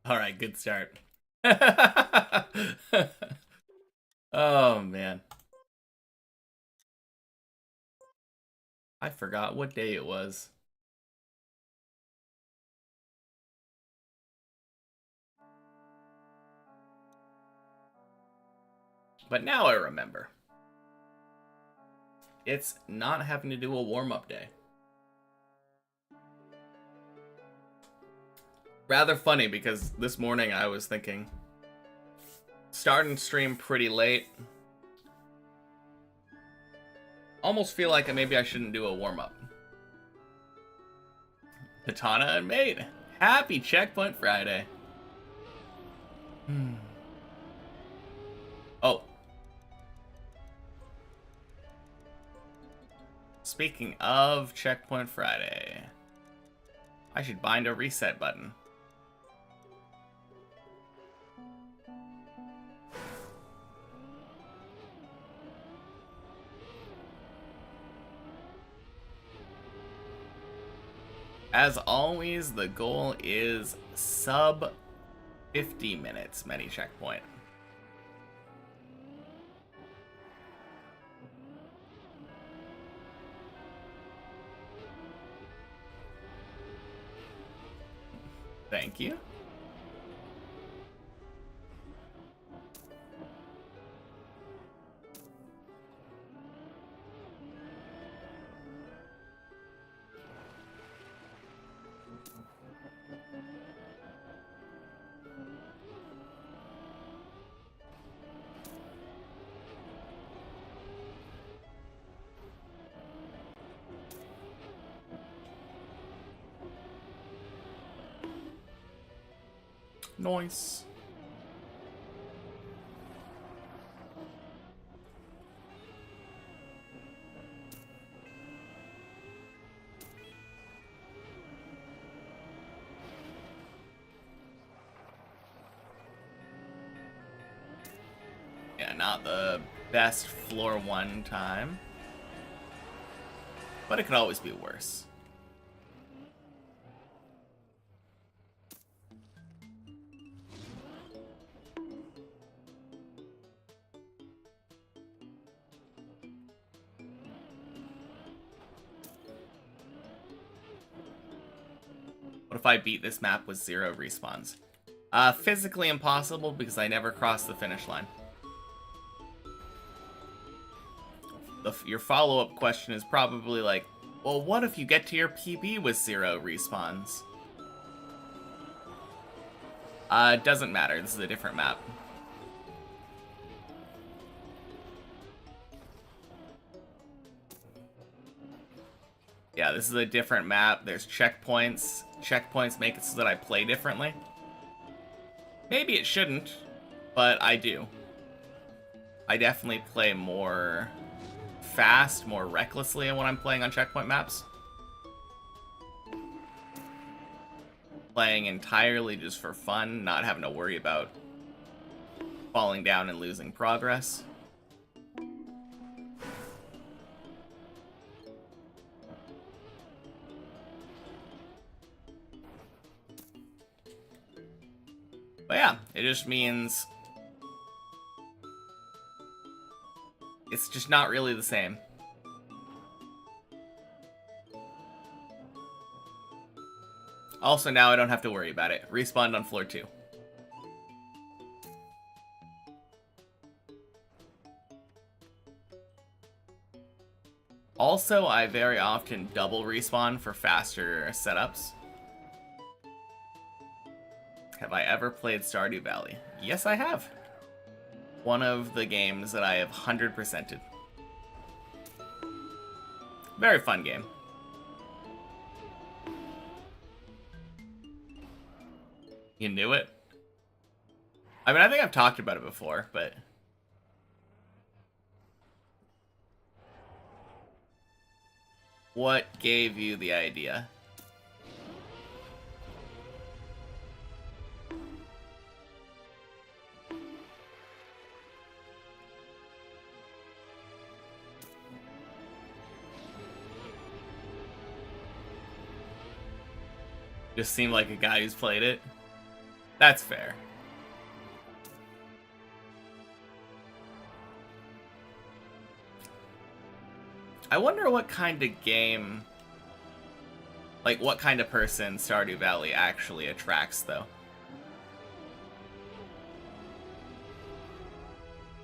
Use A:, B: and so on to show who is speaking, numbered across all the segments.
A: All right, good start. Oh man, I forgot what day it was. But now I remember. It's not having to do a warm-up day. Rather funny because this morning I was thinking, starting stream pretty late. Almost feel like maybe I shouldn't do a warm-up. Katana and Mate, happy Checkpoint Friday. Oh. Speaking of Checkpoint Friday, I should bind a reset button. As always, the goal is sub 50 minutes many checkpoint. Thank you. Nice. Yeah, not the best floor 1 time, but it could always be worse. What if I beat this map with 0 respawns? Physically impossible because I never crossed the finish line. Your follow-up question is probably like, well, what if you get to your PB with 0 respawns? It doesn't matter. This is a different map. Yeah, this is a different map. There's checkpoints. Checkpoints make it so that I play differently. Maybe it shouldn't, but I do. I definitely play more fast, more recklessly when I'm playing on checkpoint maps. Playing entirely just for fun, not having to worry about falling down and losing progress. But yeah, it just means it's just not really the same. Also, now I don't have to worry about it. Respawned on floor 2. Also, I very often double respawn for faster setups. Have I ever played Stardew Valley? Yes, I have. One of the games that I have 100%ed. Very fun game. You knew it? I mean, I think I've talked about it before, but... What gave you the idea? Just seemed like a guy who's played it. That's fair. I wonder what kind of game, like what kind of person Stardew Valley actually attracts, though.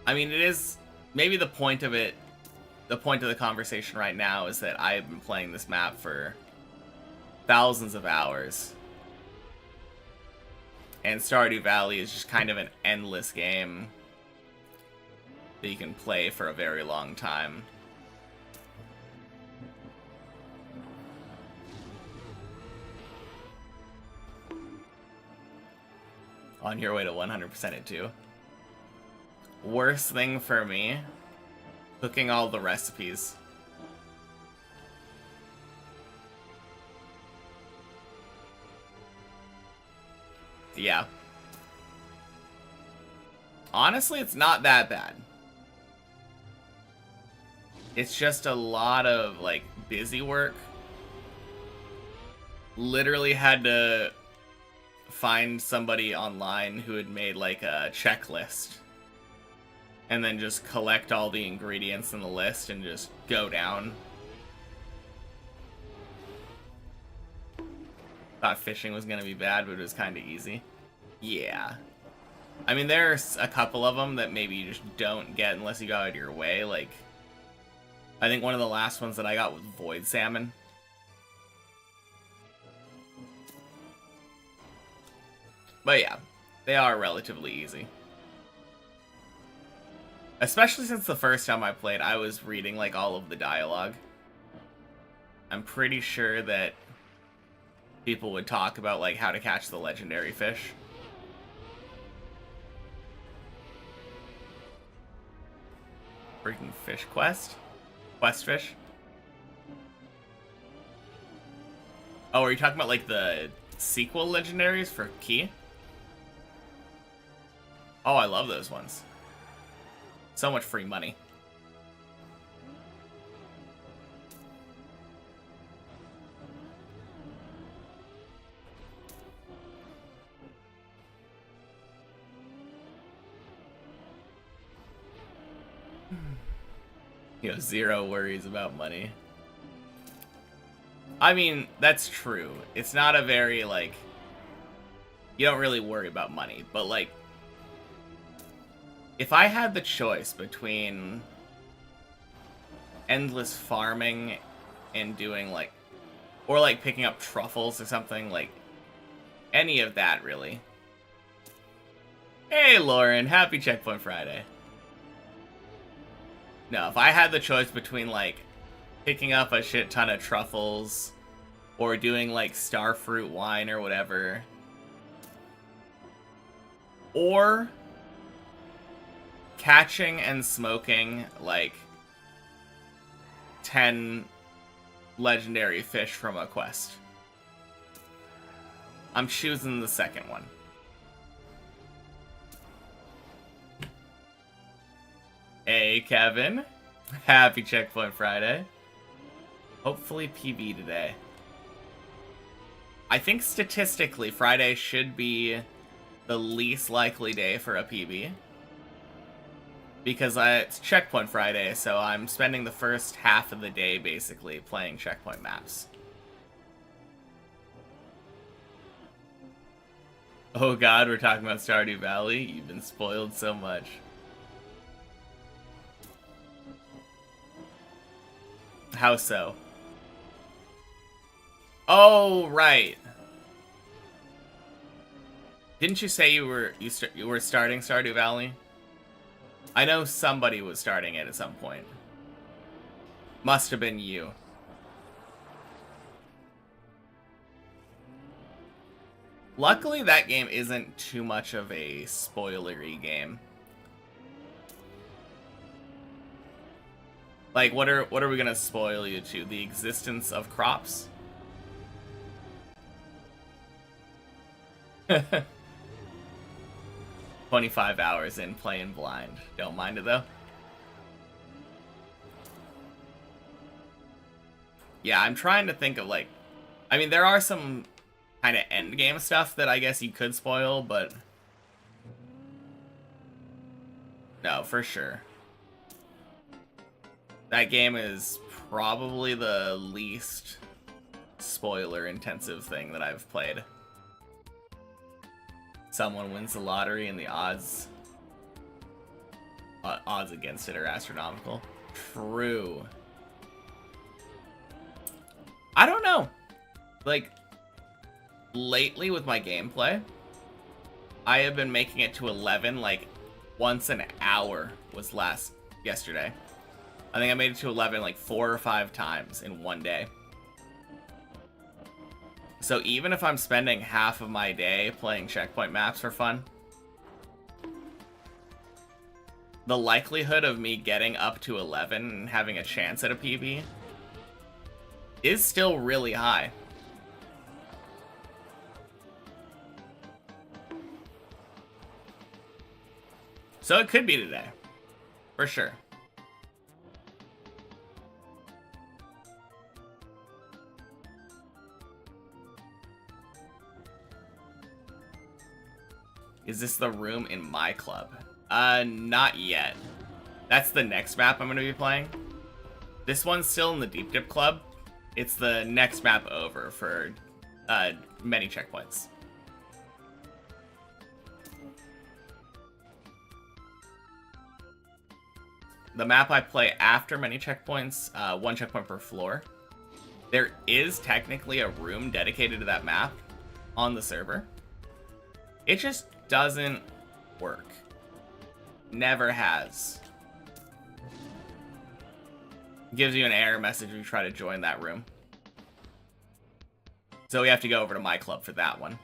A: I mean, it is, maybe the point of it, the point of the conversation right now is that I've been playing this map for thousands of hours. And Stardew Valley is just kind of an endless game that you can play for a very long time. On your way to 100% it too. Worst thing for me, cooking all the recipes. Yeah. Honestly, it's not that bad. It's just a lot of, like, busy work. Literally had to find somebody online who had made, like, a checklist. And then just collect all the ingredients in the list and just go down. Thought fishing was gonna be bad, but it was kind of easy. Yeah. I mean, there's a couple of them that maybe you just don't get unless you go out of your way. Like, I think one of the last ones that I got was void salmon. But yeah, they are relatively easy. Especially since the first time I played, I was reading, like, all of the dialogue. I'm pretty sure that people would talk about, like, how to catch the legendary fish. Freaking fish quest? Quest fish? Oh, are you talking about, like, the sequel legendaries for Key? Oh, I love those ones. So much free money. You know, zero worries about money. I mean, that's true. It's not a very, like, you don't really worry about money, but, like, if I had the choice between endless farming and doing, like, or, like, picking up truffles or something, like, any of that, really. Hey, Lauren, happy Checkpoint Friday. No, if I had the choice between, like, picking up a shit ton of truffles or doing, like, starfruit wine or whatever, or catching and smoking, like, 10 legendary fish from a quest, I'm choosing the second one. Hey, Kevin. Happy Checkpoint Friday. Hopefully PB today. I think statistically, Friday should be the least likely day for a PB. Because it's Checkpoint Friday, so I'm spending the first half of the day, basically, playing checkpoint maps. Oh god, we're talking about Stardew Valley? You've been spoiled so much. How so? Oh, right. Didn't you say you were starting Stardew Valley? I know somebody was starting it at some point. Must have been you. Luckily, that game isn't too much of a spoilery game. Like, what are we gonna spoil you to? The existence of crops? 25 hours in playing blind. Don't mind it, though. Yeah, I'm trying to think of, like... I mean, there are some kind of end game stuff that I guess you could spoil, but no, for sure. That game is probably the least spoiler intensive thing that I've played. Someone wins the lottery and the odds against it are astronomical. True. I don't know. Like, lately with my gameplay, I have been making it to 11 like once an hour was yesterday. I think I made it to 11 like 4 or 5 times in one day. So even if I'm spending half of my day playing checkpoint maps for fun, the likelihood of me getting up to 11 and having a chance at a PB is still really high. So it could be today, for sure. Is this the room in my club? Not yet. That's the next map I'm going to be playing. This one's still in the Deep Dip Club. It's the next map over for many checkpoints. The map I play after many checkpoints, 1 checkpoint per floor. There is technically a room dedicated to that map on the server. It just doesn't work. Never has. Gives you an error message if you try to join that room. So we have to go over to my club for that one.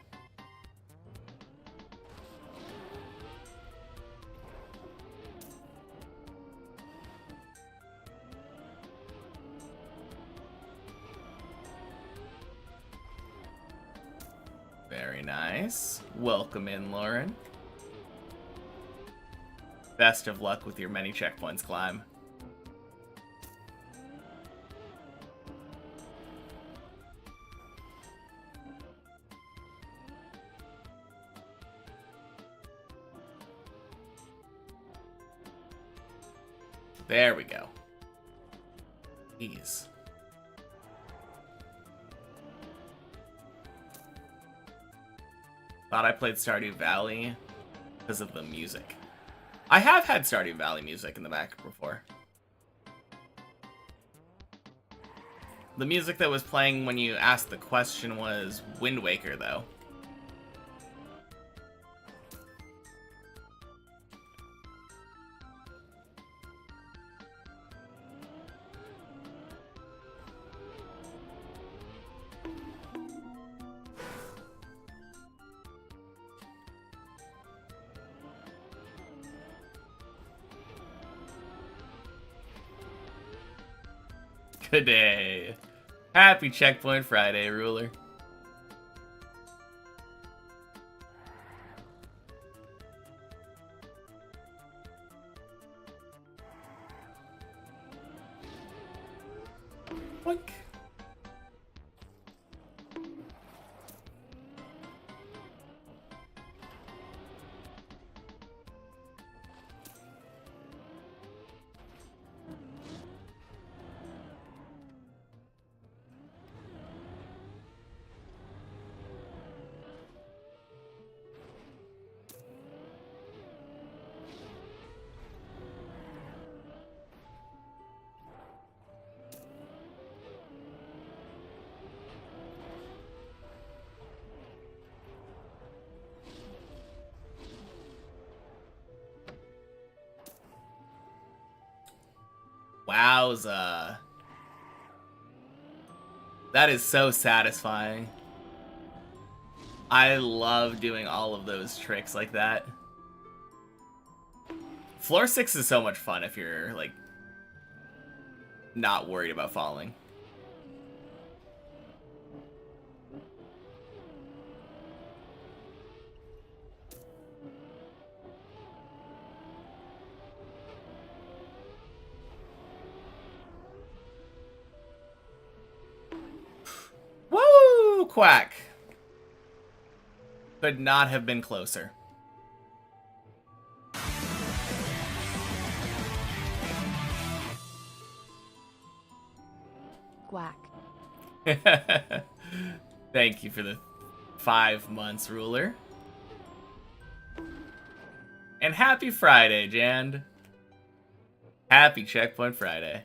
A: Very nice. Welcome in, Lauren. Best of luck with your many checkpoints climb. There we go. Jeez. Thought I played Stardew Valley because of the music. I have had Stardew Valley music in the back before. The music that was playing when you asked the question was Wind Waker, though. Good day. Happy Checkpoint Friday, Ruler. Boink. Wowza. That is so satisfying. I love doing all of those tricks like that. Floor 6 is so much fun if you're, like, not worried about falling. Woo! Quack. Could not have been closer.
B: Quack.
A: Thank you for the 5 months, ruler. And happy Friday, Jan. Happy Checkpoint Friday.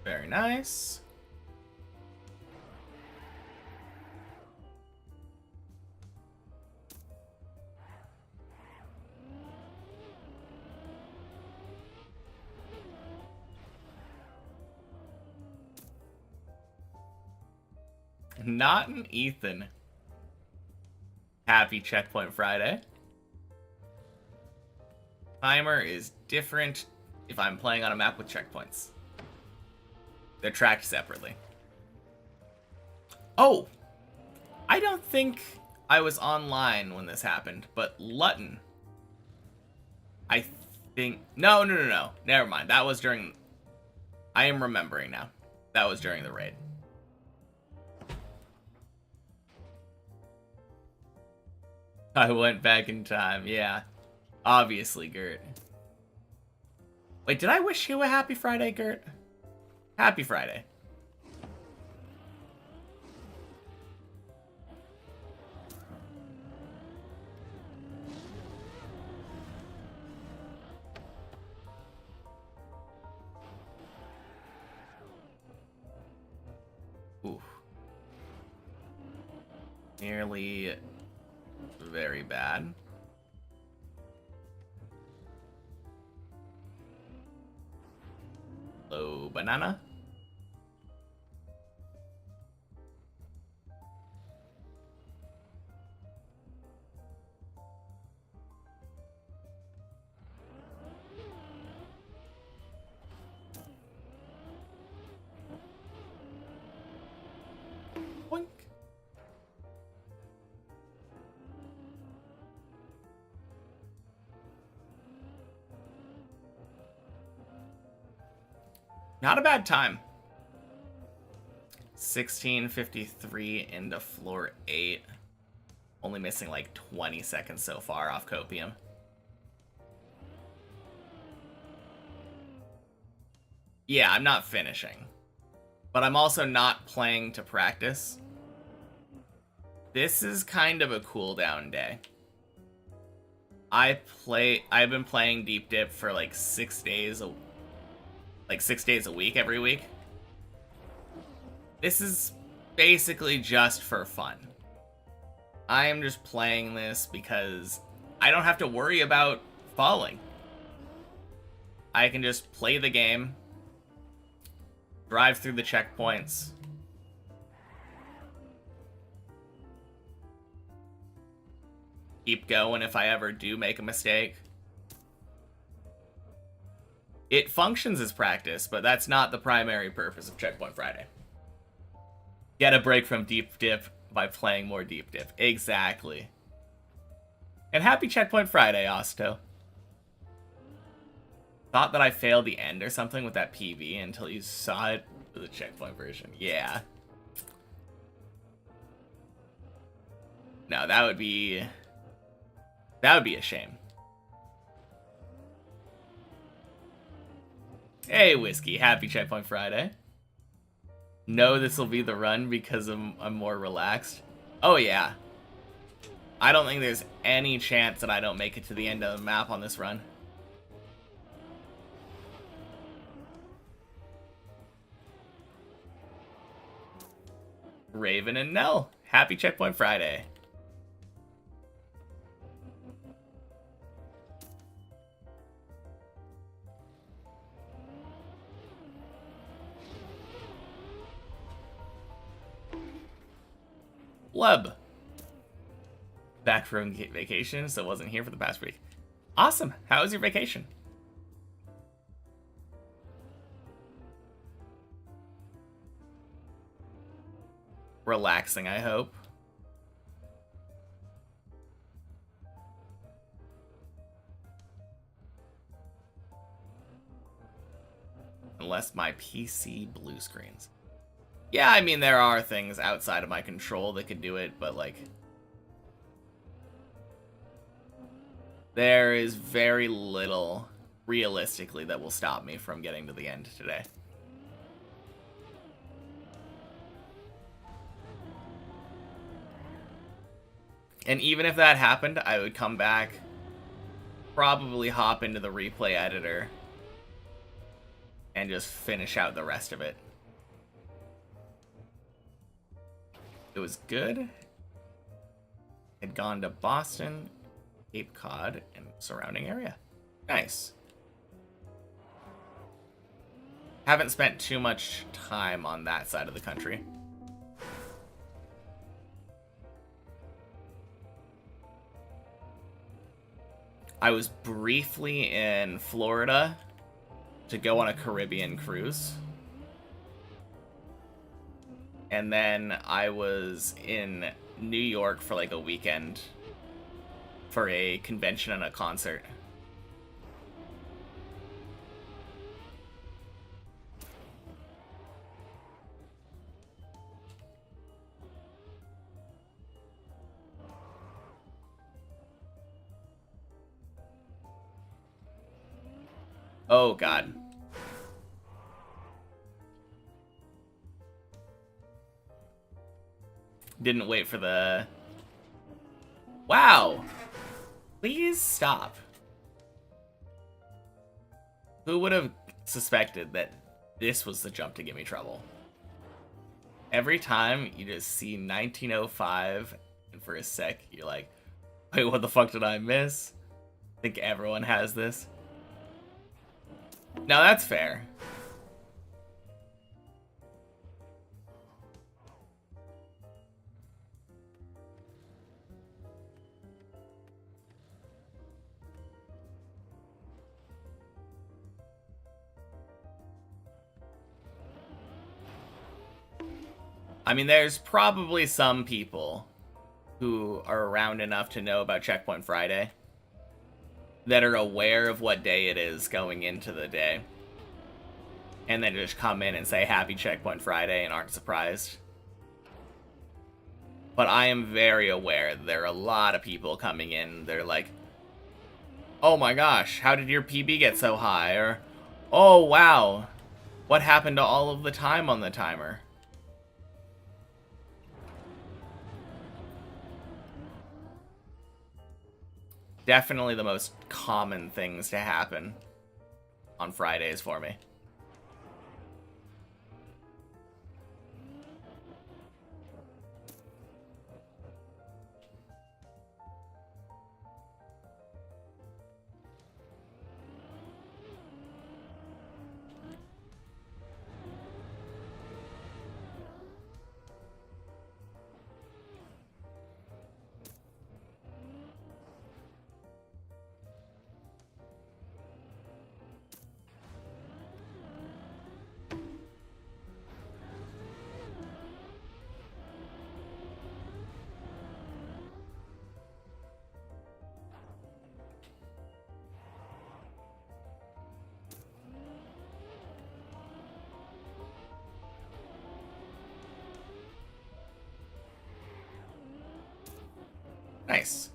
A: Very nice. Not an Ethan. Happy Checkpoint Friday. Timer is different if I'm playing on a map with checkpoints. They're tracked separately. Oh! I don't think I was online when this happened, but Lutton. I think... No. Never mind. That was during... I am remembering now. That was during the raid. I went back in time, yeah. Obviously, Gert. Wait, did I wish you a happy Friday, Gert? Happy Friday. Ooh. Nearly very bad. Low banana. Boink. Not a bad time. 16:53 into floor 8. Only missing like 20 seconds so far off Copium. Yeah, I'm not finishing. But I'm also not playing to practice. This is kind of a cooldown day. I've been playing Deep Dip for like 6 days a week every week. This is basically just for fun. I am just playing this because I don't have to worry about falling. I can just play the game, drive through the checkpoints, keep going if I ever do make a mistake. It functions as practice, but that's not the primary purpose of Checkpoint Friday. Get a break from Deep Dip by playing more Deep Dip. Exactly. And happy Checkpoint Friday, Osto. Thought that I failed the end or something with that PV until you saw it with the checkpoint version. Yeah. No, that would be a shame. Hey, Whiskey. Happy Checkpoint Friday. No, this will be the run because I'm more relaxed. Oh, yeah. I don't think there's any chance that I don't make it to the end of the map on this run. Raven and Nell, happy Checkpoint Friday. Lub. Back from vacation, so wasn't here for the past week. Awesome. How was your vacation? Relaxing, I hope. Unless my PC blue screens. Yeah, I mean, there are things outside of my control that could do it, but, like, there is very little, realistically, that will stop me from getting to the end today. And even if that happened, I would come back, probably hop into the replay editor, and just finish out the rest of it. It was good. Had gone to Boston, Cape Cod, and surrounding area. Nice. Haven't spent too much time on that side of the country. I was briefly in Florida to go on a Caribbean cruise. And then I was in New York for like a weekend for a convention and a concert. Oh, God. Didn't wait for the... Wow! Please stop. Who would have suspected that this was the jump to give me trouble? Every time you just see 1905, and for a sec, you're like, wait, what the fuck did I miss? I think everyone has this. No, that's fair. I mean, there's probably some people who are around enough to know about Checkpoint Friday that are aware of what day it is going into the day, and then just come in and say happy Checkpoint Friday and aren't surprised. But I am very aware that there are a lot of people coming in, they're like, oh my gosh, how did your PB get so high? Or, oh wow, what happened to all of the time on the timer? Definitely the most common things to happen on Fridays for me. Nice.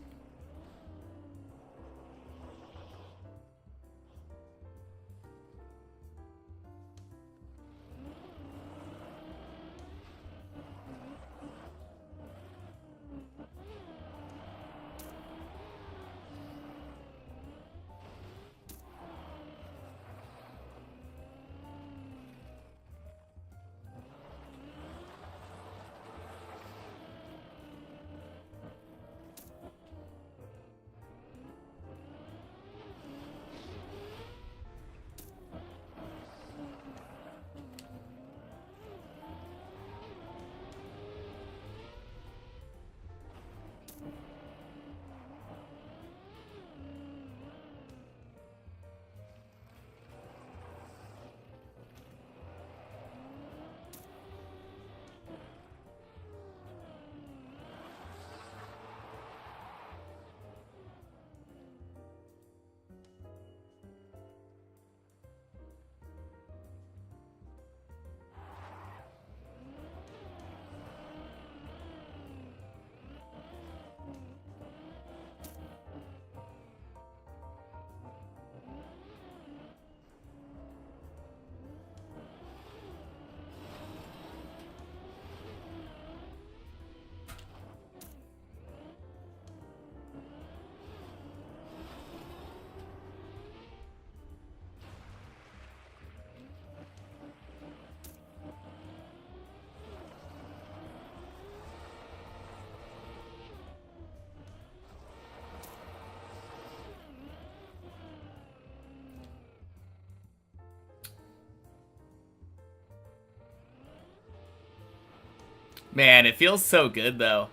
A: Man, it feels so good, though.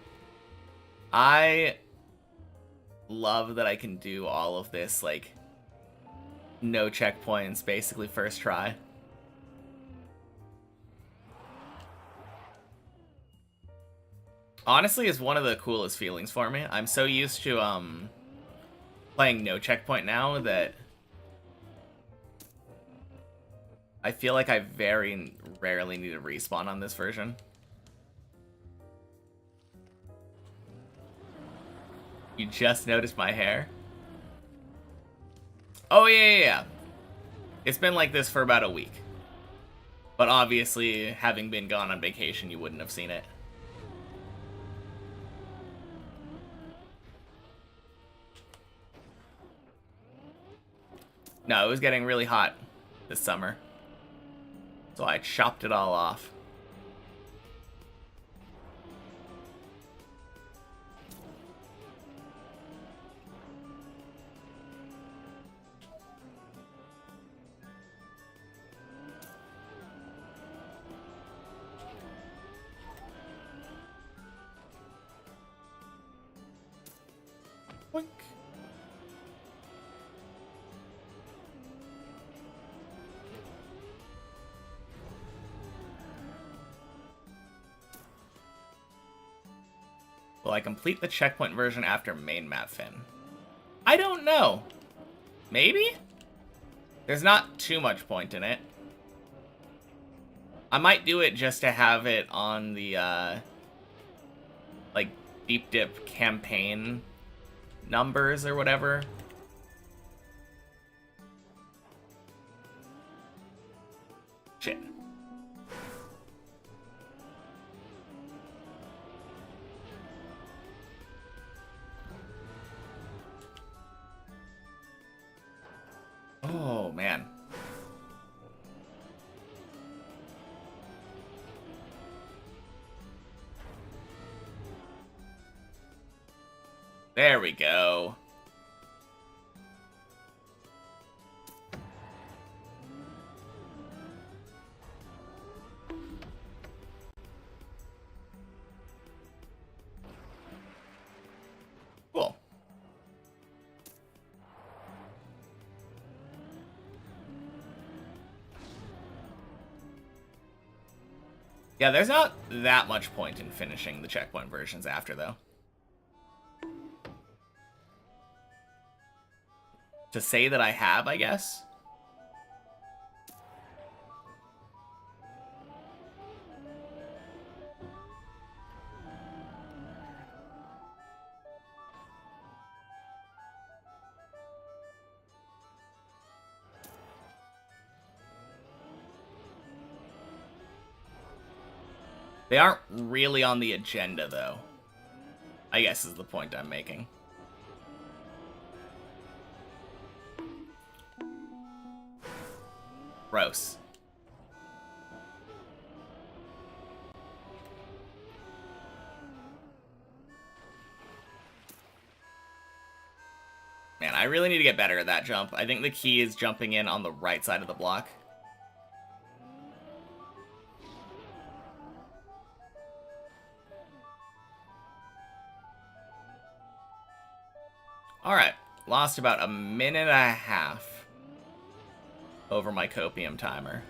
A: I love that I can do all of this, like, no checkpoints, basically first try. Honestly, it's one of the coolest feelings for me. I'm so used to, playing no checkpoint now that I feel like I very rarely need a respawn on this version. You just noticed my hair? Oh, yeah. It's been like this for about a week. But obviously, having been gone on vacation, you wouldn't have seen it. No, it was getting really hot this summer. So I chopped it all off. Boink. Will I complete the checkpoint version after main map fin? I don't know. Maybe? There's not too much point in it. I might do it just to have it on the, like, Deep Dip campaign numbers or whatever. Shit. Oh, man. There we go. Cool. Yeah, there's not that much point in finishing the checkpoint versions after, though. To say that I have, I guess. They aren't really on the agenda, though. I guess is the point I'm making. Gross. Man, I really need to get better at that jump. I think the key is jumping in on the right side of the block. Alright, lost about a minute and a half over my copium timer.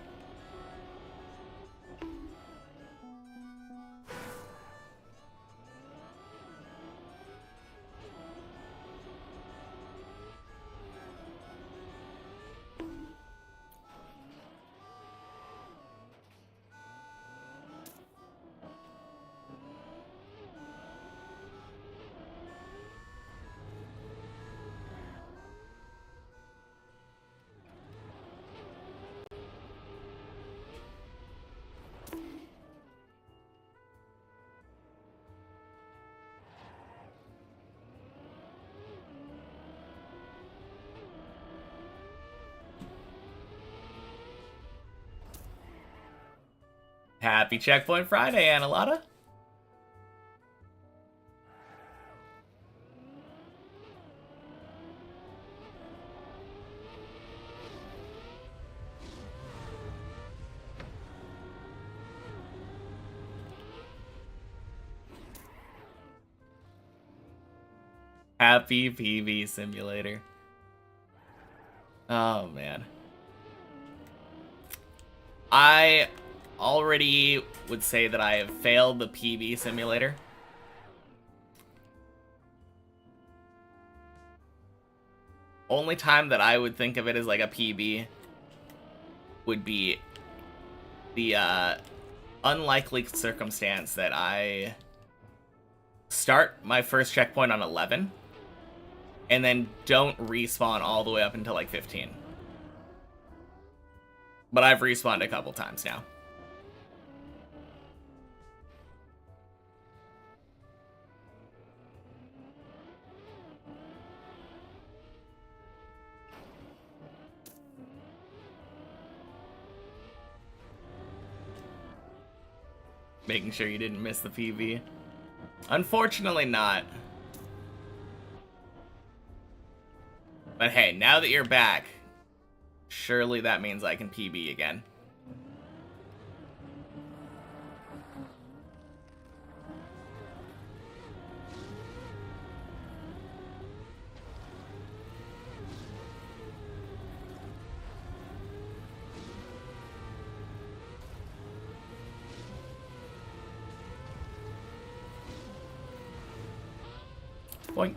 A: Happy Checkpoint Friday, Annalata. Happy PB simulator. Oh, man. I already would say that I have failed the PB simulator. Only time that I would think of it as like a PB would be the unlikely circumstance that I start my first checkpoint on 11 and then don't respawn all the way up until like 15. But I've respawned a couple times now. Making sure you didn't miss the PB. Unfortunately not. But hey, now that you're back, surely that means I can PB again. Boink.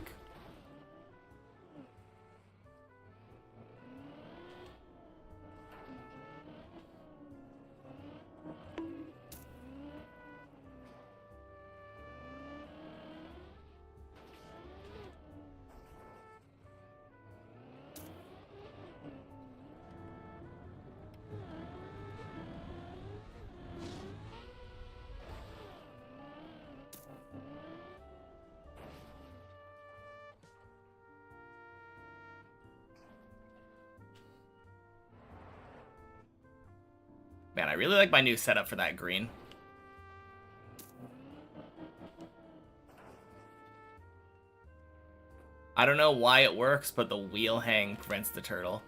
A: Man, I really like my new setup for that green. I don't know why it works, but the wheel hang prevents the turtle.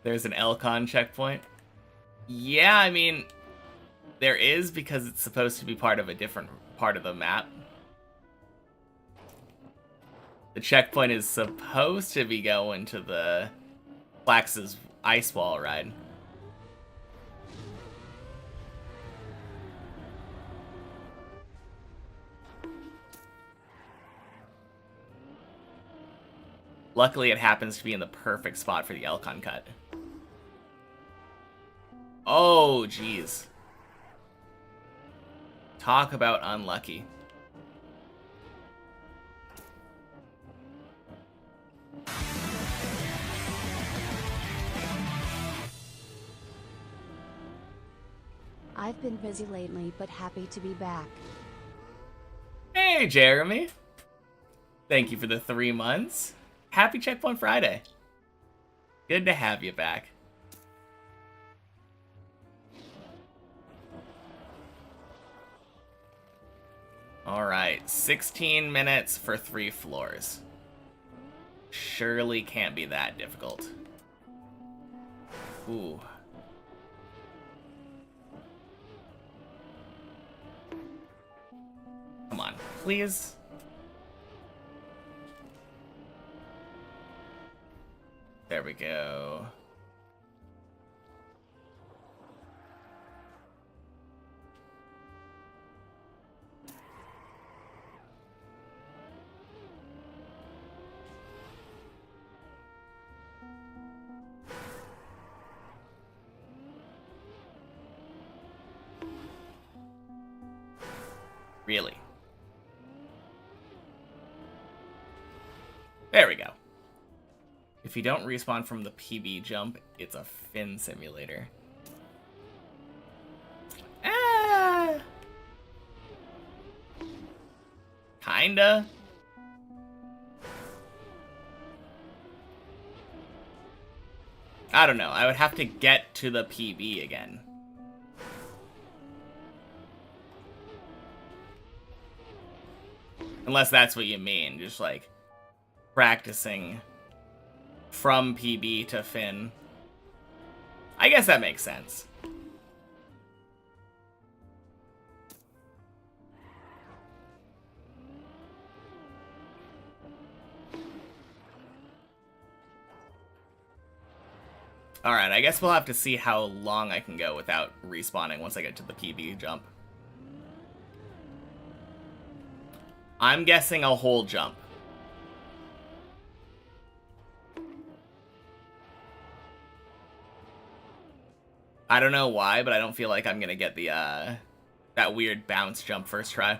A: There's an Elcon checkpoint. Yeah, I mean, there is because it's supposed to be part of a different part of the map. The checkpoint is supposed to be going to the Flax's ice wall ride. Luckily, it happens to be in the perfect spot for the Elcon cut. Oh, jeez. Talk about unlucky.
B: I've been busy lately, but happy to be back.
A: Hey, Jeremy. Thank you for the 3 months. Happy Checkpoint Friday. Good to have you back. Alright, 16 minutes for 3 floors. Surely can't be that difficult. Ooh. Come on, please. There we go. Really? There we go. If you don't respawn from the PB jump, it's a fin simulator. Ah! Kinda. I don't know. I would have to get to the PB again. Unless that's what you mean, just like practicing from PB to Finn. I guess that makes sense. Alright, I guess we'll have to see how long I can go without respawning once I get to the PB jump. I'm guessing a whole jump. I don't know why, but I don't feel like I'm gonna get the, that weird bounce jump first try.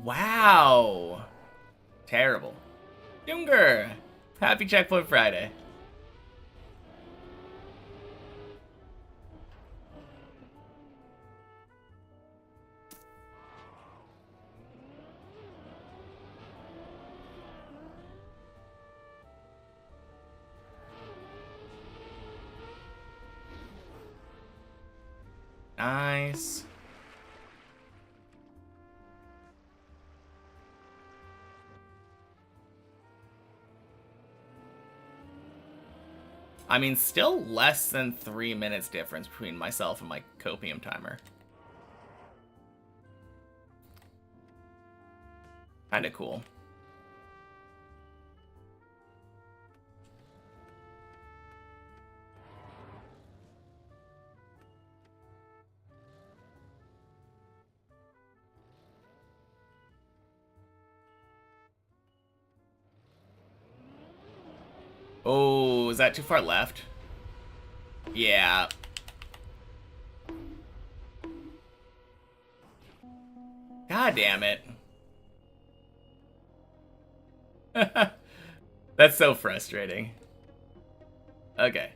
A: Wow! Terrible. Junger! Happy Checkpoint Friday. Nice. I mean, still less than 3 minutes difference between myself and my copium timer. Kinda cool. Oh, is that too far left? Yeah. God damn it. That's so frustrating. Okay.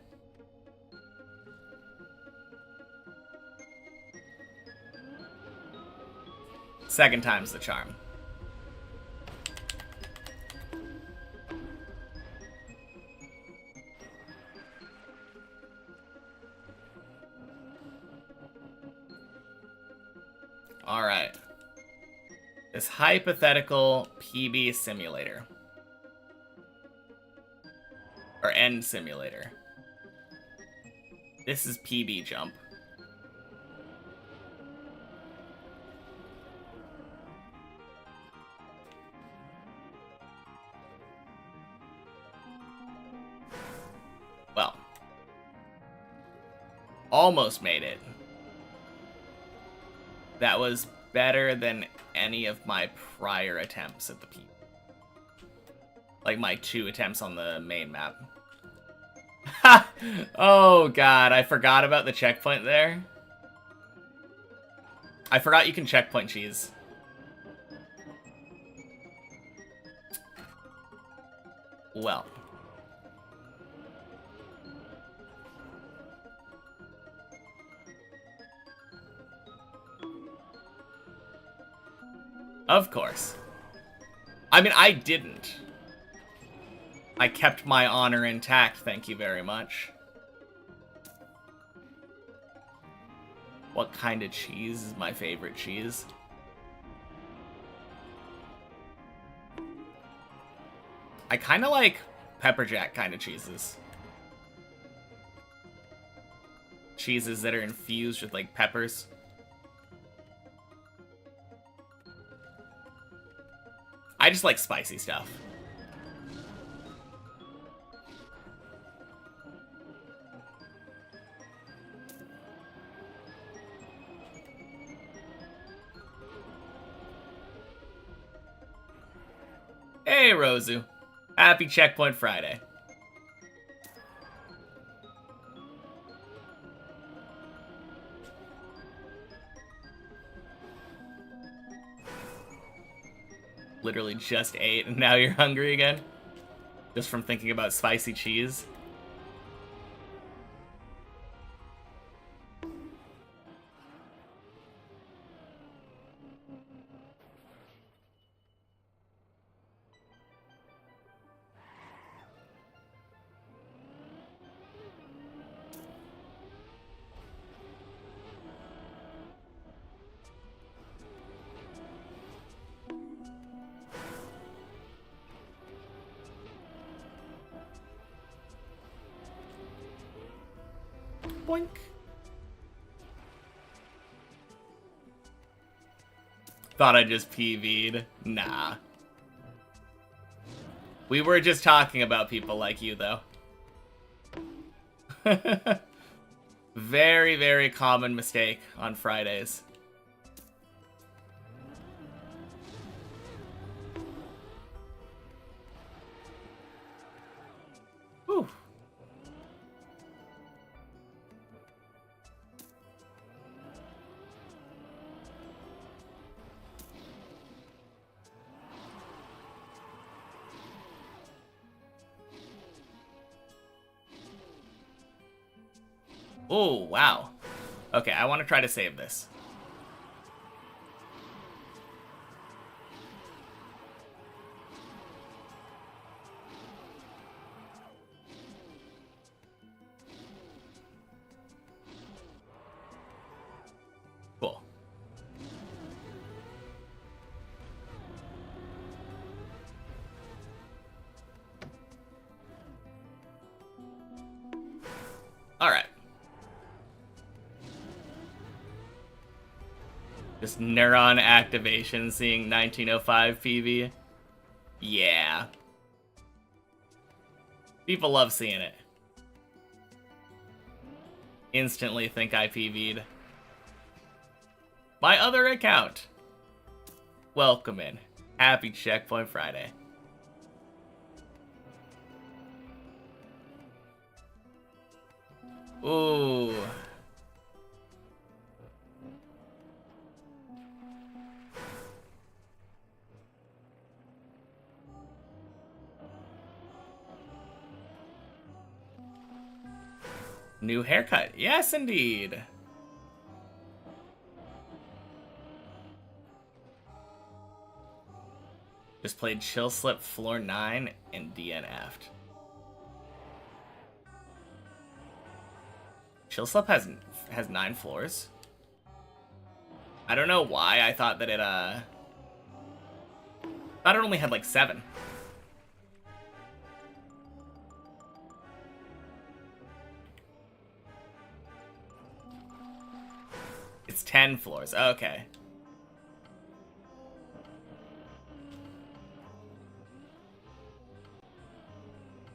A: Second time's the charm. Alright. This hypothetical PB simulator. Or end simulator. This is PB jump. Well. Almost made it. That was better than any of my prior attempts at the PB. Like my 2 attempts on the main map. Ha! Oh god, I forgot about the checkpoint there. I forgot you can checkpoint cheese. Well. Of course. I mean, I didn't. I kept my honor intact, thank you very much. What kind of cheese is my favorite cheese? I kind of like pepper jack kind of cheeses. Cheeses that are infused with, like, peppers. I just like spicy stuff. Hey, Rosu. Happy Checkpoint Friday. Literally just ate and now you're hungry again? Just from thinking about spicy cheese? Boink. Thought I just PV'd. Nah. We were just talking about people like you, though. Very, very common mistake on Fridays. Whew. Oh, wow. Okay, I want to try to save this. Cool. All right. Just neuron activation, seeing 1905 PV. Yeah. People love seeing it. Instantly think I PV'd. My other account. Welcome in. Happy Checkpoint Friday. Ooh. New haircut. Yes, indeed. Just played Chill Slip Floor 9 and DNF'd. Chill Slip has 9 floors. I don't know why I thought that it thought it only had like 7. It's 10 floors. Okay.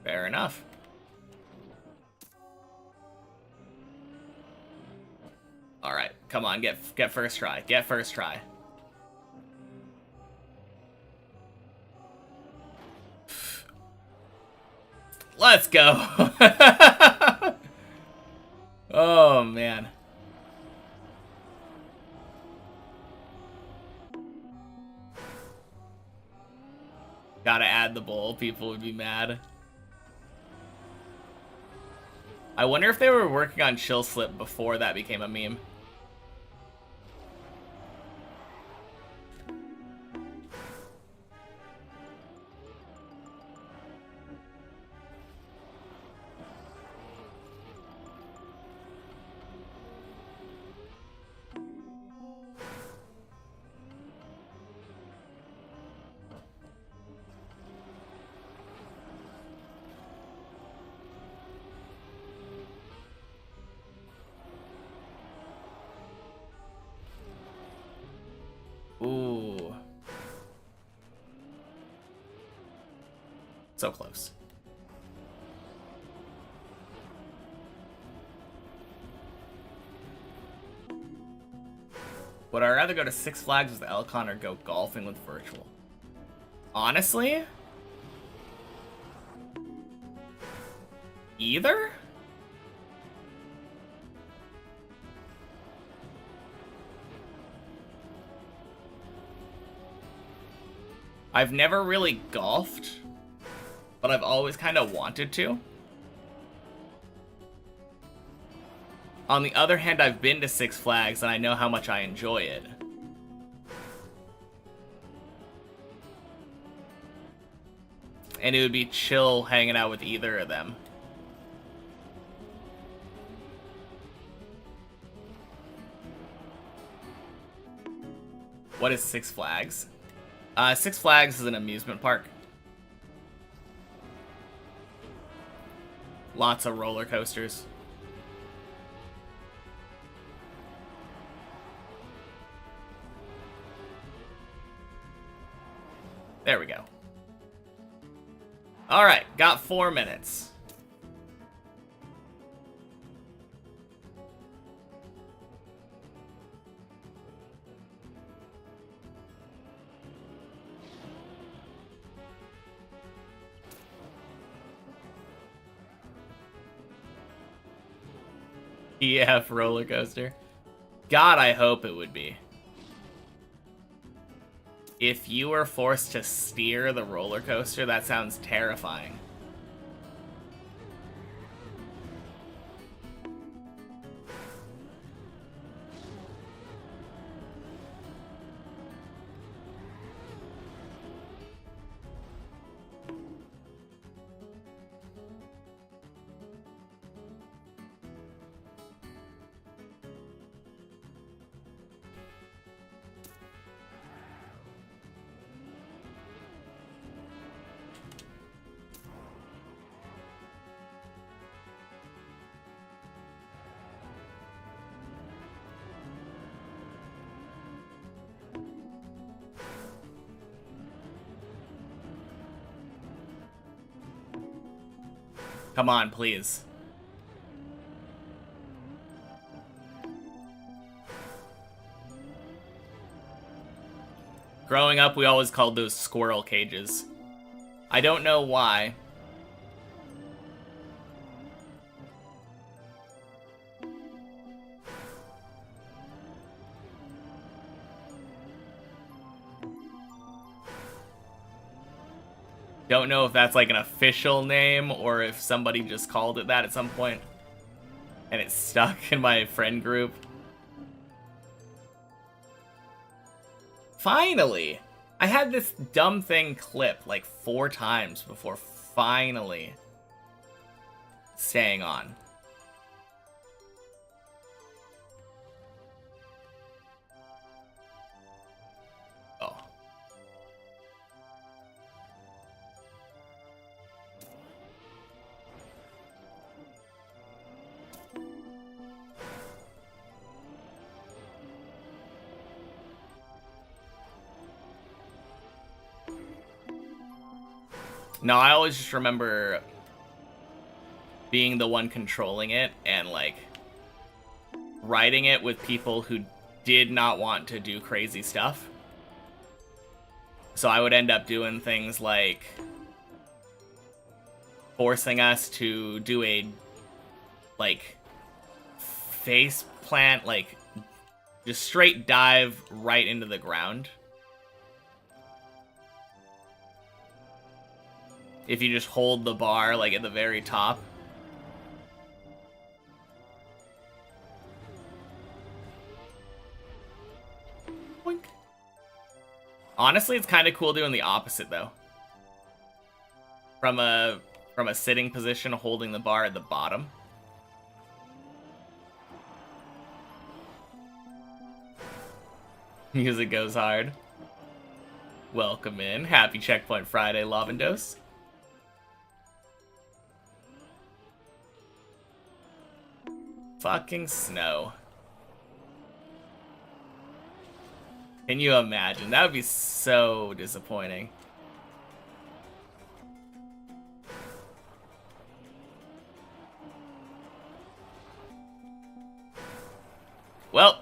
A: Fair enough. All right, come on, get first try. Get first try. Let's go. Oh man. Gotta add the bowl, people would be mad. I wonder if they were working on Chill Slip before that became a meme. Ooh. So close. Would I rather go to Six Flags with Elcon or go golfing with Virtual? Honestly? Either? I've never really golfed, but I've always kind of wanted to. On the other hand, I've been to Six Flags and I know how much I enjoy it. And it would be chill hanging out with either of them. What is Six Flags? Six Flags is an amusement park. Lots of roller coasters. There we go. Alright, got 4 minutes. EF roller coaster. God, I hope it would be. If you were forced to steer the roller coaster, that sounds terrifying. Come on, please. Growing up, we always called those squirrel cages. I don't know why. Don't know if that's like an official name or if somebody just called it that at some point and it's stuck in my friend group. Finally! I had this dumb thing clip like 4 times before finally staying on. Oh. No, I always just remember being the one controlling it and, like, riding it with people who did not want to do crazy stuff. So I would end up doing things like forcing us to do a, like, face plant, like, just straight dive right into the ground. If you just hold the bar, like, at the very top. Boink. Honestly, it's kind of cool doing the opposite, though. From a sitting position, holding the bar at the bottom. Music goes hard. Welcome in. Happy Checkpoint Friday, Lavendos. Fucking snow. Can you imagine? That would be so disappointing. Well,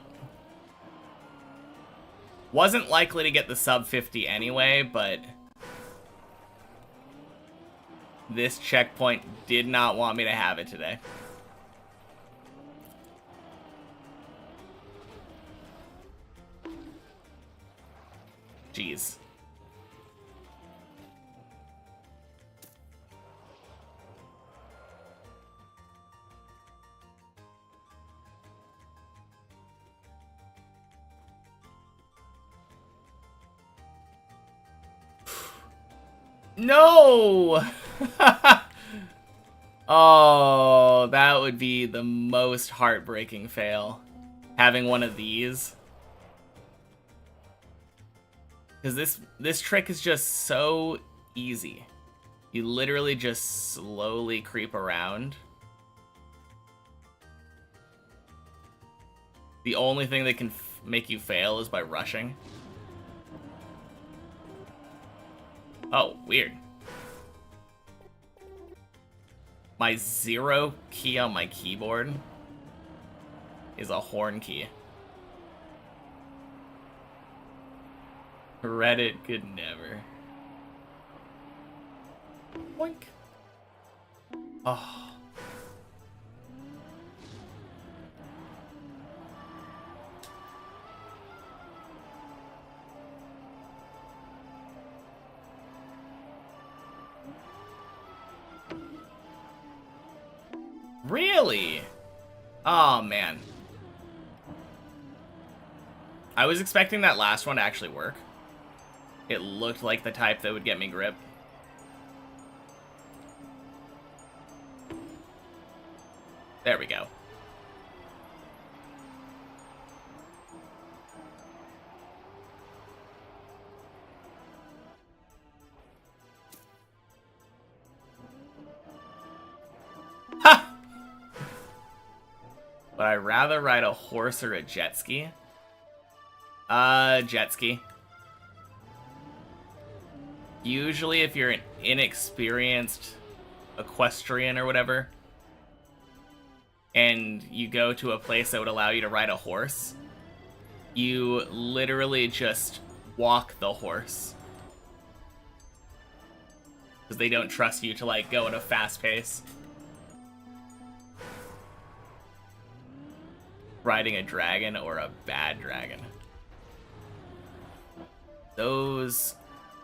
A: wasn't likely to get the sub 50 anyway, but this checkpoint did not want me to have it today. Jeez. No! Oh, that would be the most heartbreaking fail. Having one of these. Because this trick is just so easy. You literally just slowly creep around. The only thing that can make you fail is by rushing. Oh, weird. My 0 key on my keyboard is a horn key. Reddit could never. Boink. Oh. Really? Oh, man. I was expecting that last one to actually work. It looked like the type that would get me grip. There we go. Ha! Would I rather ride a horse or a jet ski? Jet ski. Usually if you're an inexperienced equestrian or whatever, and you go to a place that would allow you to ride a horse, you literally just walk the horse. Because they don't trust you to, like, go at a fast pace. Riding a dragon or a bad dragon. Those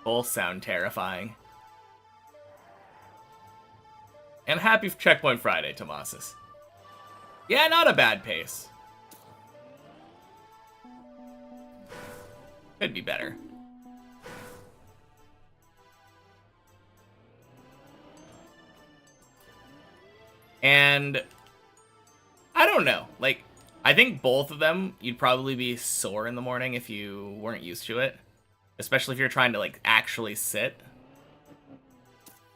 A: both sound terrifying. And happy Checkpoint Friday, Tomasis. Yeah, not a bad pace. Could be better. And I don't know. Like, I think both of them, you'd probably be sore in the morning if you weren't used to it. Especially if you're trying to, like, actually sit.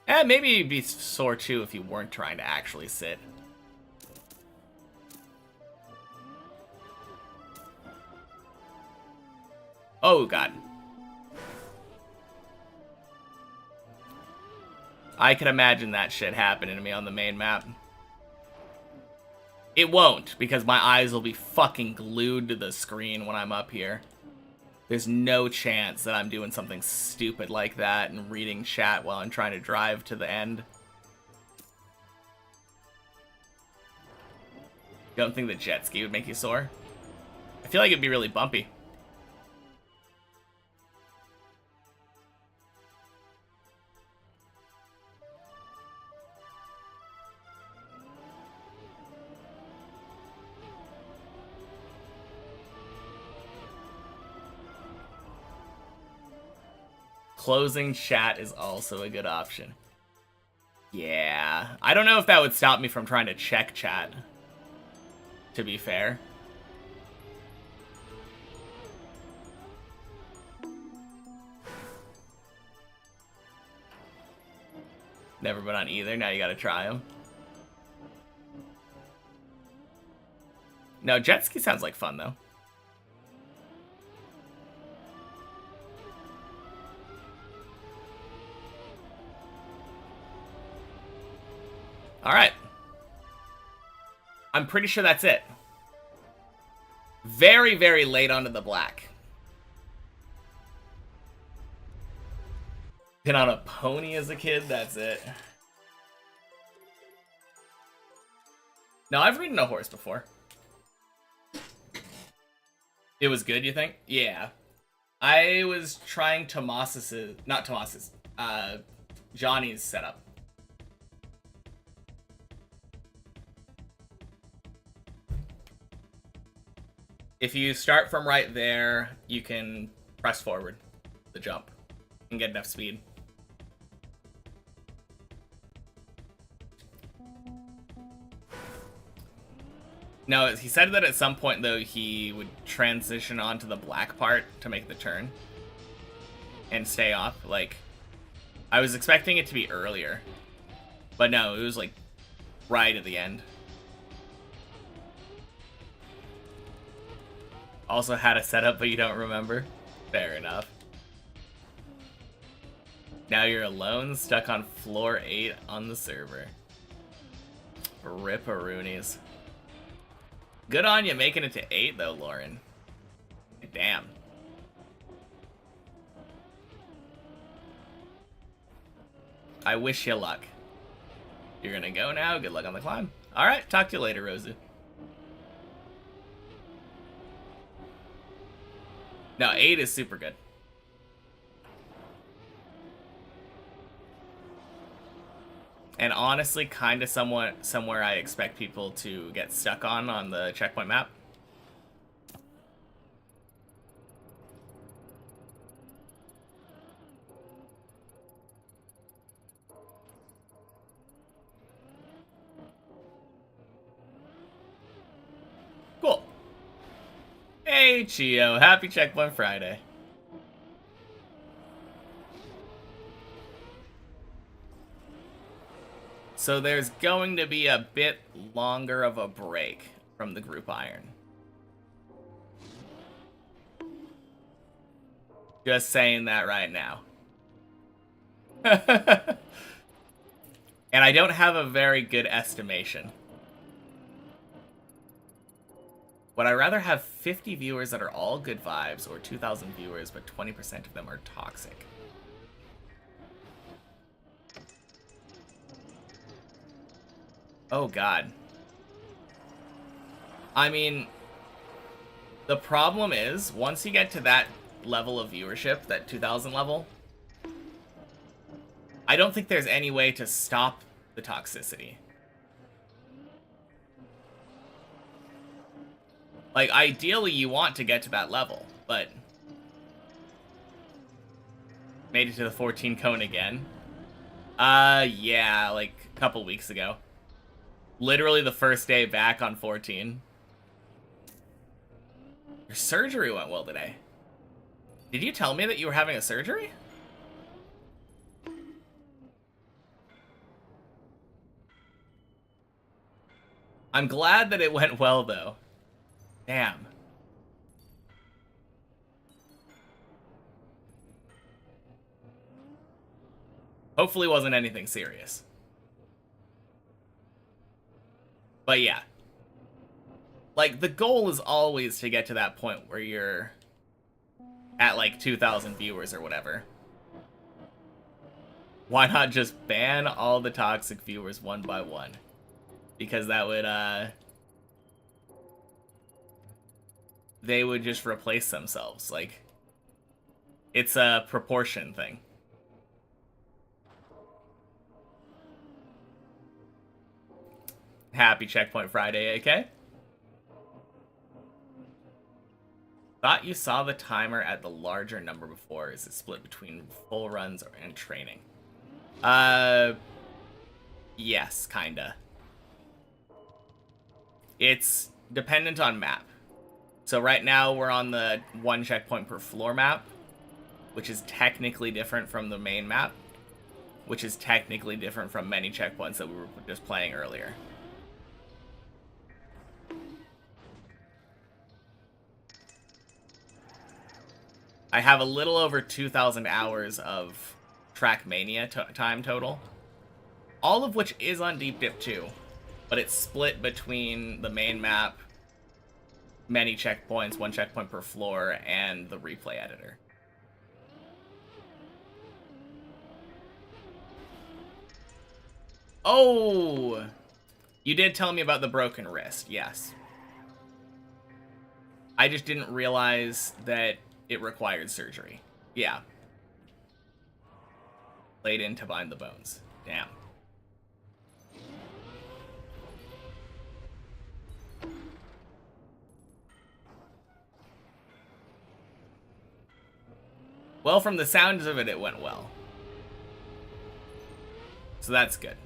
A: And maybe you'd be sore too if you weren't trying to actually sit. Oh, God. I can imagine that shit happening to me on the main map. It won't, because my eyes will be fucking glued to the screen when I'm up here. There's no chance that I'm doing something stupid like that and reading chat while I'm trying to drive to the end. Don't think the jet ski would make you sore? I feel like it'd be really bumpy. Closing chat is also a good option. Yeah, I don't know if that would stop me from trying to check chat, to be fair. Never been on either, now you gotta try them. No, jet ski sounds like fun, though. Alright. I'm pretty sure that's it. Very, very late onto the black. Been on a pony as a kid, that's it. No, I've ridden a horse before. It was good, you think? Yeah. I was trying Tomas's, not Tomas's, Johnny's setup. If you start from right there, you can press forward the jump and get enough speed. No, he said that at some point, though, he would transition onto the black part to make the turn and stay off. Like, I was expecting it to be earlier, but no, it was like right at the end. Also had a setup, but you don't remember? Fair enough. Now you're alone, stuck on floor 8 on the server. Ripperoonies. Good on you making it to 8 though, Lauren. Damn. I wish you luck. You're gonna go now. Good luck on the climb. Alright, talk to you later, Rosie. No, 8 is super good. And honestly, kind of somewhere I expect people to get stuck on the checkpoint map. Cool. Hey, Chio. Happy Checkpoint Friday. So there's going to be a bit longer of a break from the group iron. Just saying that right now. And I don't have a very good estimation. Would I rather have 50 viewers that are all good vibes or 2,000 viewers but 20% of them are toxic? Oh god. I mean, the problem is, once you get to that level of viewership, that 2,000 level, I don't think there's any way to stop the toxicity. Like, ideally you want to get to that level, but... Made it to the 14 cone again. Yeah, like a couple weeks ago. Literally the first day back on 14. Your surgery went well today. Did you tell me that you were having a surgery? I'm glad that it went well, though. Damn. Hopefully it wasn't anything serious. But yeah. Like, the goal is always to get to that point where you're at, like, 2,000 viewers or whatever. Why not just ban all the toxic viewers one by one? Because that would, they would just replace themselves. Like, it's a proportion thing. Happy Checkpoint Friday, AK. Thought you saw the timer at the larger number before. Is it split between full runs and training? Yes, kinda. It's dependent on map. So right now we're on the 1 checkpoint per floor map, which is technically different from the main map, which is technically different from many checkpoints that we were just playing earlier. I have a little over 2,000 hours of Trackmania time total, all of which is on Deep Dip 2, but it's split between the main map, many checkpoints, 1 checkpoint per floor, and the replay editor. Oh! You did tell me about the broken wrist, yes. I just didn't realize that it required surgery. Yeah. Laid in to bind the bones. Damn. Well, from the sounds of it, it went well. So that's good.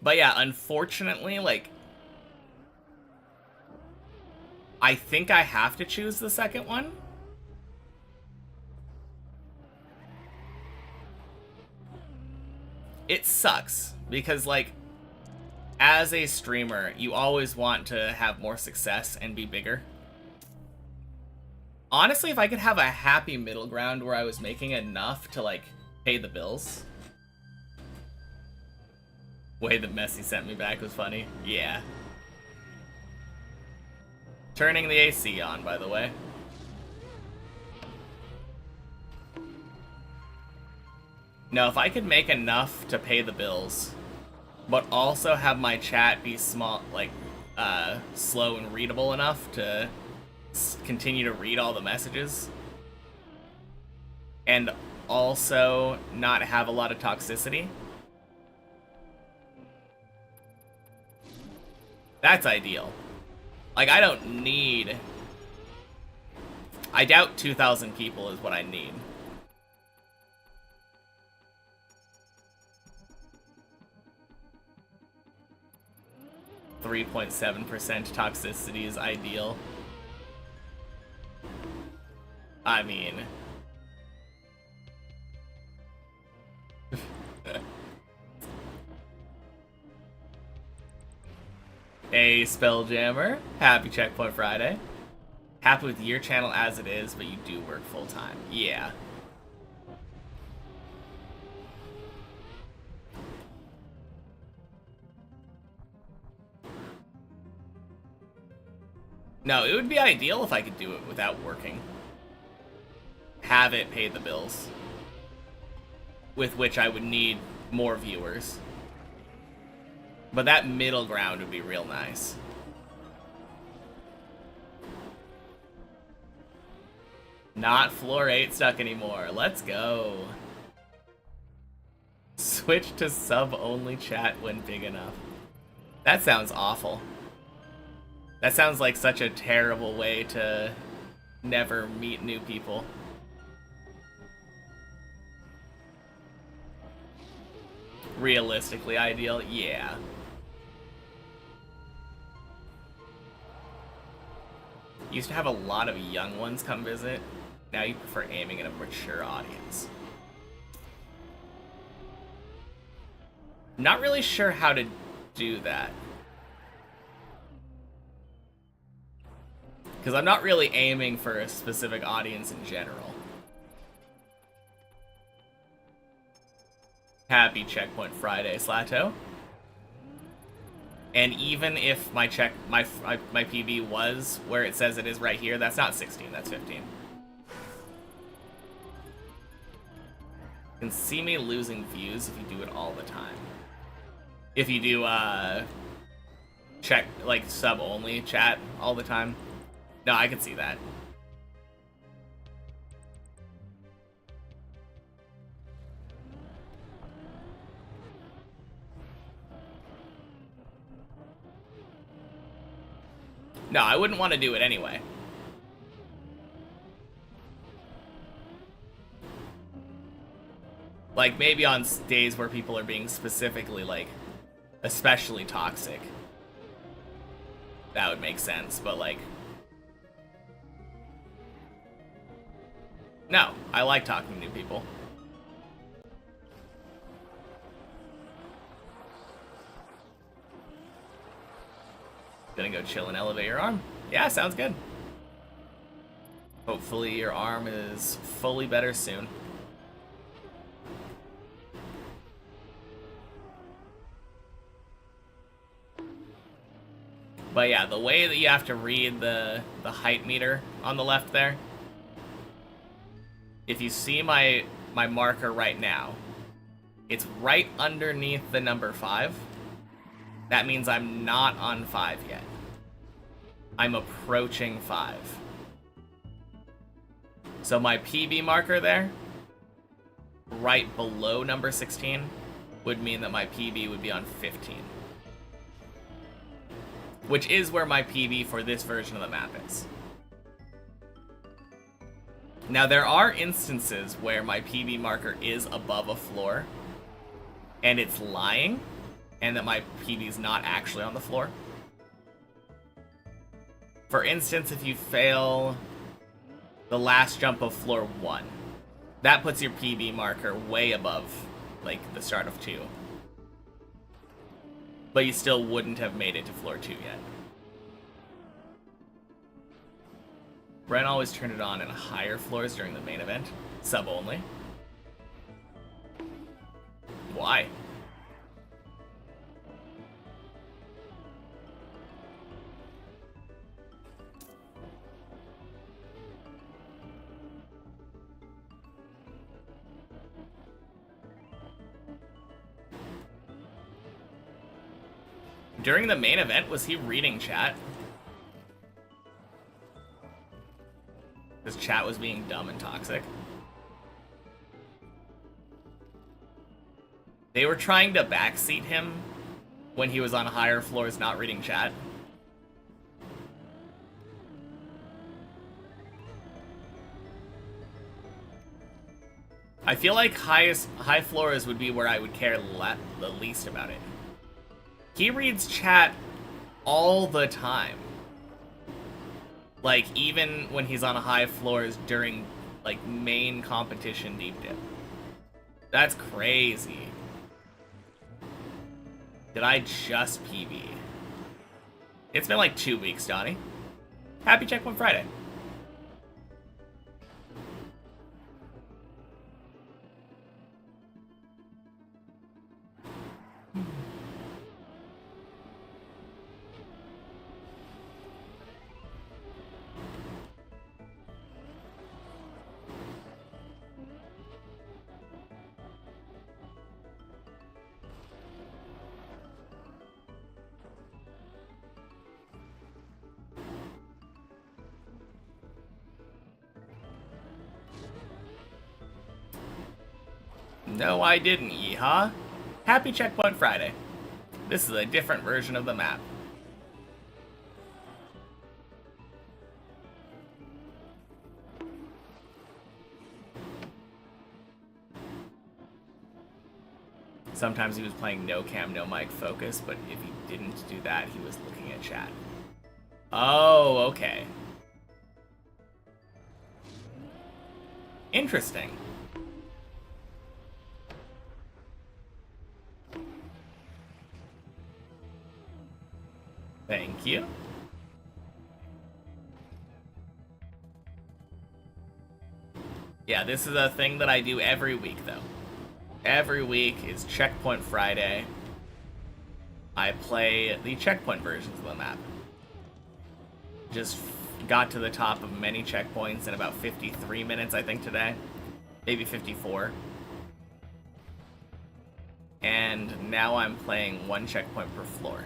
A: But yeah, unfortunately, like, I think I have to choose the second one. it sucks because, like, as a streamer, you always want to have more success and be bigger. Honestly, if I could have a happy middle ground where I was making enough to, like, pay the bills. Way that Messi sent me back was funny. Yeah. Turning the AC on, by the way. No, if I could make enough to pay the bills, but also have my chat be small, like, slow and readable enough to continue to read all the messages, and also not have a lot of toxicity, that's ideal. Like, I don't need... I doubt 2,000 people is what I need. .7% toxicity is ideal. I mean... Hey, Spelljammer. Happy Checkpoint Friday. Happy with your channel as it is, but you do work full-time. Yeah. No, it would be ideal if I could do it without working. Have it pay the bills. With which I would need more viewers. But that middle ground would be real nice. Not floor 8 stuck anymore. Let's go. Switch to sub-only chat when big enough. That sounds awful. That sounds like such a terrible way to never meet new people. Realistically ideal, yeah. Used to have a lot of young ones come visit. Now you prefer aiming at a mature audience. Not really sure how to do that. Because I'm not really aiming for a specific audience in general. Happy Checkpoint Friday, Slato. And even if my PB was where it says it is right here, that's not 16, that's 15. You can see me losing views if you do it all the time. If you do, check, like, sub-only chat all the time. No, I can see that. No, I wouldn't want to do it anyway. Like, maybe on days where people are being specifically, like, especially toxic. That would make sense, but, like... No, I like talking to new people. Gonna go chill and elevate your arm. Yeah, sounds good. Hopefully your arm is fully better soon. But yeah, the way that you have to read the height meter on the left there, if you see my marker right now, it's right underneath the number 5. That means I'm not on 5 yet. I'm approaching 5. So my PB marker there, right below number 16, would mean that my PB would be on 15. Which is where my PB for this version of the map is. Now, there are instances where my PB marker is above a floor, and it's lying, and that my PB is not actually on the floor. For instance, if you fail the last jump of floor 1, that puts your PB marker way above like, the start of 2. But you still wouldn't have made it to floor 2 yet. Brent always turned it on in higher floors during the main event. Sub only. Why? During the main event, was he reading chat? Because chat was being dumb and toxic. They were trying to backseat him when he was on higher floors not reading chat. I feel like high floors would be where I would care the least about it. He reads chat all the time. Like, even when he's on high floors during, like, main competition deep dip. That's crazy. Did I just PB? It's been like 2 weeks, Donnie. Happy Checkpoint Friday. No, I didn't, yeehaw. Happy Checkpoint Friday. This is a different version of the map. Sometimes he was playing no cam, no mic focus, but if he didn't do that, he was looking at chat. Oh, okay. Interesting. Thank you. Yeah, this is a thing that I do every week, though. Every week is Checkpoint Friday. I play the checkpoint versions of the map. Just got to the top of many checkpoints in about 53 minutes, I think, today. Maybe 54. And now I'm playing 1 checkpoint per floor.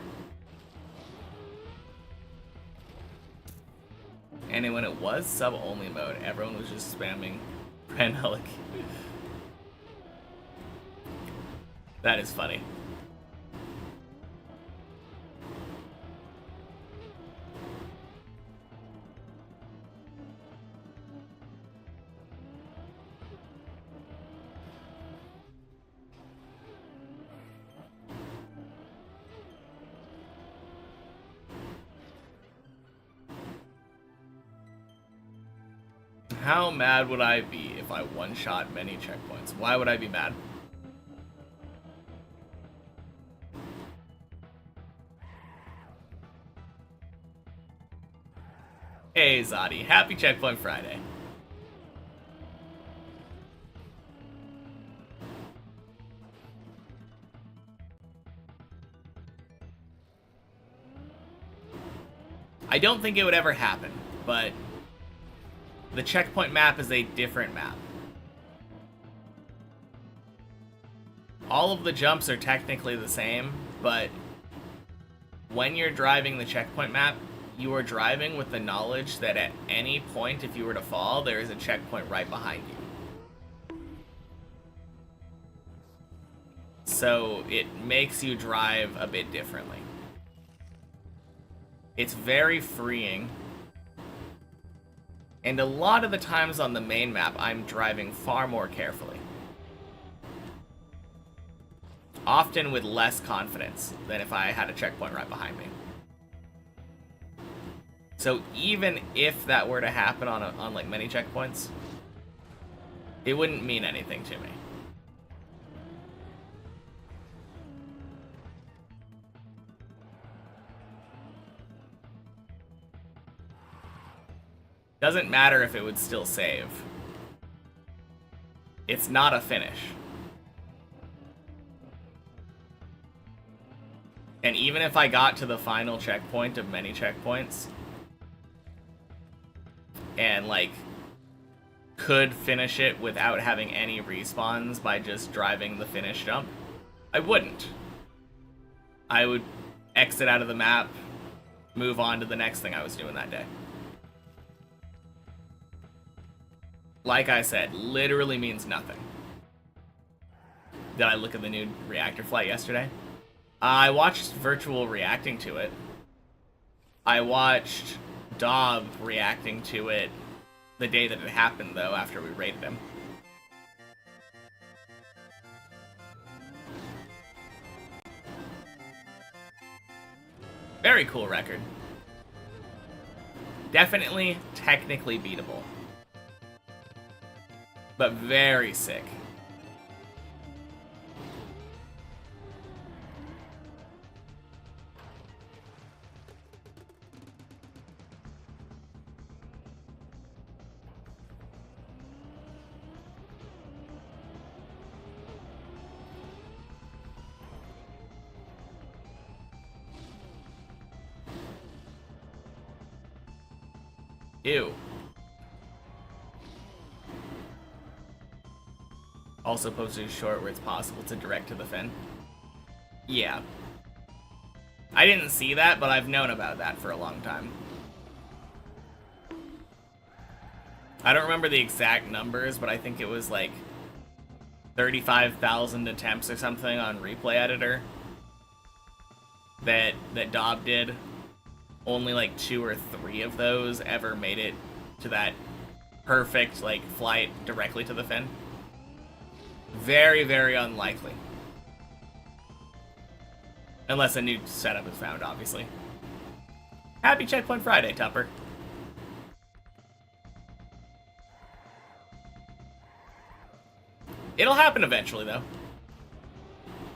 A: And when it was sub-only mode, everyone was just spamming Renhelic. That is funny. How mad would I be if I one-shot many checkpoints? Why would I be mad? Hey, Zadi. Happy Checkpoint Friday. I don't think it would ever happen, but the checkpoint map is a different map. All of the jumps are technically the same, but when you're driving the checkpoint map, you are driving with the knowledge that at any point, if you were to fall, there is a checkpoint right behind you. So it makes you drive a bit differently. It's very freeing. And a lot of the times on the main map, I'm driving far more carefully. Often with less confidence than if I had a checkpoint right behind me. So even if that were to happen on like many checkpoints, it wouldn't mean anything to me. Doesn't matter if it would still save. It's not a finish. And even if I got to the final checkpoint of many checkpoints, and, like, could finish it without having any respawns by just driving the finish jump, I wouldn't. I would exit out of the map, move on to the next thing I was doing that day. Like I said, literally means nothing. Did I look at the new reactor flight yesterday? I watched Virtual reacting to it. I watched Dob reacting to it the day that it happened, though, after we raided him. Very cool record. Definitely technically beatable. But very sick. Ew. Also posted a short where it's possible to direct to the fin. Yeah. I didn't see that, but I've known about that for a long time. I don't remember the exact numbers, but I think it was like 35,000 attempts or something on Replay Editor that Dob did. Only like 2 or 3 of those ever made it to that perfect, like, flight directly to the fin. Very, very unlikely. Unless a new setup is found, obviously. Happy Checkpoint Friday, Tupper. It'll happen eventually, though.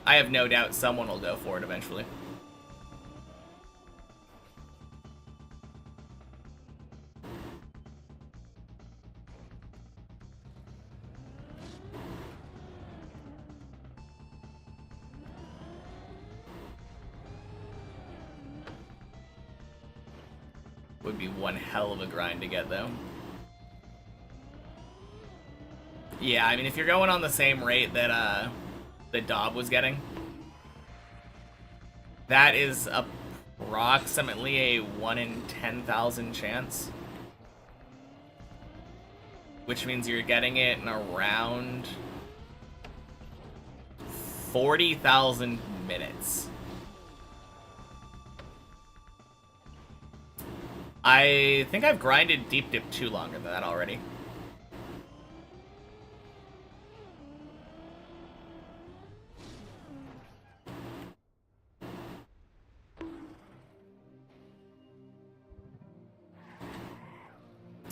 A: I have no doubt someone will go for it eventually. Would be one hell of a grind to get, though. Yeah, I mean, if you're going on the same rate that Dob was getting, that is approximately a 1 in 10,000 chance. Which means you're getting it in around 40,000 minutes. I think I've grinded Deep Dip 2 longer than that already.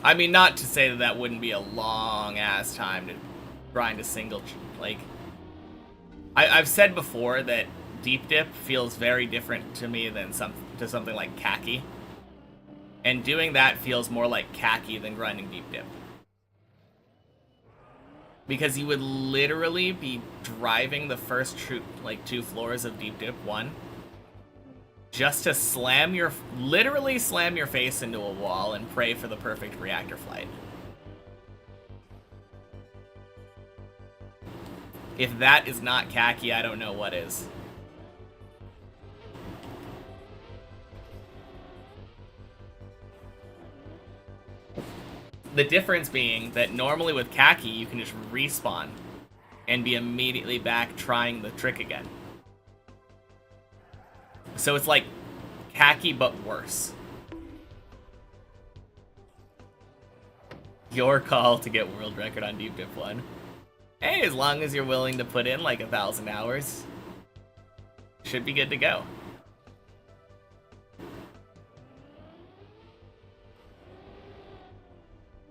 A: I mean, not to say that that wouldn't be a long-ass time to grind a single, like... I've said before that Deep Dip feels very different to me than something like Khaki. And doing that feels more like Khaki than grinding Deep Dip. Because you would literally be driving the first 2 floors of Deep Dip 1 just to literally slam your face into a wall and pray for the perfect reactor flight. If that is not Khaki, I don't know what is. The difference being that normally with Khaki, you can just respawn and be immediately back trying the trick again. So it's like Khaki, but worse. Your call to get world record on Deep Dip 1. Hey, as long as you're willing to put in like 1,000 hours, should be good to go.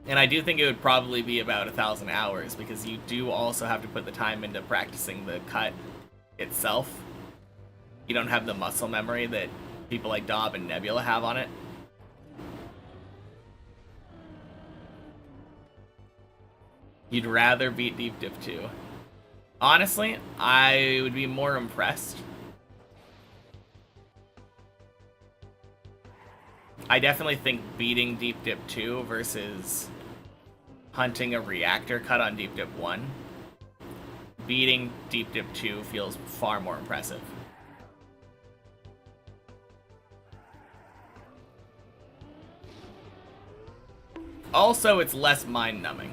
A: And I do think it would probably be about 1,000 hours, because you do also have to put the time into practicing the cut itself. You don't have the muscle memory that people like Dob and Nebula have on it. You'd rather beat Deep Dip 2. Honestly, I would be more impressed. I definitely think beating Deep Dip 2 versus hunting a reactor cut on Deep Dip 1, beating Deep Dip 2 feels far more impressive. Also, it's less mind-numbing.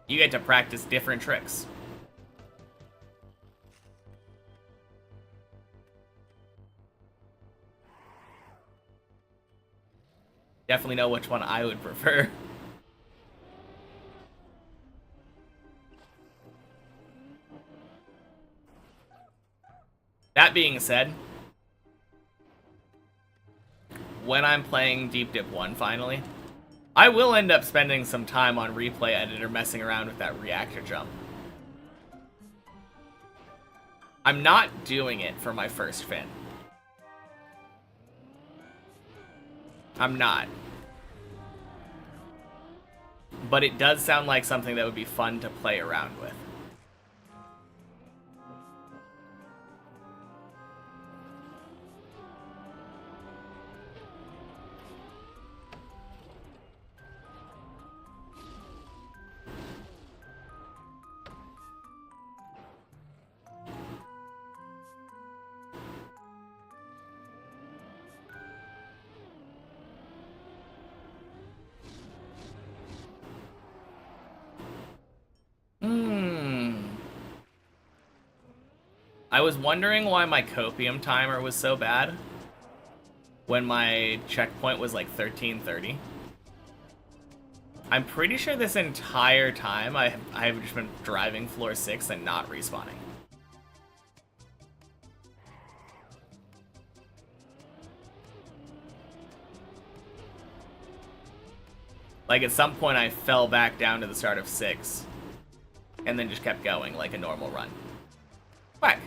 A: You get to practice different tricks. Definitely know which one I would prefer. That being said, when I'm playing Deep Dip 1 finally, I will end up spending some time on Replay Editor messing around with that reactor jump. I'm not doing it for my first fin. I'm not. But it does sound like something that would be fun to play around with. I was wondering why my copium timer was so bad when my checkpoint was like 1330. I'm pretty sure this entire time I've just been driving floor 6 and not respawning. Like at some point I fell back down to the start of 6 and then just kept going like a normal run. Whack.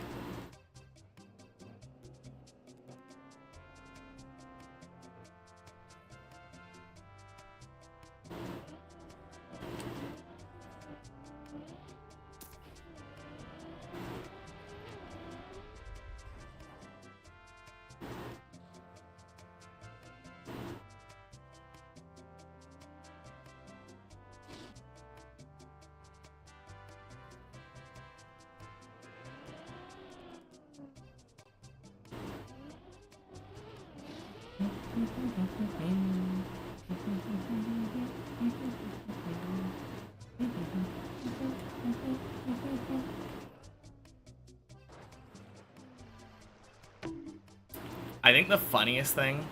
A: I think the funniest thing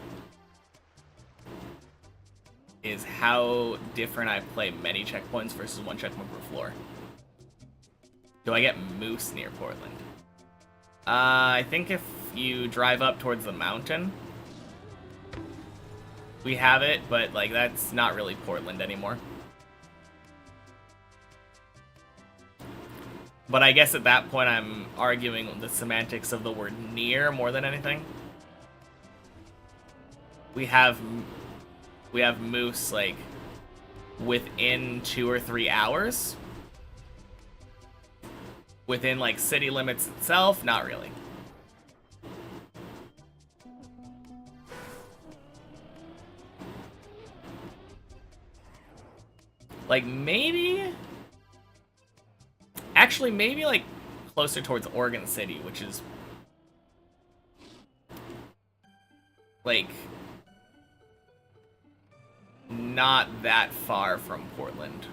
A: is how different I play many checkpoints versus one checkpoint per floor. Do I get Moose near Portland? I think if you drive up towards the mountain, we have it, but like that's not really Portland anymore. But I guess at that point I'm arguing the semantics of the word near more than anything. We have Moose like within 2 or 3 hours. Within like city limits itself, not really. Like maybe, actually maybe like closer towards Oregon City, which is like not that far from Portland.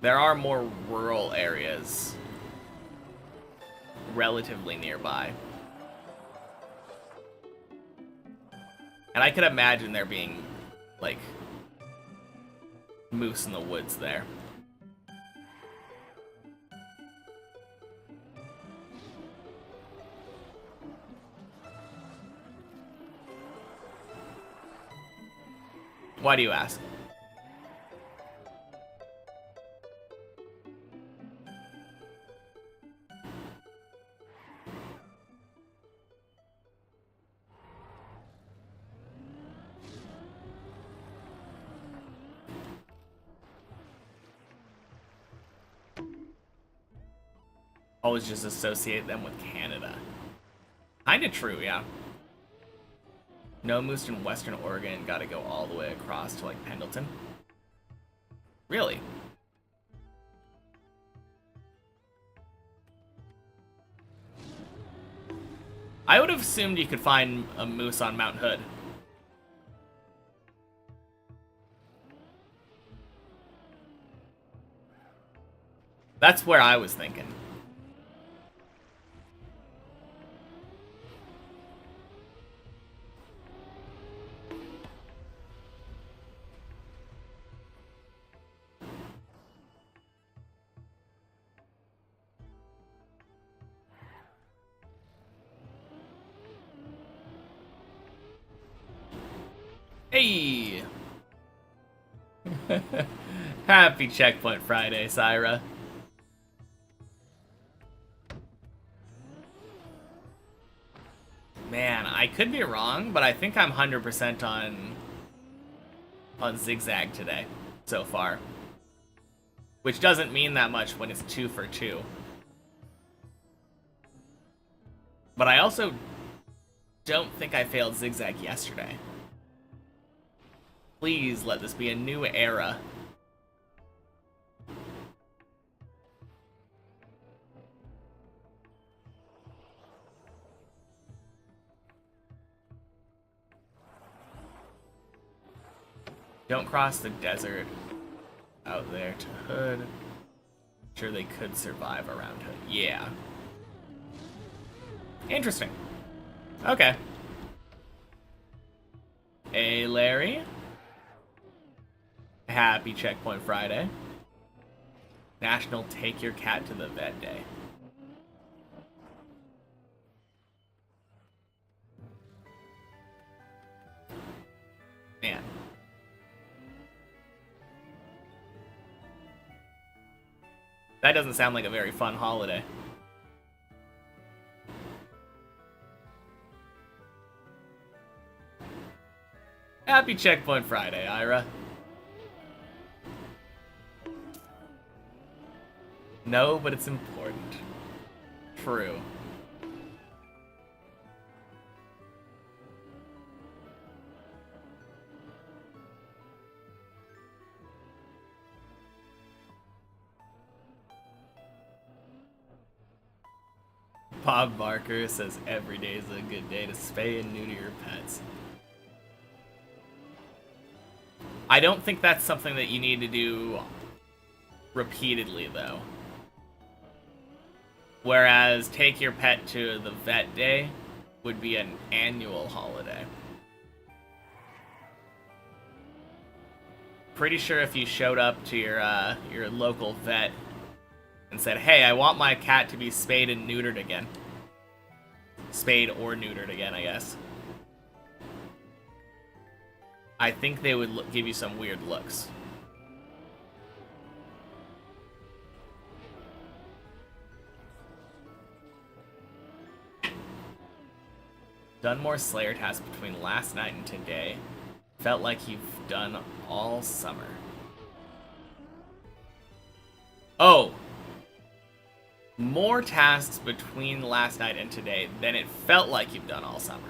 A: There are more rural areas relatively nearby. And I could imagine there being, like, moose in the woods there. Why do you ask? Always just associate them with Canada. Kinda true, yeah. No moose in Western Oregon, gotta go all the way across to like Pendleton. Really? I would have assumed you could find a moose on Mount Hood. That's where I was thinking. Hey! Happy Checkpoint Friday, Syra. Man, I could be wrong, but I think I'm 100% on Zigzag today, so far. Which doesn't mean that much when it's 2 for 2. But I also don't think I failed Zigzag yesterday. Please let this be a new era. Don't cross the desert out there to Hood. Sure they could survive around Hood. Yeah. Interesting. Okay. Hey, Larry. Happy Checkpoint Friday. National Take Your Cat to the Vet Day. Man. That doesn't sound like a very fun holiday. Happy Checkpoint Friday, Ira. No, but it's important. True. Bob Barker says every day is a good day to spay and neuter your pets. I don't think that's something that you need to do repeatedly, though. Whereas take your pet to the vet day would be an annual holiday. Pretty sure if you showed up to your local vet and said, "Hey, I want my cat to be spayed and neutered again." Spayed or neutered again, I guess. I think they would give you some weird looks. Done more Slayer tasks between last night and today. Felt like you've done all summer. Oh! More tasks between last night and today than it felt like you've done all summer.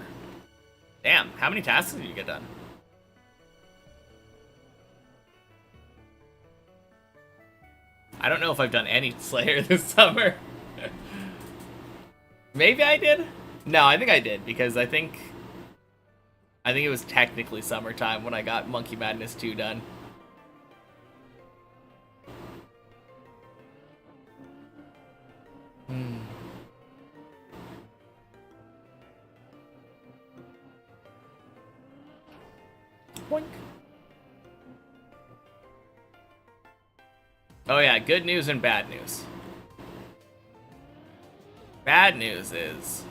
A: Damn, how many tasks did you get done? I don't know if I've done any Slayer this summer. Maybe I did? No, I think I did, because I think it was technically summertime when I got Monkey Madness 2 done. Boink. Oh yeah, good news and bad news. Bad news is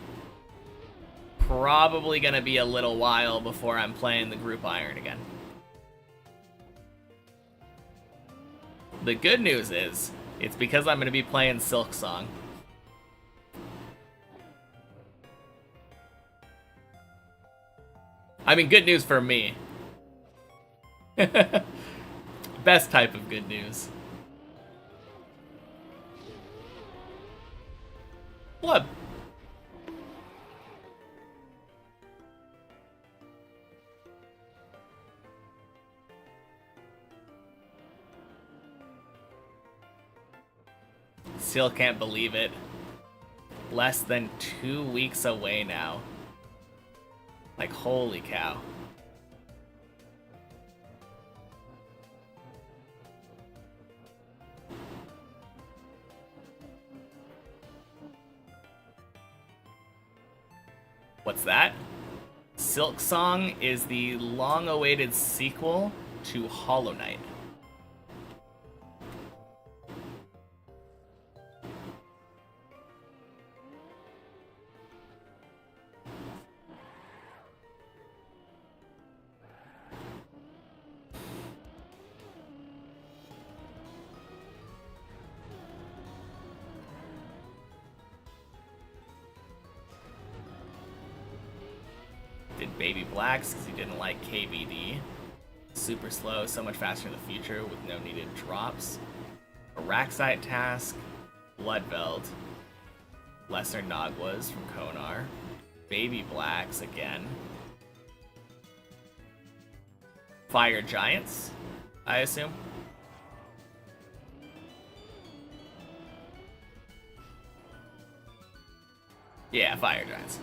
A: probably gonna be a little while before I'm playing the group iron again. The good news is it's because I'm gonna be playing Silk Song. I mean, good news for me. Best type of good news. Blood. Still can't believe it. Less than 2 weeks away now. Like, holy cow. What's that? Silk Song is the long-awaited sequel to Hollow Knight. Did Baby Blacks because he didn't like KBD. Super slow, so much faster in the future with no needed drops. Araxite Task, Bloodveld, Lesser Nagwas from Konar, Baby Blacks again. Fire Giants, I assume. Yeah, Fire Giants.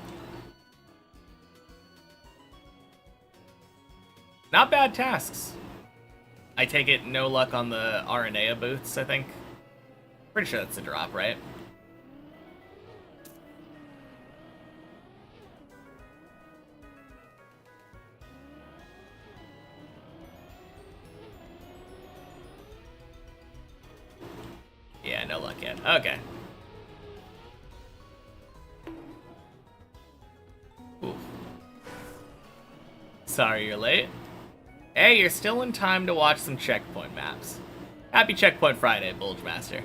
A: Not bad tasks. I take it no luck on the Aranea booths, I think. Pretty sure that's a drop, right? Yeah, no luck yet. Okay. Ooh. Sorry you're late. Hey, you're still in time to watch some checkpoint maps. Happy Checkpoint Friday, Bulgemaster.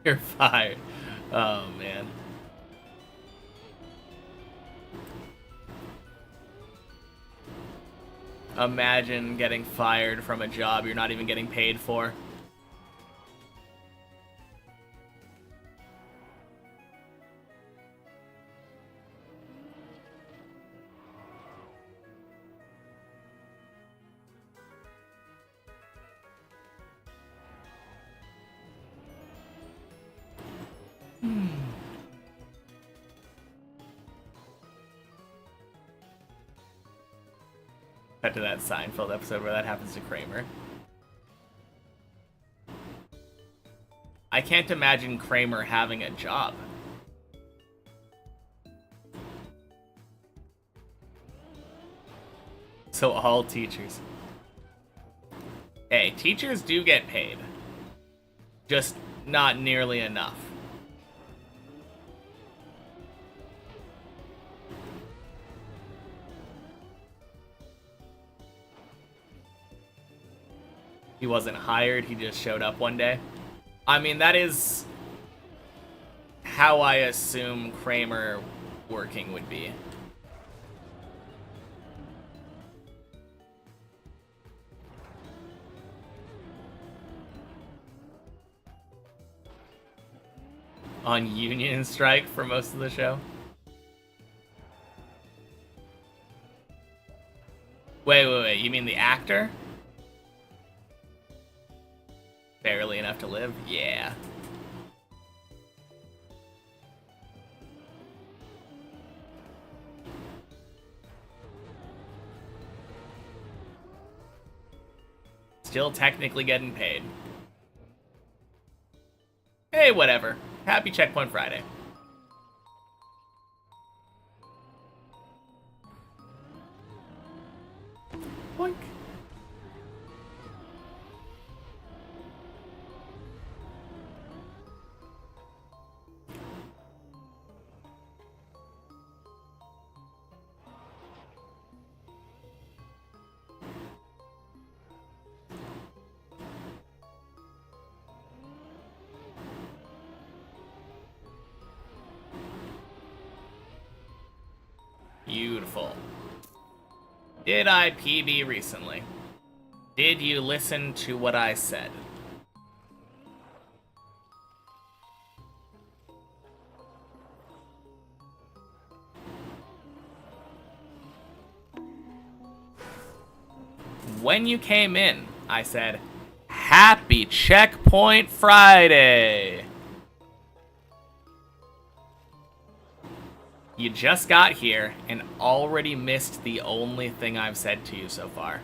A: You're fired. Oh, man. Imagine getting fired from a job you're not even getting paid for. Cut to that Seinfeld episode where that happens to Kramer. I can't imagine Kramer having a job. So all teachers. Hey, teachers do get paid. Just not nearly enough. He wasn't hired, he just showed up one day. I mean, that is how I assume Kramer working would be. On union strike for most of the show. Wait, you mean the actor? Barely enough to live? Yeah. Still technically getting paid. Hey, whatever. Happy Checkpoint Friday. Boink. Beautiful. Did I PB recently? Did you listen to what I said? When you came in, I said, Happy Checkpoint Friday! You just got here and already missed the only thing I've said to you so far.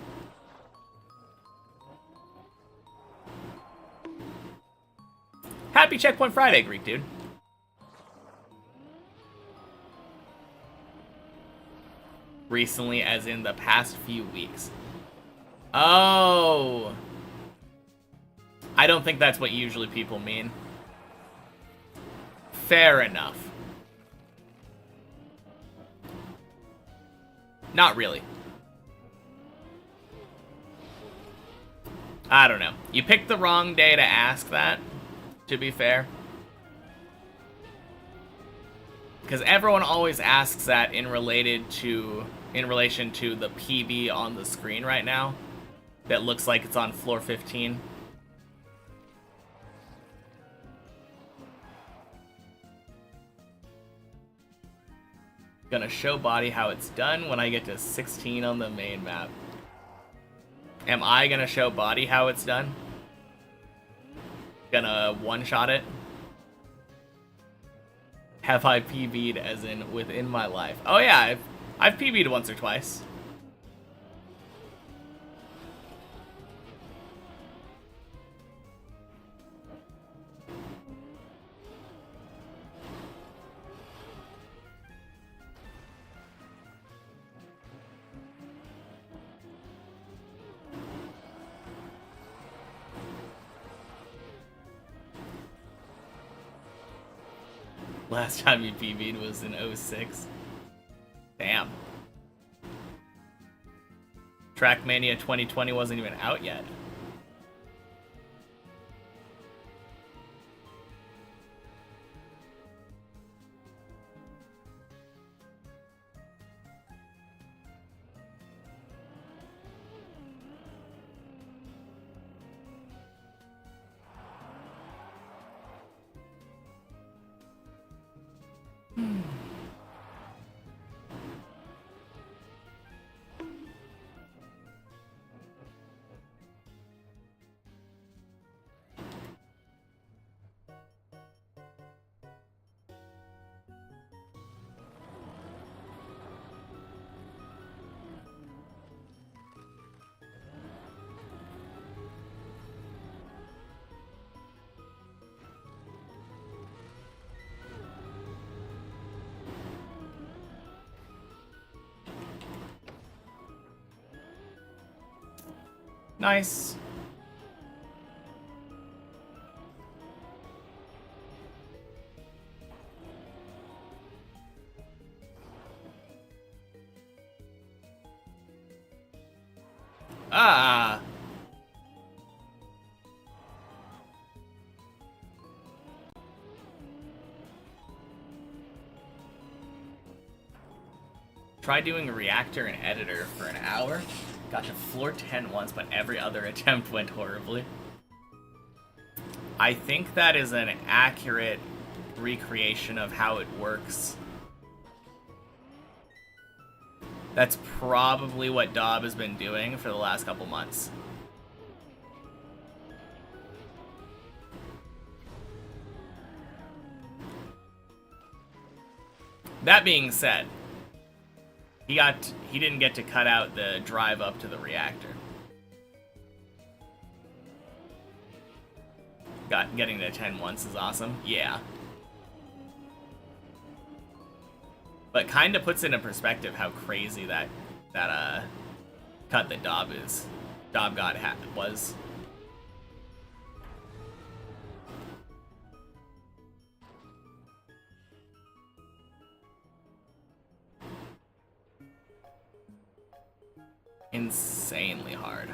A: Happy Checkpoint Friday, Greek dude. Recently, as in the past few weeks. Oh. I don't think that's what usually people mean. Fair enough. Not really. I don't know. You picked the wrong day to ask that, to be fair. Because everyone always asks that in relation to the PB on the screen right now. That looks like it's on floor 15. Gonna show body how it's done when I get to 16 on the main map. Am I gonna show body how it's done? Gonna one-shot it? Have I PB'd as in within my life? Oh yeah, I've PB'd once or twice. Last time you PB'd was in 06. Damn. Trackmania 2020 wasn't even out yet. Nice. Ah. Try doing reactor and editor for an hour. Got to floor 10 once, but every other attempt went horribly. I think that is an accurate recreation of how it works. That's probably what Dob has been doing for the last couple months. That being said, he didn't get to cut out the drive up to the reactor. Getting to 10 once is awesome. Yeah. But kind of puts it in perspective how crazy that cut that Dob was. Insanely hard.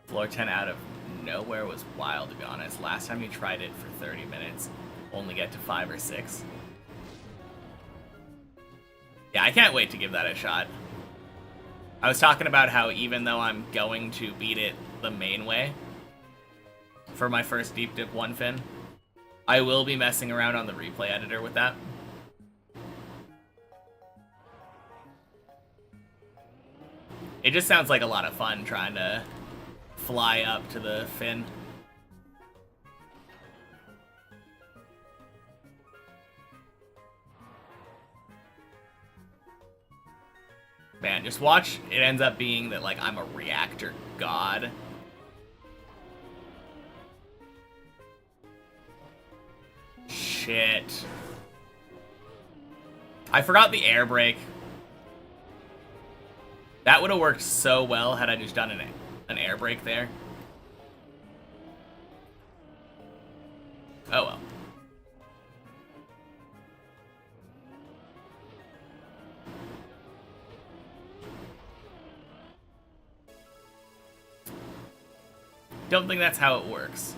A: Floor 10 out of nowhere was wild, to be honest. Last time you tried it for 30 minutes, only get to 5 or 6. Yeah, I can't wait to give that a shot. I was talking about how even though I'm going to beat it the main way for my first Deep Dip 1 fin, I will be messing around on the replay editor with that. It just sounds like a lot of fun trying to fly up to the fin. Man, just watch. It ends up being that, like, I'm a reactor god. Shit. I forgot the air brake. That would have worked so well had I just done an air brake there. Oh well. Don't think that's how it works.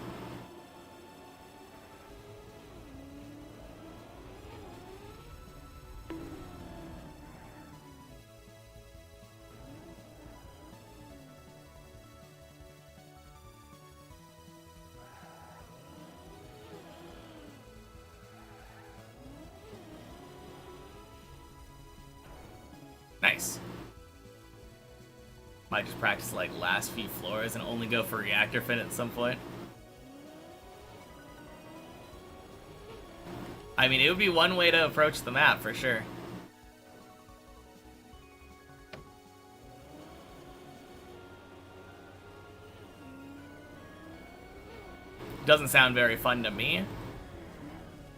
A: Nice. Might just practice like last few floors and only go for reactor fin at some point. I mean, it would be one way to approach the map for sure. Doesn't sound very fun to me,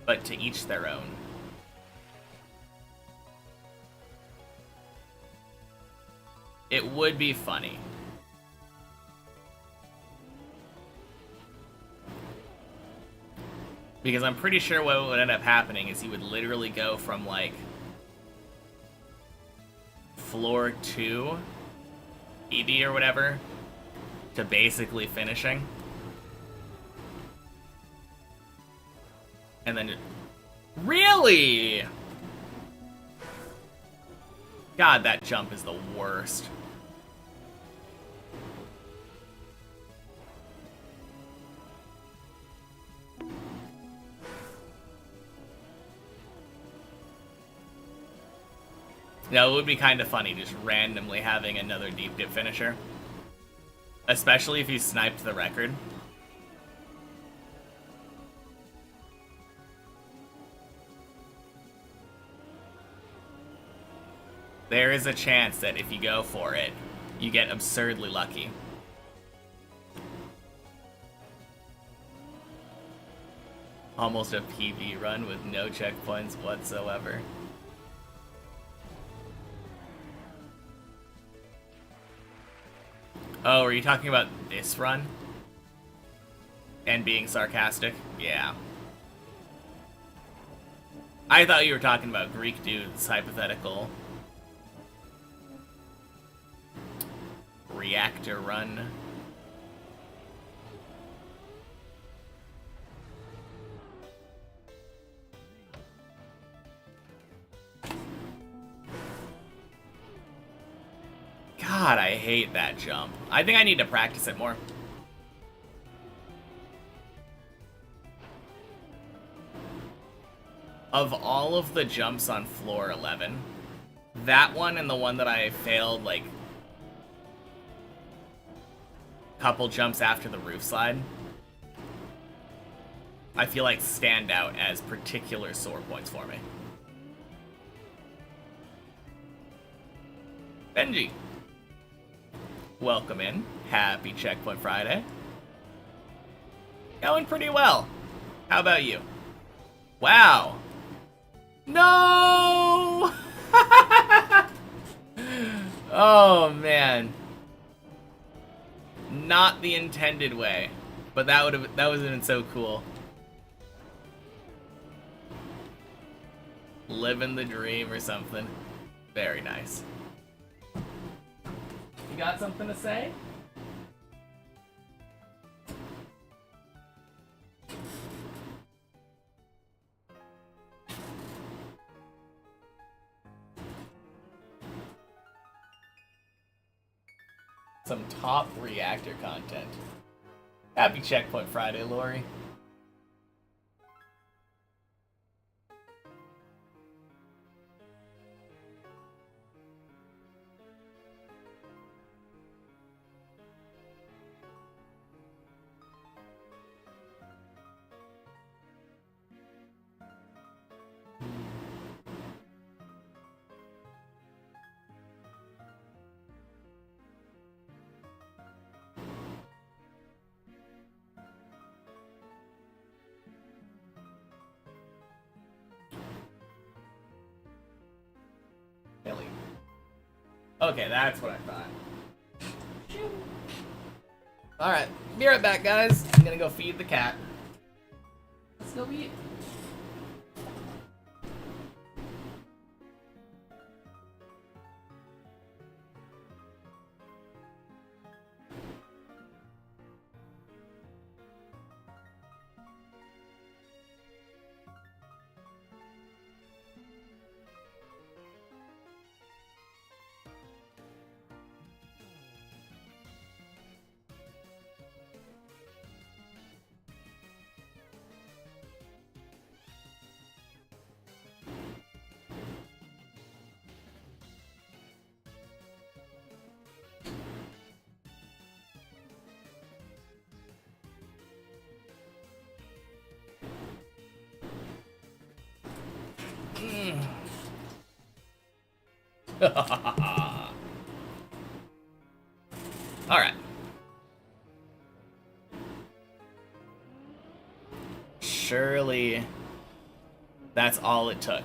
A: but to each their own. It would be funny. Because I'm pretty sure what would end up happening is he would literally go from, like, floor 2, ED or whatever, to basically finishing. And then... Really?! God, that jump is the worst. No, it would be kind of funny just randomly having another deep dip finisher. Especially if you sniped the record. There is a chance that if you go for it, you get absurdly lucky. Almost a PV run with no checkpoints whatsoever. Oh, are you talking about this run? And being sarcastic? Yeah. I thought you were talking about Greek Dude's hypothetical reactor run. God, I hate that jump. I think I need to practice it more. Of all of the jumps on floor 11, that one and the one that I failed, like, couple jumps after the roof slide, I feel like stand out as particular sore points for me. Benji. Welcome in. Happy Checkpoint Friday. Going pretty well. How about you? Wow. No! Oh, man. Not the intended way, but that would have been so cool. Living the dream or something. Very nice. You got something to say? Some top reactor content. Happy Checkpoint Friday, Lori. Okay, that's what I thought. Alright, be right back, guys. I'm gonna go feed the cat. Let's go eat. Alright. Surely that's all it took.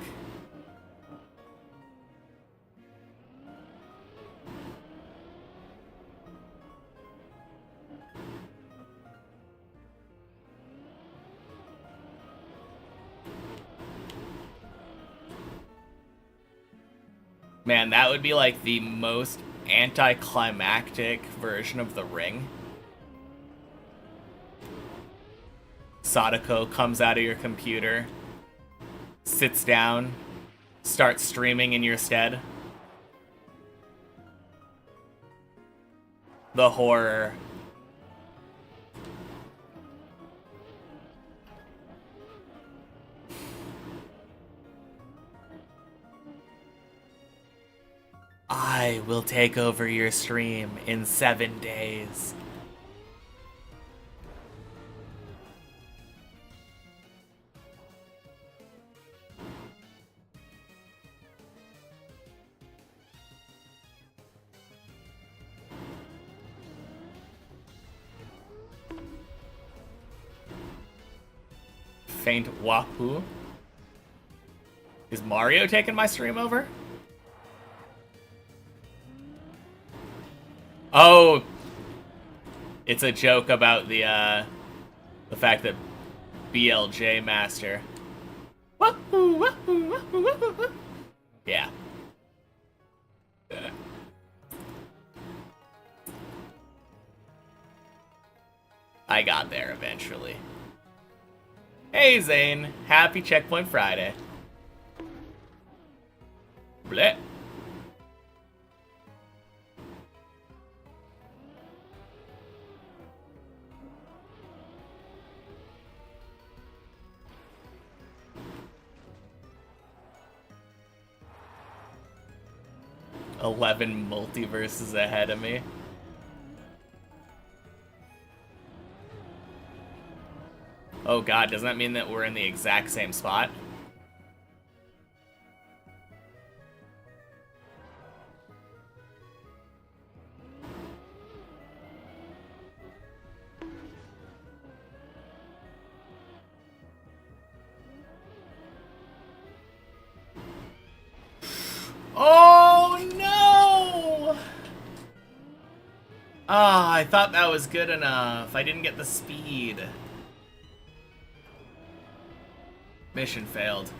A: Man, that would be like the most anticlimactic version of the ring. Sadako comes out of your computer, sits down, starts streaming in your stead. The horror. I will take over your stream in 7 days. Faint Wahoo? Is Mario taking my stream over? Oh, it's a joke about the fact that BLJ Master. Wahoo, wahoo, wahoo, wahoo. Yeah. I got there eventually. Hey Zane, happy Checkpoint Friday. Bleh. "11 multiverses ahead of me." Oh god, doesn't that mean that we're in the exact same spot? Oh no! Ah, I thought that was good enough. I didn't get the speed. Mission failed.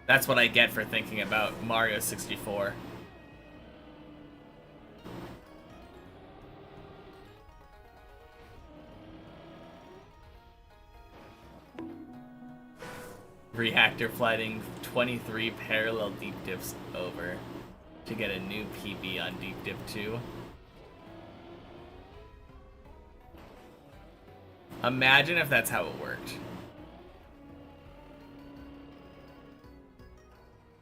A: That's what I get for thinking about Mario 64. Reactor flighting 23 parallel deep dips over. to get a new PB on Deep Dip 2. Imagine if that's how it worked.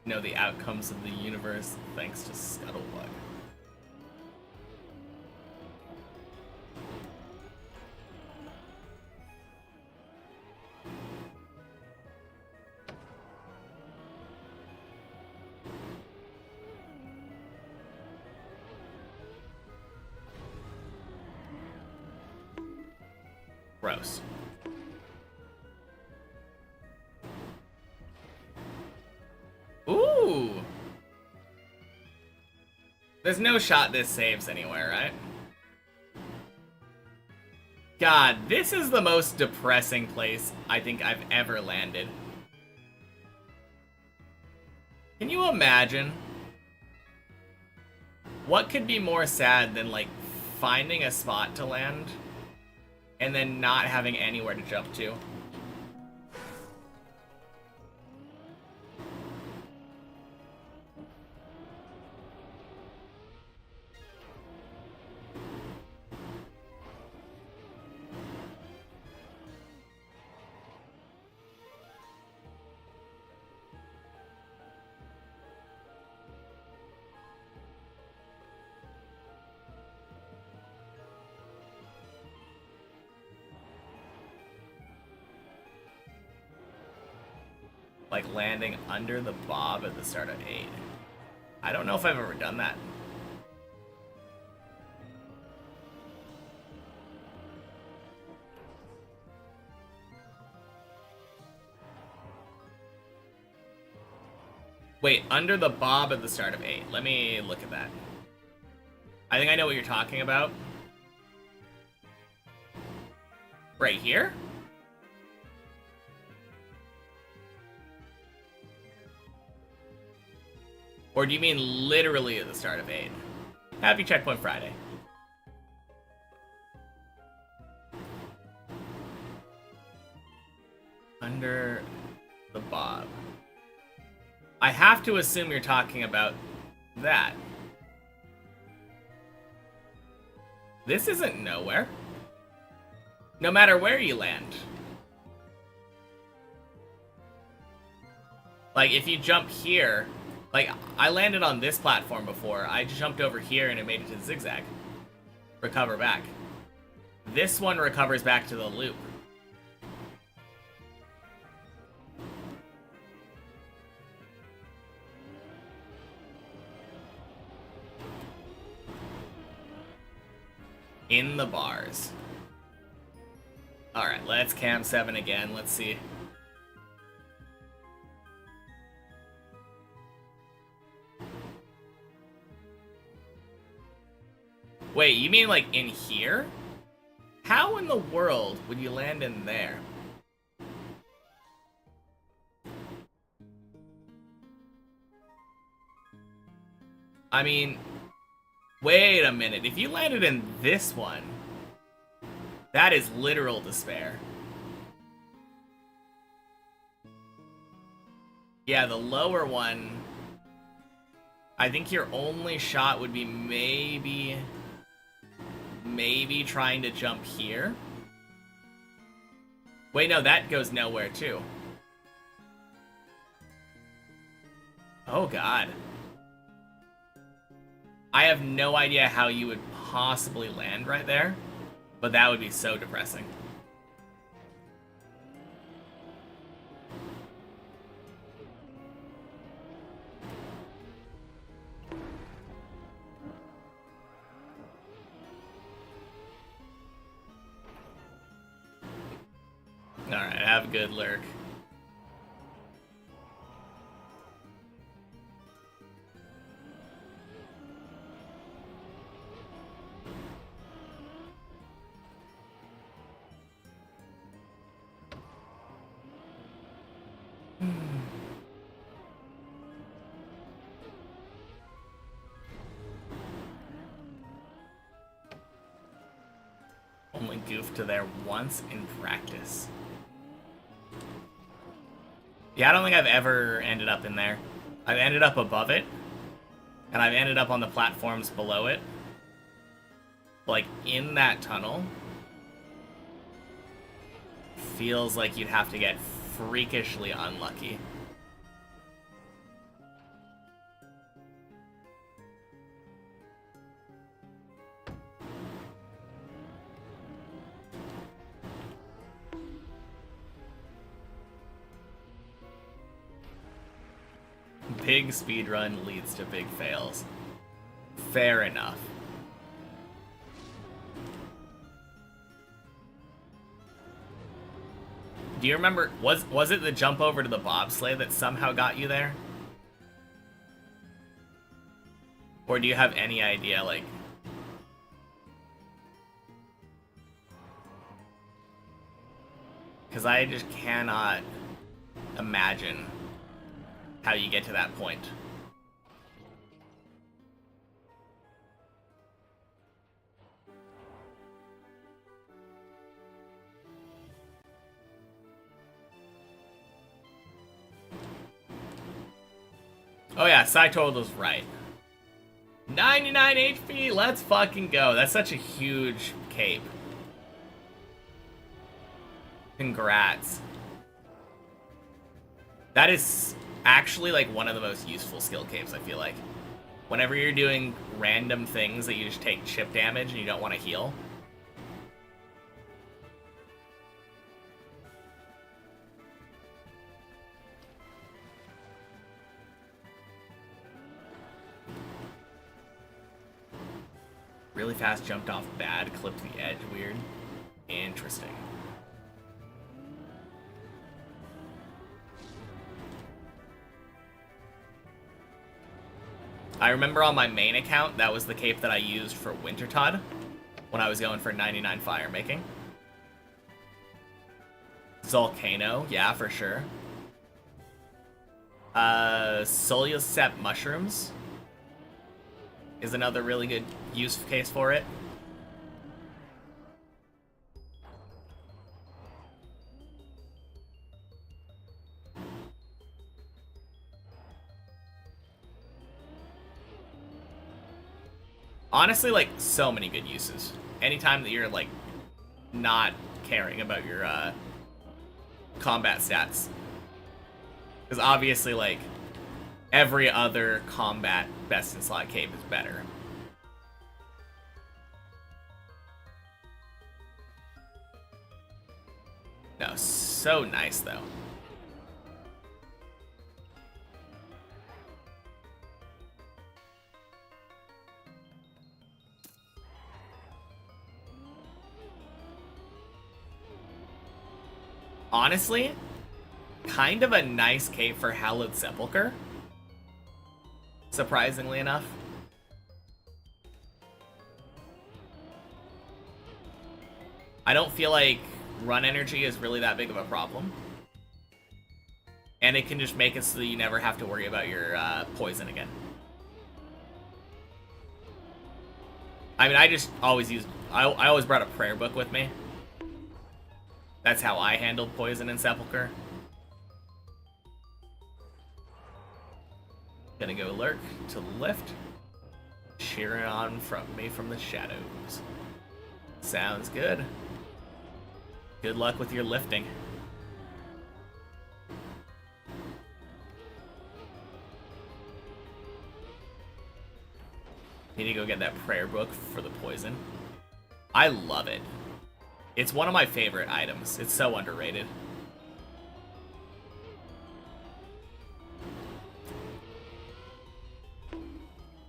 A: Know the outcomes of the universe thanks to Scuttlebug. Gross. Ooh! There's no shot this saves anywhere, right? God, this is the most depressing place I think I've ever landed. Can you imagine? What could be more sad than, like, finding a spot to land and then not having anywhere to jump to? Like landing under the bob at the start of 8. I don't know if I've ever done that. Wait, under the bob at the start of 8. Let me look at that. I think I know what you're talking about. Right here? Or do you mean literally at the start of 8? Happy Checkpoint Friday. Under the bob. I have to assume you're talking about that. This isn't nowhere. No matter where you land. Like, if you jump here... Like, I landed on this platform before. I jumped over here and it made it to the zigzag. Recover back. This one recovers back to the loop. In the bars. Alright, let's cam 7 again. Let's see. Wait, you mean like in here? How in the world would you land in there? I mean, wait a minute. If you landed in this one, that is literal despair. Yeah, the lower one, I think your only shot would be maybe trying to jump here. Wait, no, that goes nowhere too. Oh god. I have no idea how you would possibly land right there, but that would be so depressing. Alright, have a good lurk. Only goofed to there once in practice. Yeah, I don't think I've ever ended up in there. I've ended up above it, And I've ended up on the platforms below it. Like, in that tunnel, feels like you'd have to get freakishly unlucky. Big speedrun leads to big fails. Fair enough. Do you remember, was it the jump over to the bobsleigh that somehow got you there? Or do you have any idea, like... Because I just cannot imagine how you get to that point. Oh yeah, Saitold was right. 99 HP, let's fucking go. That's such a huge cape. Congrats. That is actually like one of the most useful skill capes, I feel like. Whenever you're doing random things that you just take chip damage and you don't want to heal. Really fast, jumped off bad, clipped the edge, weird. Interesting. I remember on my main account, that was the cape that I used for Wintertod when I was going for 99 fire making. Volcano, yeah, for sure. Solucept mushrooms is another really good use case for it. Honestly, like, so many good uses. Anytime that you're, like, not caring about your, combat stats. Because obviously, like, every other combat best-in-slot cape is better. No, so nice, though. Honestly, kind of a nice cape for Hallowed Sepulchre. Surprisingly enough. I don't feel like run energy is really that big of a problem. And it can just make it so that you never have to worry about your poison again. I mean, I just always used... I always brought a prayer book with me. That's how I handled poison in Sepulchre. Gonna go lurk to lift. Cheering on from me from the shadows. Sounds good. Good luck with your lifting. Need to go get that prayer book for the poison. I love it. It's one of my favorite items. It's so underrated.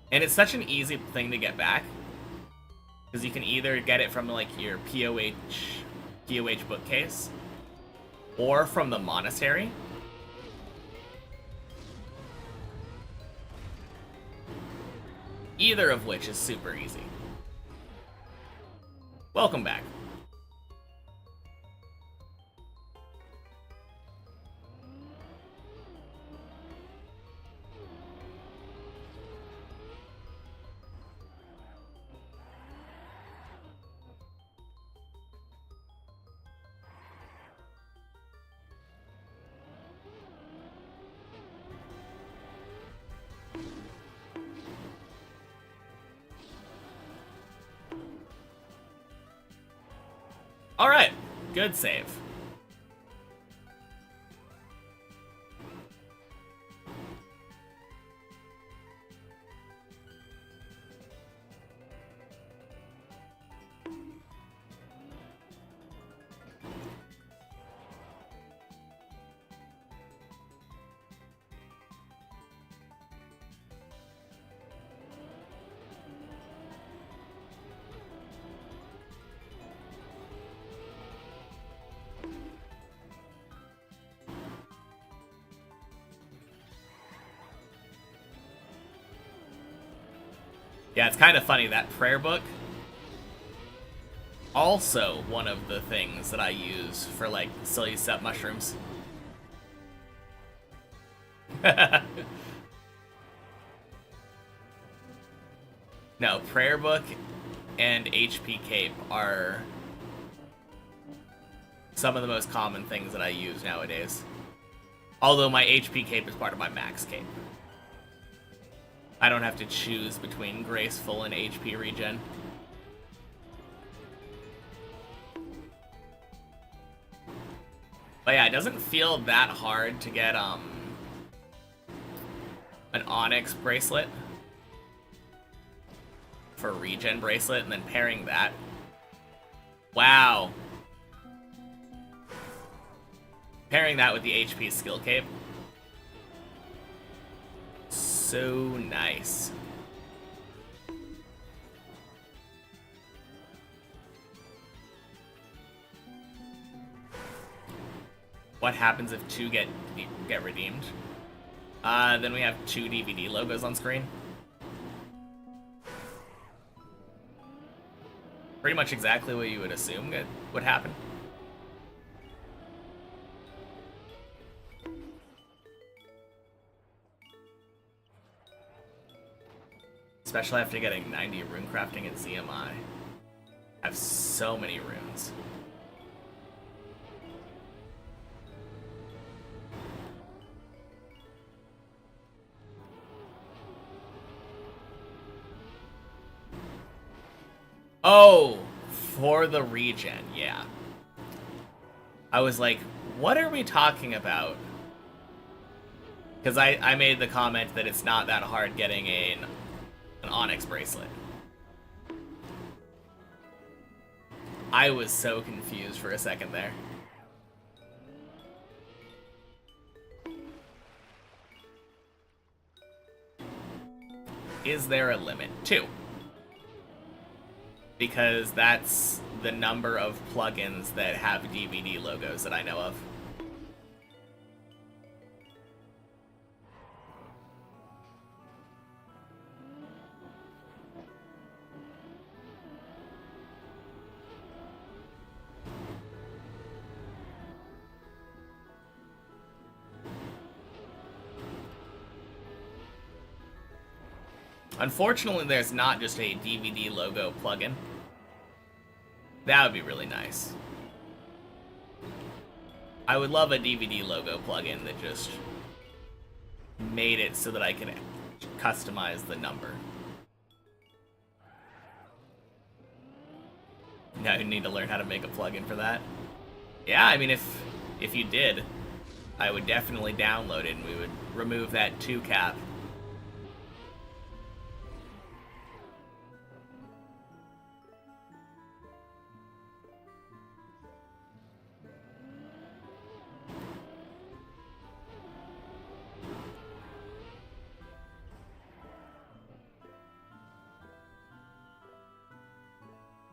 A: And it's such an easy thing to get back. Because you can either get it from like your POH bookcase or from the monastery. Either of which is super easy. Welcome back. Alright, good save. Yeah, it's kind of funny, that prayer book. Also one of the things that I use for, like, silly step mushrooms. No, prayer book and HP cape are some of the most common things that I use nowadays. Although my HP cape is part of my max cape. I don't have to choose between graceful and HP regen. But yeah, it doesn't feel that hard to get an Onyx bracelet for regen bracelet and then pairing that. Wow. Pairing that with the HP skill cape. So nice. What happens if 2 get redeemed? Then we have 2 DVD logos on screen. Pretty much exactly what you would assume would happen. Especially after getting 90 rune crafting at ZMI. I have so many runes. Oh, for the regen, yeah. I was like, what are we talking about? Because I made the comment that it's not that hard getting an Onyx bracelet. I was so confused for a second there. Is there a limit? 2. Because that's the number of plugins that have DVD logos that I know of. Unfortunately, there's not just a DVD logo plugin. That would be really nice. I would love a DVD logo plugin that just made it so that I can customize the number. Now you need to learn how to make a plugin for that. Yeah, I mean, if you did, I would definitely download it and we would remove that 2 cap.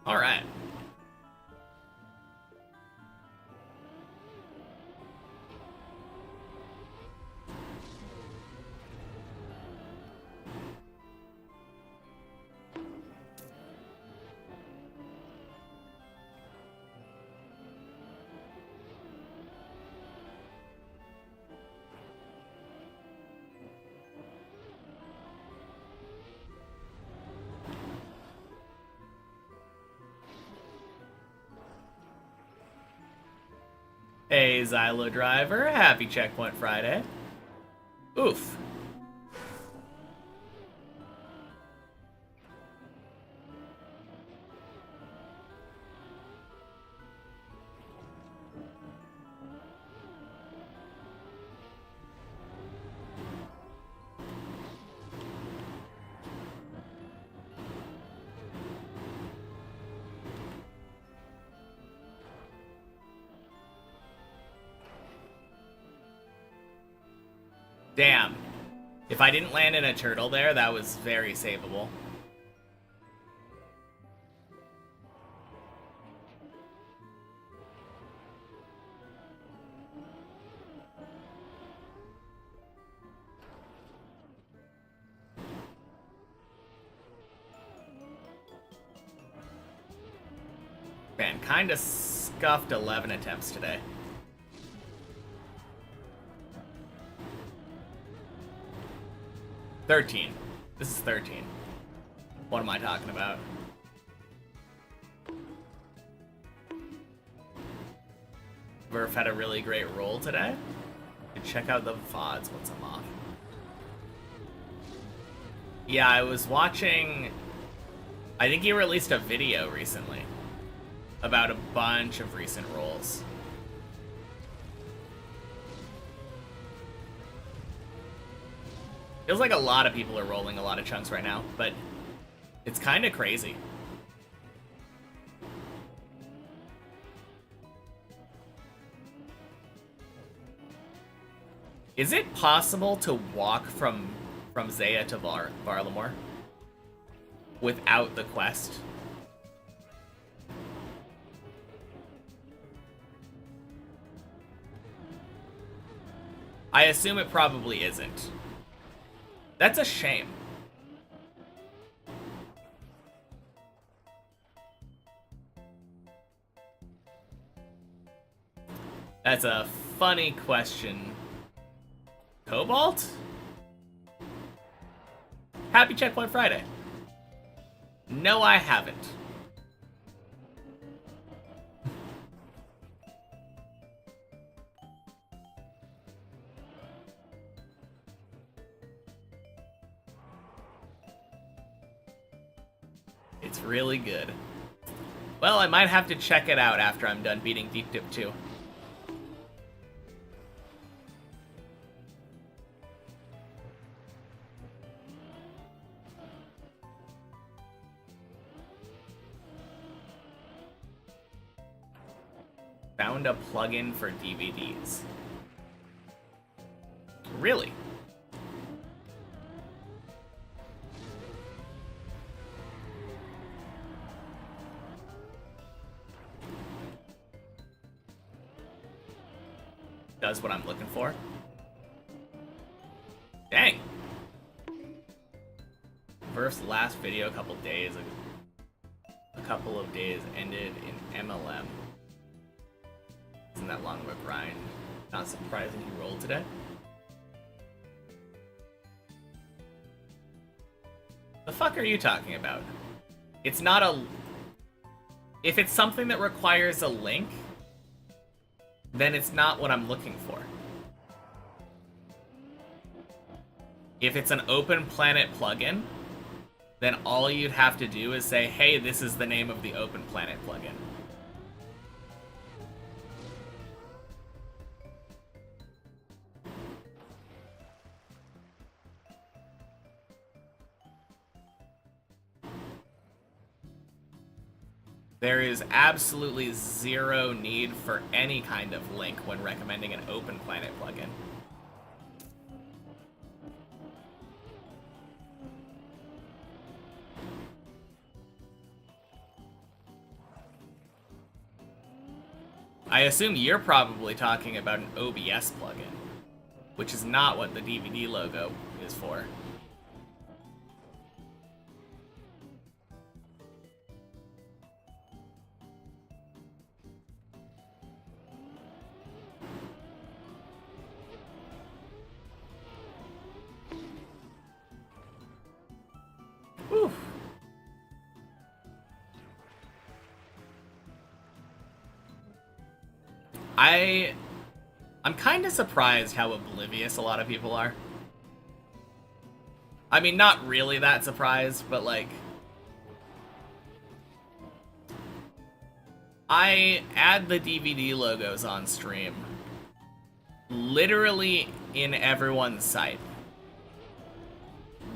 A: All right. Hey, Xylo Driver. Happy Checkpoint Friday. Oof. Damn. If I didn't land in a turtle there, that was very savable. Man, kinda scuffed 11 attempts today. $13. This is 13. What am I talking about? Murph had a really great roll today. Check out the VODs once I'm off. Yeah, I was watching... I think he released a video recently about a bunch of recent rolls. Feels like a lot of people are rolling a lot of chunks right now, but it's kind of crazy. Is it possible to walk from Zaya to Varlamore without the quest? I assume it probably isn't. That's a shame. That's a funny question. Cobalt? Happy Checkpoint Friday. No, I haven't. It's really good. Well, I might have to check it out after I'm done beating Deep Dip 2. Found a plugin for DVDs. Really? Does what I'm looking for. Dang. Verse last video a couple of days ended in MLM. Isn't that long of a grind? Not surprising he rolled today. The fuck are you talking about? It's not a... If it's something that requires a link, then it's not what I'm looking for. If it's an Open Planet plugin, then all you'd have to do is say, hey, this is the name of the Open Planet plugin. There is absolutely zero need for any kind of link when recommending an Open Planet plugin. I assume you're probably talking about an OBS plugin, which is not what the DVD logo is for. Whew. I'm kind of surprised how oblivious a lot of people are. I mean, not really that surprised, but like... I add the DVD logos on stream literally in everyone's sight.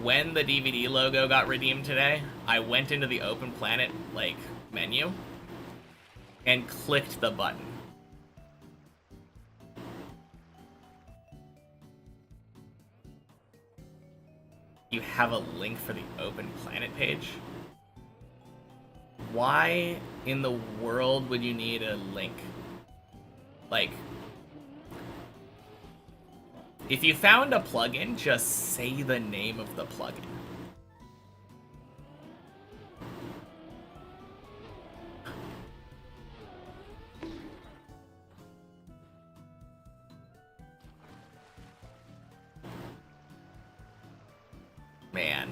A: When the DVD logo got redeemed today, I went into the Open Planet, like, menu and clicked the button. You have a link for the Open Planet page? Why in the world would you need a link? Like, if you found a plugin, just say the name of the plugin. Man.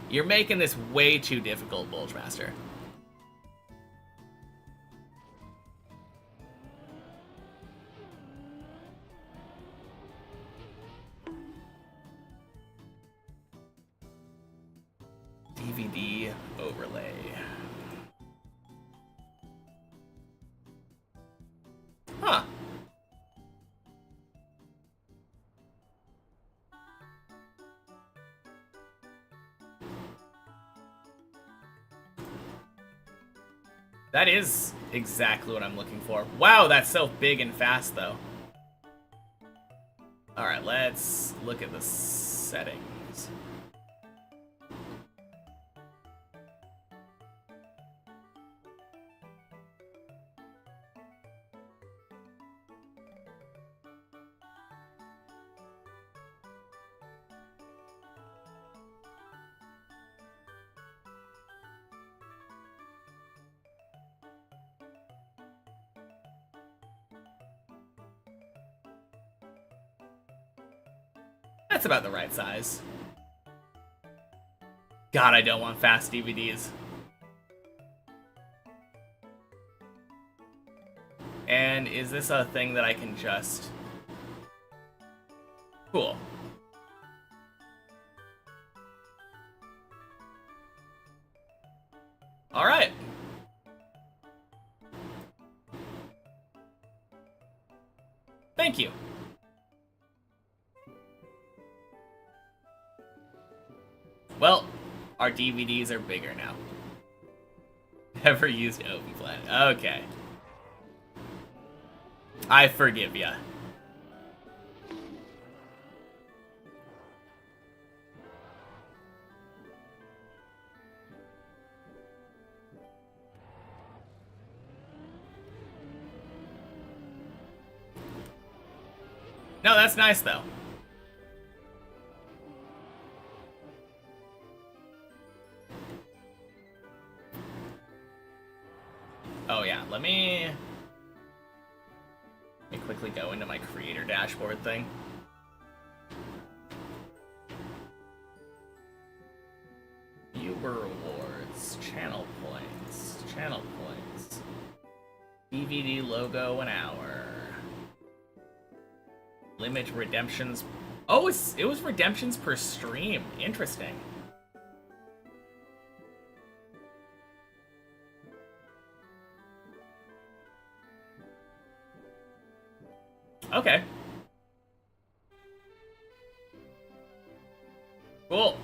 A: You're making this way too difficult, Bulgemaster. DVD overlay. Huh. That is exactly what I'm looking for. Wow, that's so big and fast, though. Alright, let's look at the settings. That's about the right size. God, I don't want fast DVDs. And is this a thing that I can just... Cool. Alright. Thank you. Well, our DVDs are bigger now. Never used Open Planet. Okay. I forgive ya. No, that's nice though. Oh yeah, let me quickly go into my creator dashboard thing. Viewer rewards, channel points, DVD logo an hour. Limit redemptions. Oh, it was redemptions per stream. Interesting. Okay. Cool.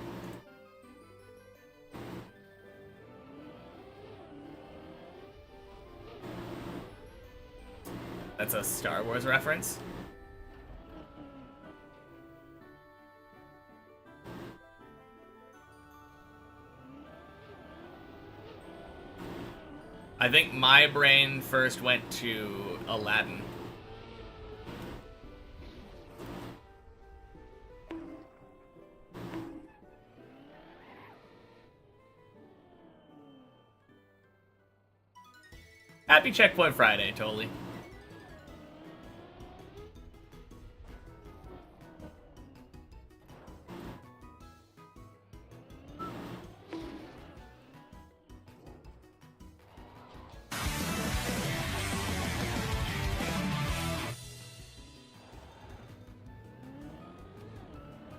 A: That's a Star Wars reference. I think my brain first went to Aladdin. Happy Checkpoint Friday, totally.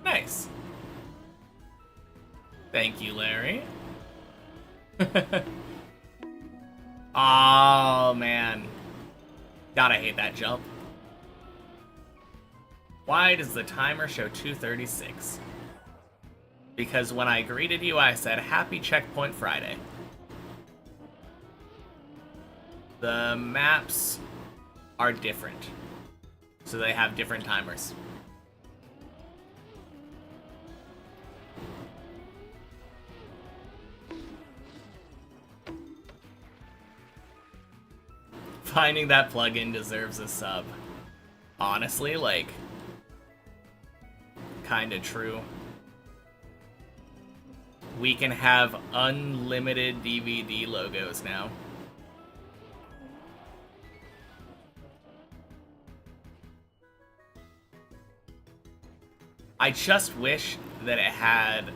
A: Nice. Thank you, Larry. Oh, man. God, I hate that jump. Why does the timer show 2:36? Because when I greeted you, I said, Happy Checkpoint Friday. The maps are different. So they have different timers. Finding that plugin deserves a sub. Honestly, like, kinda true. We can have unlimited DVD logos now. I just wish that it had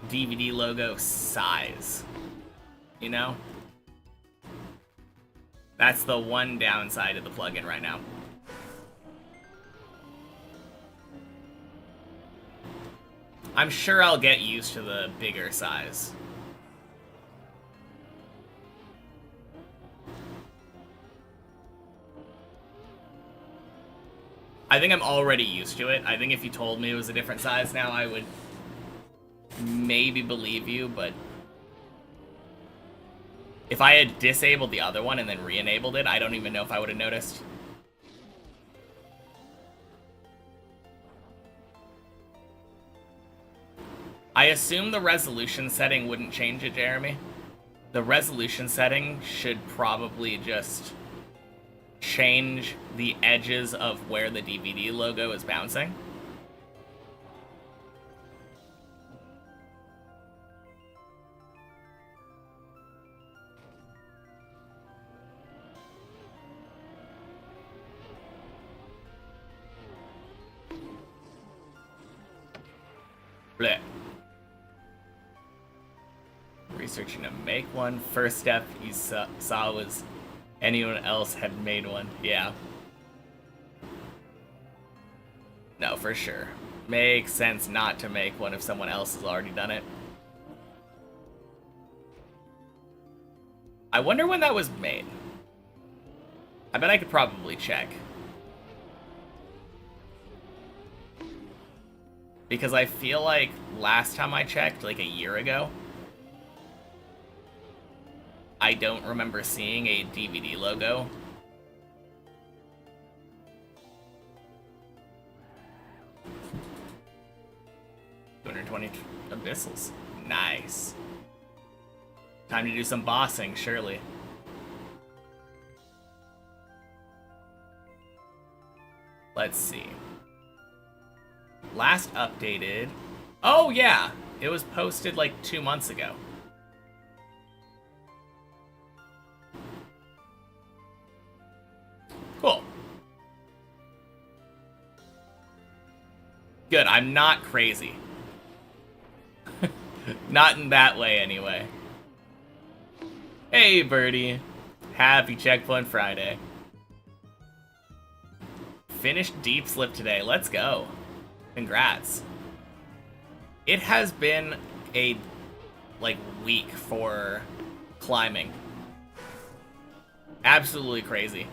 A: DVD logo size, you know? That's the one downside of the plugin right now. I'm sure I'll get used to the bigger size. I think I'm already used to it. I think if you told me it was a different size now, I would maybe believe you, but if I had disabled the other one and then re-enabled it, I don't even know if I would have noticed. I assume the resolution setting wouldn't change it, Jeremy. The resolution setting should probably just change the edges of where the DVD logo is bouncing. Blech. Researching to make one. First step you saw was anyone else had made one. Yeah. No, for sure. Makes sense not to make one if someone else has already done it. I wonder when that was made. I bet I could probably check. Because I feel like last time I checked, like a year ago, I don't remember seeing a DVD logo. $220 abyssals. Nice. Time to do some bossing, surely. Let's see. Last updated... Oh, yeah! It was posted like 2 months ago. Cool. Good, I'm not crazy. Not in that way, anyway. Hey, Birdie. Happy Checkpoint Friday. Finished Deep Slip today. Let's go. Congrats. It has been a, like, week for climbing. Absolutely crazy.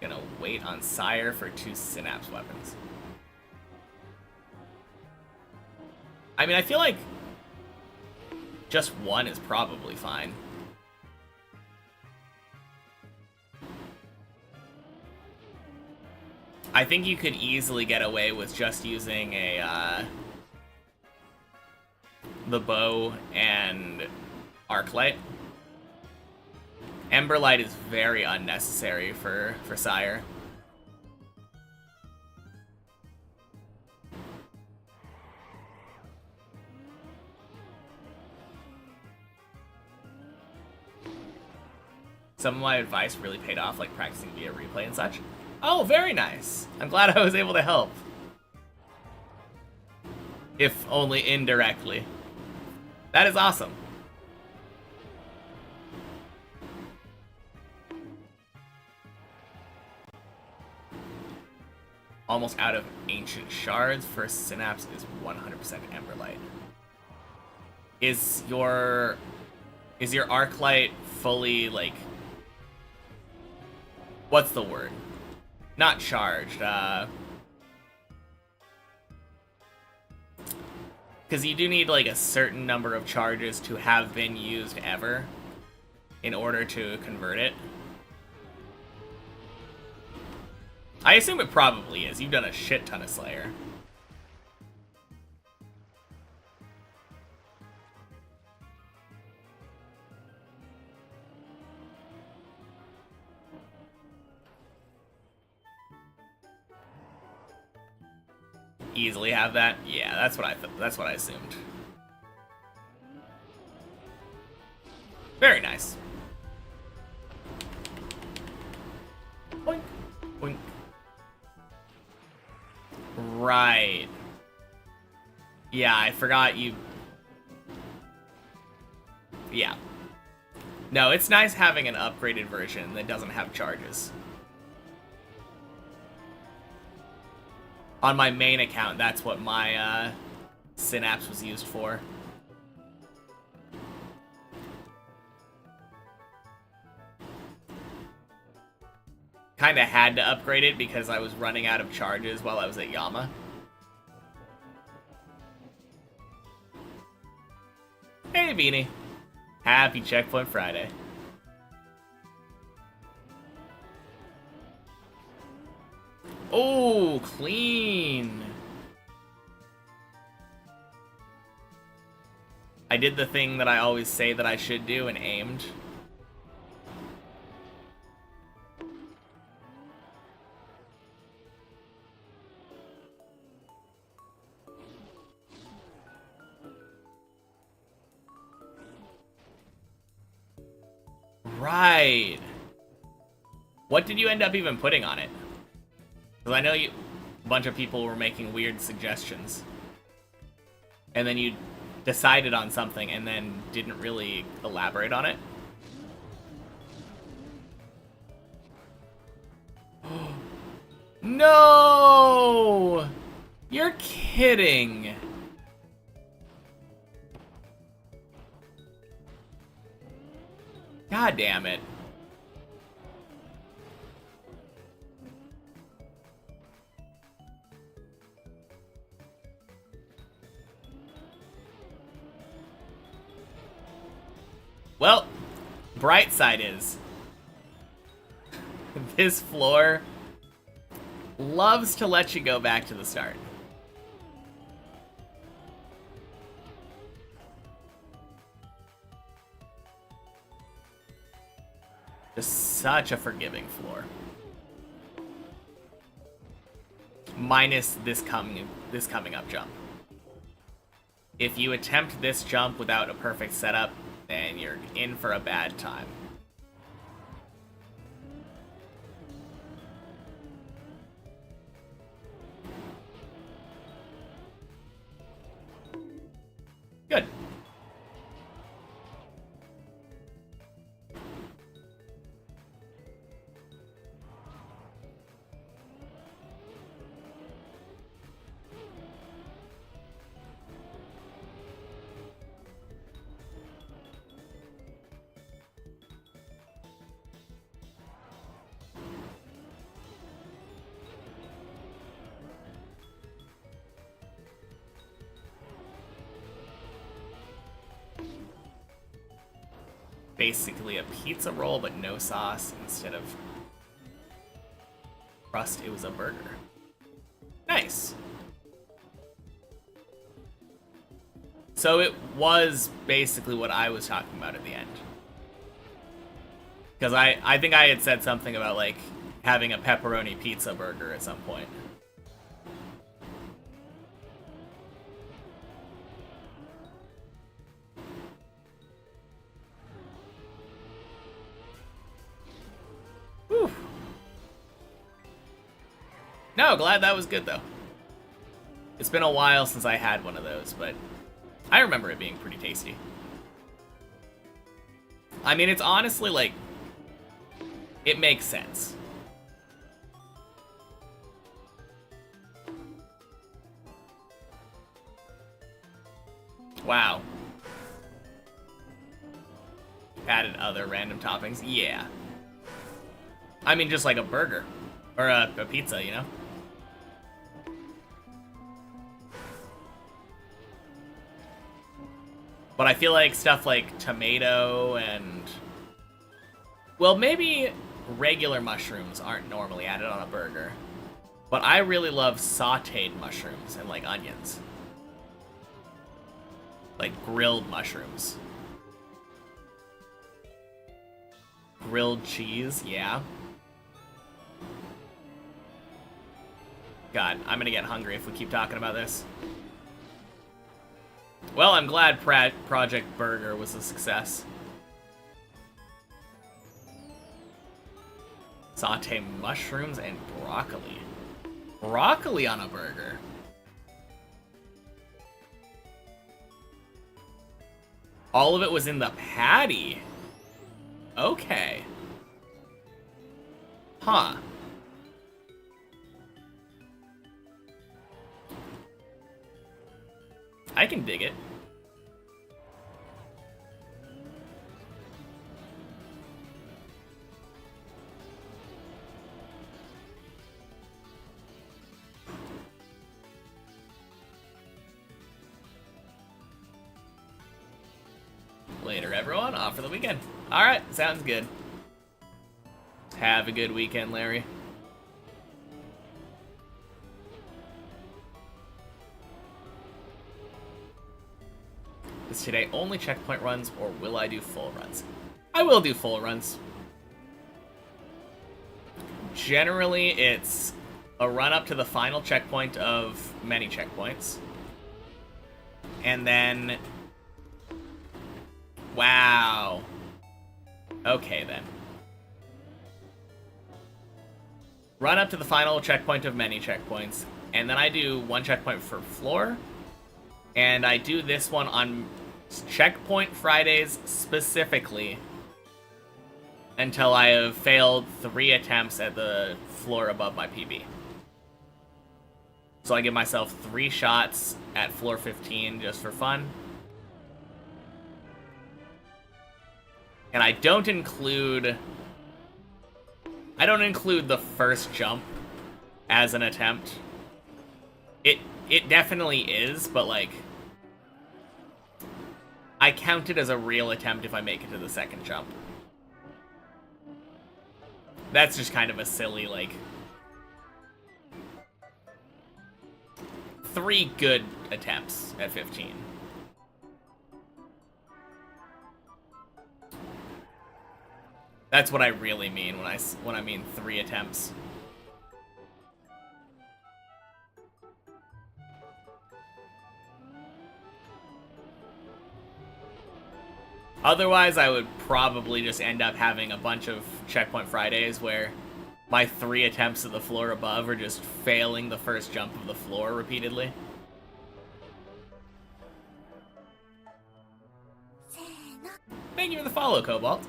A: Gonna wait on Sire for 2 Synapse weapons. I mean, I feel like just 1 is probably fine. I think you could easily get away with just using a, the bow and arc light. Ember Light is very unnecessary for Sire. Some of my advice really paid off, like practicing via replay and such. Oh, very nice. I'm glad I was able to help. If only indirectly. That is awesome. Almost out of ancient shards. First Synapse is 100% Ember Light. Is your arc light fully, like, what's the word? Not charged. Because you do need, like, a certain number of charges to have been used ever in order to convert it. I assume it probably is. You've done a shit ton of Slayer. Easily have that? Yeah, that's what I assumed. Very nice. Boink, boink. Right. Yeah, I forgot you. Yeah. No, it's nice having an upgraded version that doesn't have charges. On my main account, that's what my Synapse was used for. Kinda had to upgrade it because I was running out of charges while I was at Yama. Hey, Beanie. Happy Checkpoint Friday. Oh, clean. I did the thing that I always say that I should do and aimed. Right. What did you end up even putting on it? Because I know a bunch of people were making weird suggestions. And then you decided on something and then didn't really elaborate on it. No! You're kidding. God damn it. Well, bright side is this floor loves to let you go back to the start. Just such a forgiving floor. Minus this coming up jump. If you attempt this jump without a perfect setup, then you're in for a bad time. Good. Basically a pizza roll, but no sauce. Instead of crust, it was a burger. Nice. So it was basically what I was talking about at the end. Because I think I had said something about, like, having a pepperoni pizza burger at some point. Whew. No, glad that was good, though. It's been a while since I had one of those, but I remember it being pretty tasty. I mean, it's honestly, like, it makes sense. Wow. Added other random toppings? Yeah. I mean, just like a burger. Or a pizza, you know? But I feel like stuff like tomato and... Well, maybe regular mushrooms aren't normally added on a burger. But I really love sauteed mushrooms and, like, onions. Like, grilled mushrooms. Grilled cheese, yeah. God, I'm gonna get hungry if we keep talking about this. Well, I'm glad Project Burger was a success. Saute mushrooms and broccoli. Broccoli on a burger. All of it was in the patty. Okay. Huh. I can dig it. Later, everyone. Off for the weekend. Alright, sounds good. Have a good weekend, Larry. Is today only checkpoint runs, or will I do full runs? I will do full runs. Generally, it's a run up to the final checkpoint of many checkpoints. And then... Wow. Okay, then. Run up to the final checkpoint of many checkpoints, and then I do one checkpoint for floor, and I do this one on checkpoint Fridays specifically until I have failed 3 attempts at the floor above my PB. So I give myself 3 shots at floor 15 just for fun. And I don't include the first jump as an attempt. It definitely is, but like I count it as a real attempt if I make it to the second jump. That's just kind of a silly, like, 3 good attempts at 15. That's what I really mean when I mean 3 attempts. Otherwise, I would probably just end up having a bunch of Checkpoint Fridays where my 3 attempts at the floor above are just failing the first jump of the floor repeatedly. Thank you for the follow, Cobalt.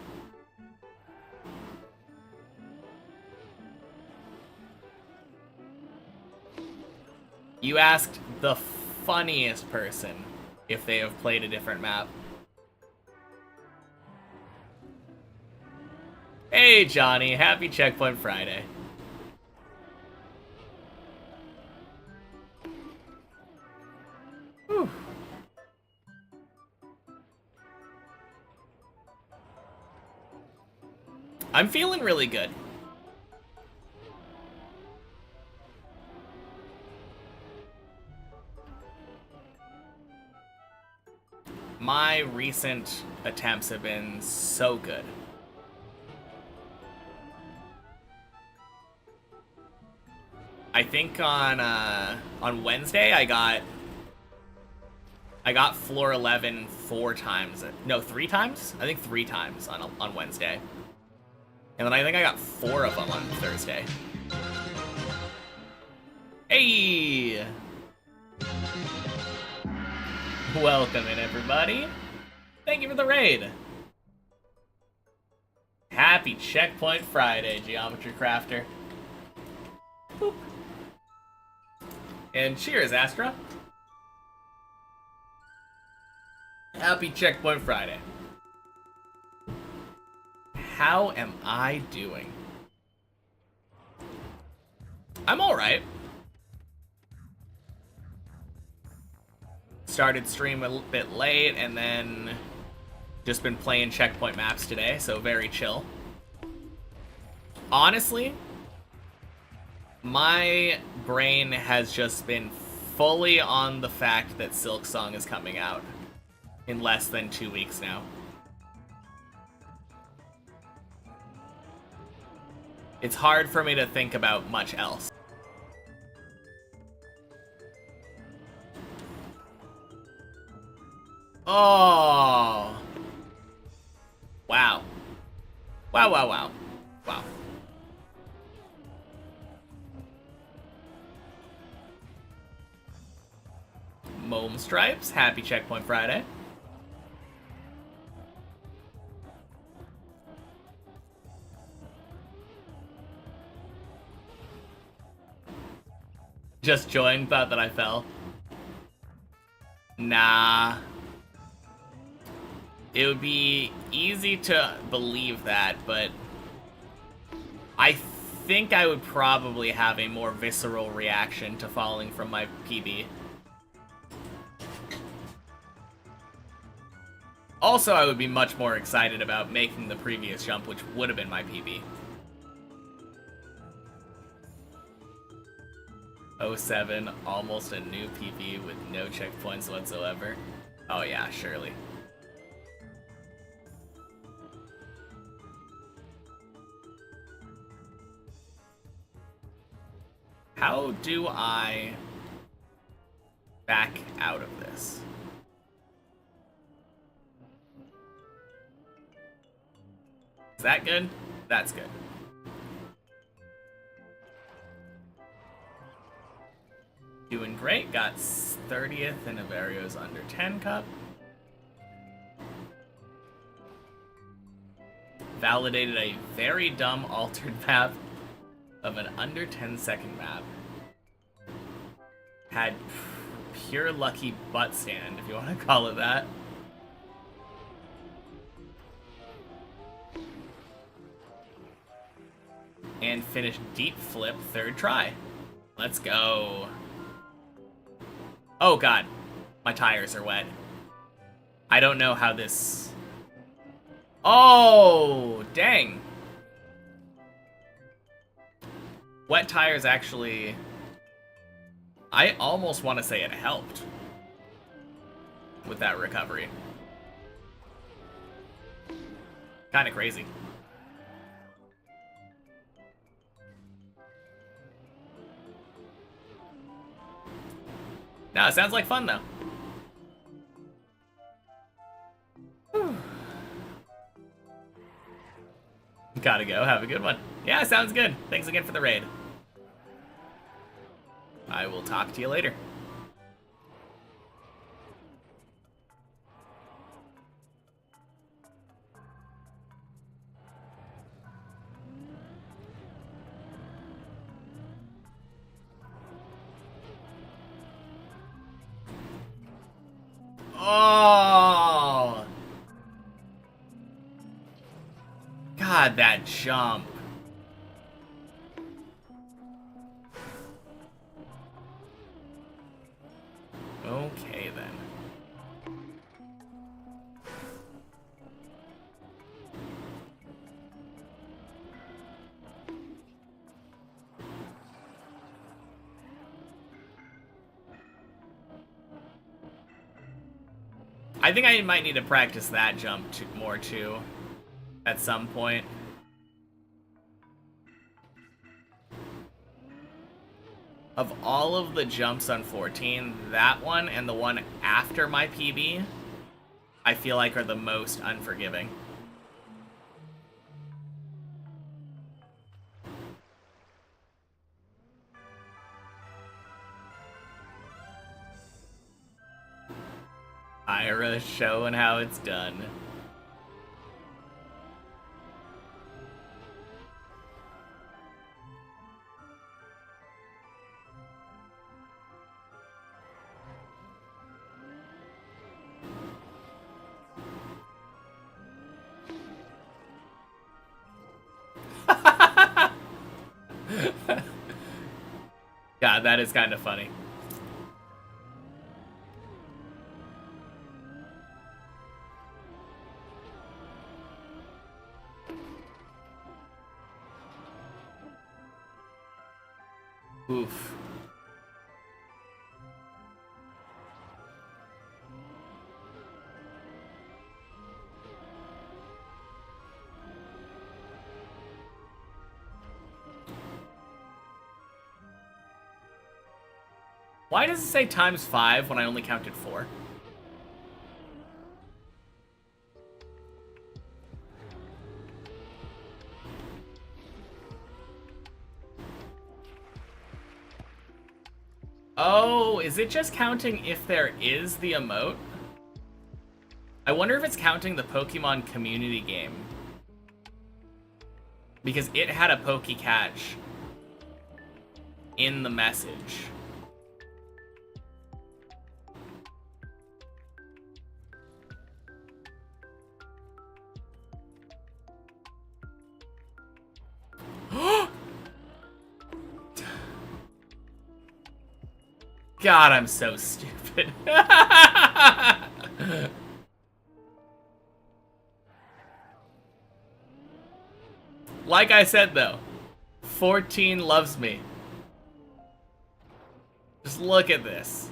A: You asked the funniest person if they have played a different map. Hey, Johnny. Happy Checkpoint Friday. Whew. I'm feeling really good. My recent attempts have been so good. I think on Wednesday I got floor 11 4 times. No, 3 times? I think 3 times on Wednesday. And then I think I got 4 of them on Thursday. Hey! Welcome in, everybody. Thank you for the raid. Happy Checkpoint Friday, Geometry Crafter. Boop. And cheers, Astra. Happy Checkpoint Friday. How am I doing? I'm alright. Started stream a bit late and then just been playing checkpoint maps today, so very chill. Honestly, My brain has just been fully on the fact that Silk Song is coming out in less than 2 weeks now. It's hard for me to think about much else. Oh! Wow. Wow, wow, wow. Wow. Mome Stripes, happy Checkpoint Friday. Just joined, thought that I fell. Nah. It would be easy to believe that, but I think I would probably have a more visceral reaction to falling from my PB. Also, I would be much more excited about making the previous jump, which would have been my PB. 07, almost a new PB with no checkpoints whatsoever. Oh yeah, surely. How do I back out of this? Is that good? That's good. Doing great. Got 30th in Averio's under 10 cup. Validated a very dumb altered map of an under 10-second map. Had pure lucky butt stand, if you want to call it that. And finished deep flip third try. Let's go. Oh god, my tires are wet. I don't know how this... Oh, dang. Wet tires actually... I almost want to say it helped with that recovery. Kind of crazy. No, it sounds like fun though. Whew. Gotta go. Have a good one. Yeah, sounds good. Thanks again for the raid. I will talk to you later. Oh! God, that jump. Okay, then. I think I might need to practice that jump more too, at some point. Of all of the jumps on 14, that one and the one after my PB, I feel like are the most unforgiving. Ira showing how it's done. God, that is kind of funny. Oof. Why does it say ×5 when I only counted 4? Oh, is it just counting if there is the emote? I wonder if it's counting the Pokemon community game. Because it had a Poke-Catch in the message. God, I'm so stupid. Like I said, though, 14 loves me. Just look at this.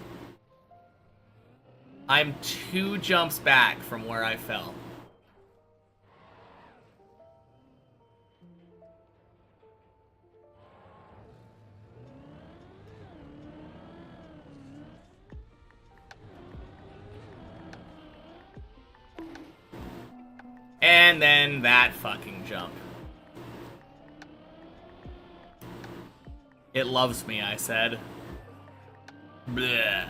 A: I'm 2 jumps back from where I fell. And then that fucking jump. It loves me, I said. Bleh.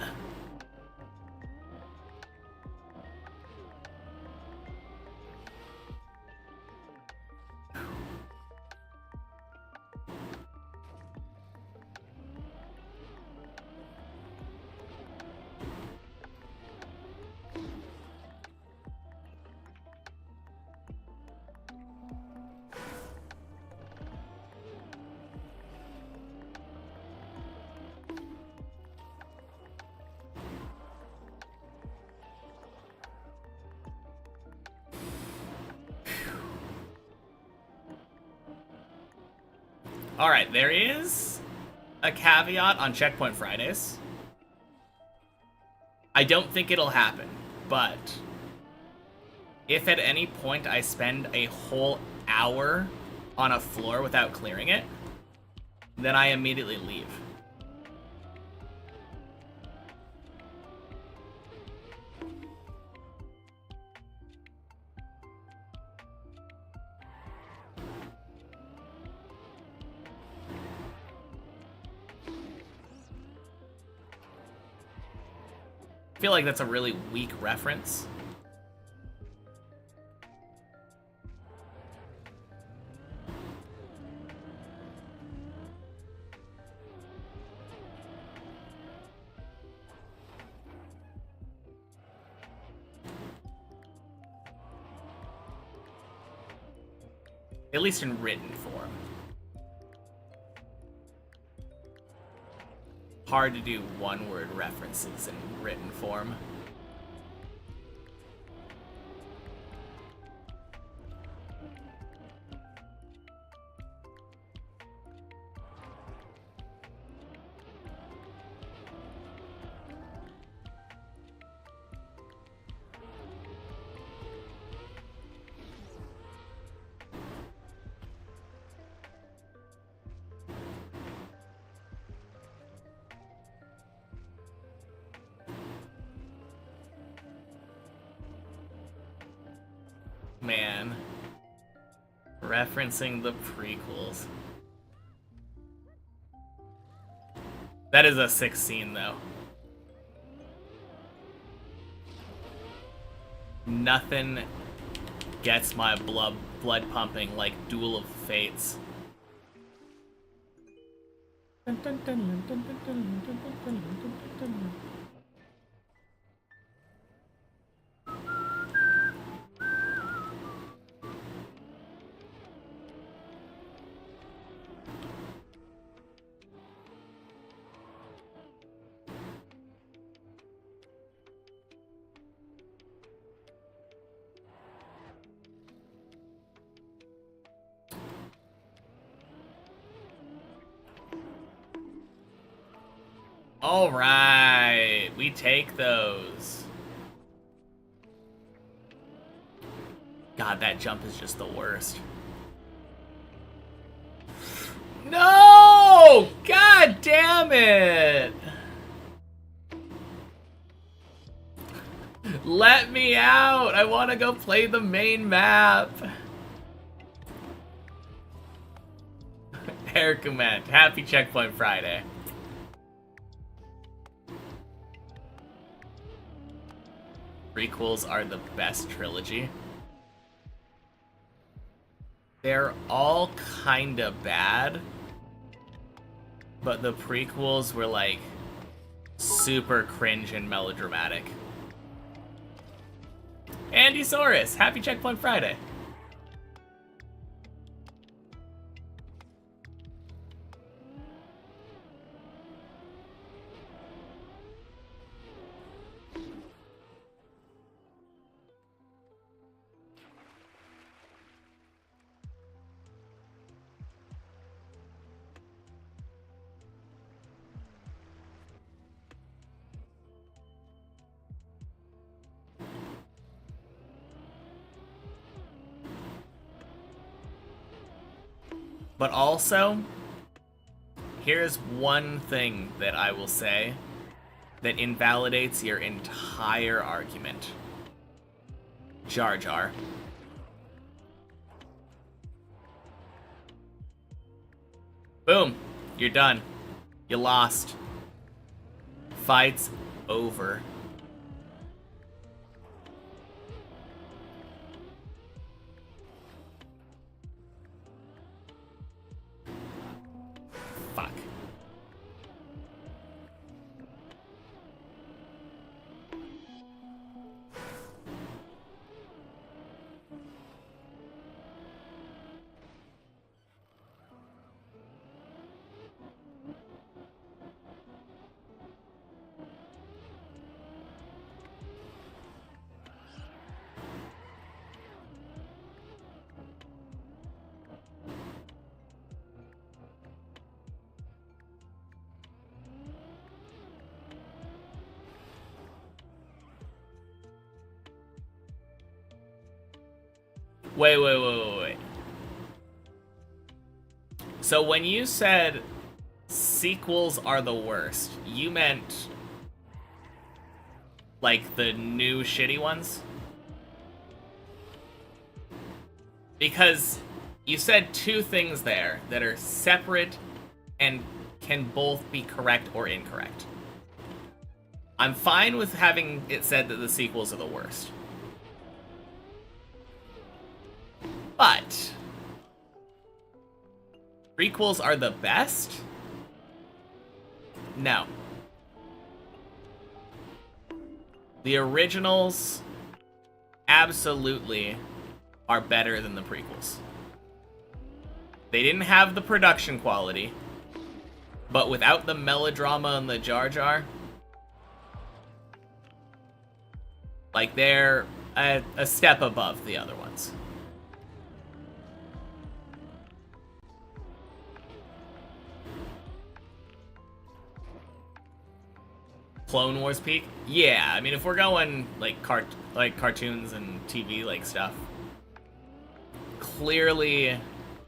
A: Alright, there is a caveat on Checkpoint Fridays. I don't think it'll happen, but if at any point I spend a whole hour on a floor without clearing it, then I immediately leave. I feel like that's a really weak reference. At least in written form. Hard to do one-word references in written form. Man. Referencing the prequels. That is a sick scene, though. Nothing gets my blood pumping like Duel of Fates. Alright, we take those. God, that jump is just the worst. No! God damn it! Let me out! I want to go play the main map. Air Command, happy Checkpoint Friday. Prequels are the best trilogy. They're all kinda bad, but the prequels were like super cringe and melodramatic. Andy Saurus, happy Checkpoint Friday. But also, here's one thing that I will say that invalidates your entire argument. Jar Jar. Boom. You're done. You lost. Fight's over. Fuck. Wait. So when you said sequels are the worst, you meant like the new shitty ones? Because you said two things there that are separate and can both be correct or incorrect. I'm fine with having it said that the sequels are the worst. But prequels are the best? No. The originals absolutely are better than the prequels. They didn't have the production quality, but without the melodrama and the Jar Jar, like they're a step above the other ones. Clone Wars peak? Yeah, I mean, if we're going like cartoons and TV like stuff, clearly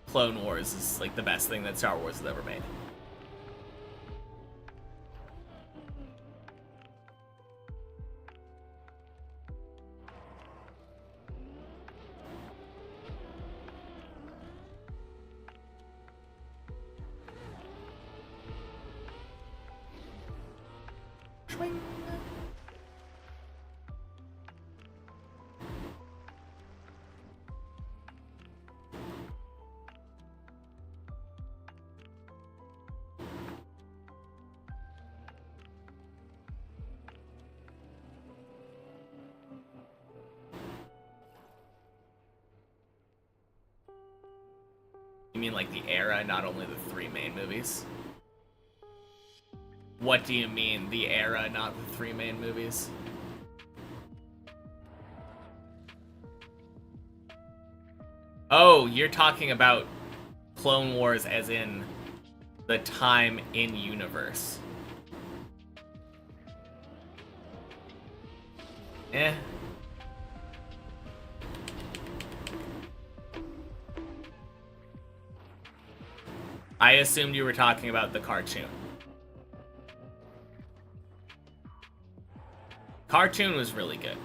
A: Clone Wars is like the best thing that Star Wars has ever made. You mean like the era, not only the three main movies? What do you mean, the era, not the three main movies? Oh, you're talking about Clone Wars as in the time in universe. Eh. I assumed you were talking about the cartoon. Cartoon was really good.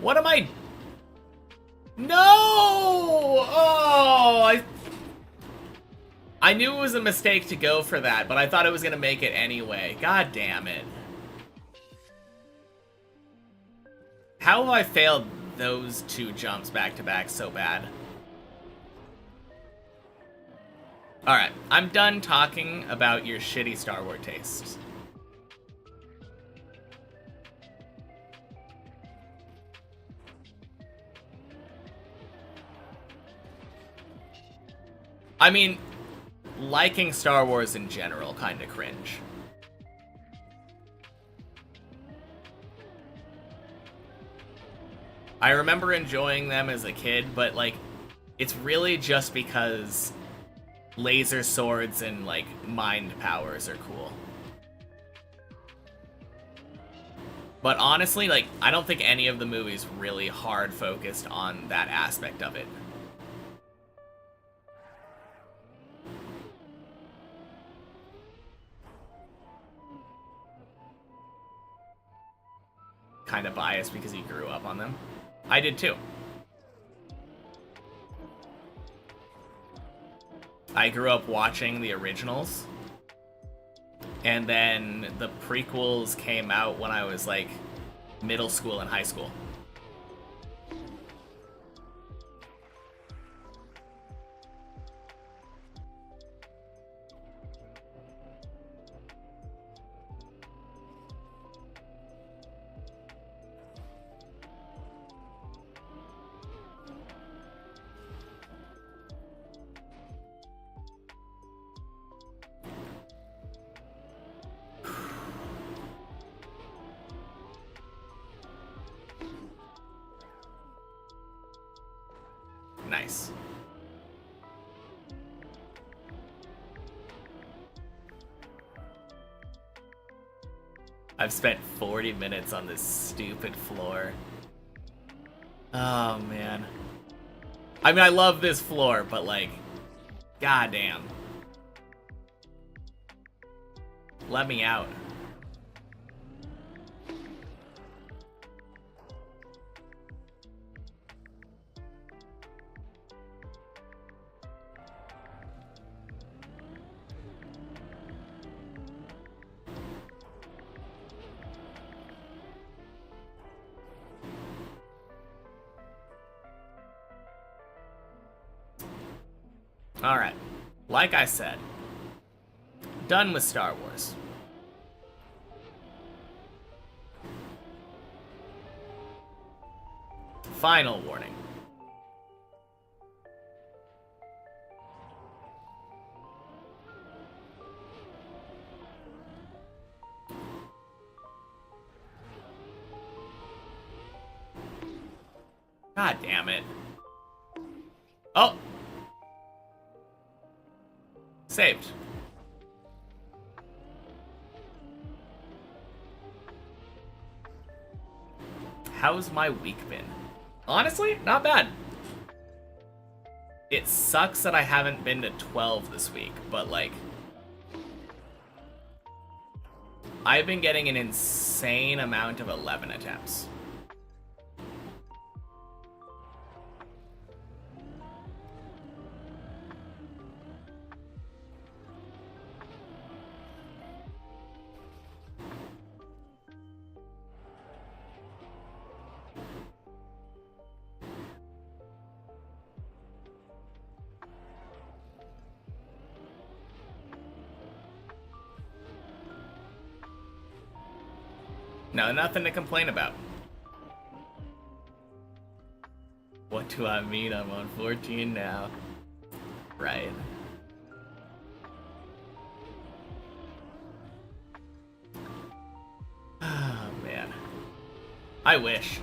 A: What am I... No! Oh! I knew it was a mistake to go for that, but I thought it was going to make it anyway. God damn it. How have I failed those two jumps back to back so bad? Alright, I'm done talking about your shitty Star Wars tastes. I mean, liking Star Wars in general kind of cringe. I remember enjoying them as a kid, but, like, it's really just because laser swords and, like, mind powers are cool. But honestly, like, I don't think any of the movies really hard focused on that aspect of it. Kind of biased because he grew up on them. I did too. I grew up watching the originals. And then the prequels came out when I was like middle school and high school. Nice. I've spent 40 minutes on this stupid floor. Oh, man. I mean, I love this floor, but, like, goddamn. Let me out. Alright, like I said, done with Star Wars. Final warning. God damn it. Oh! Saved. How's my week been? Honestly, not bad. It sucks that I haven't been to 12 this week, but like, I've been getting an insane amount of 11 attempts. No, nothing to complain about. What do I mean? I'm on 14 now. Right. Oh, man. I wish.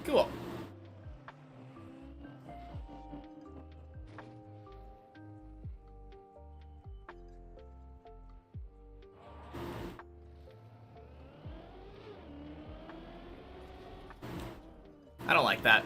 A: Cool. I don't like that.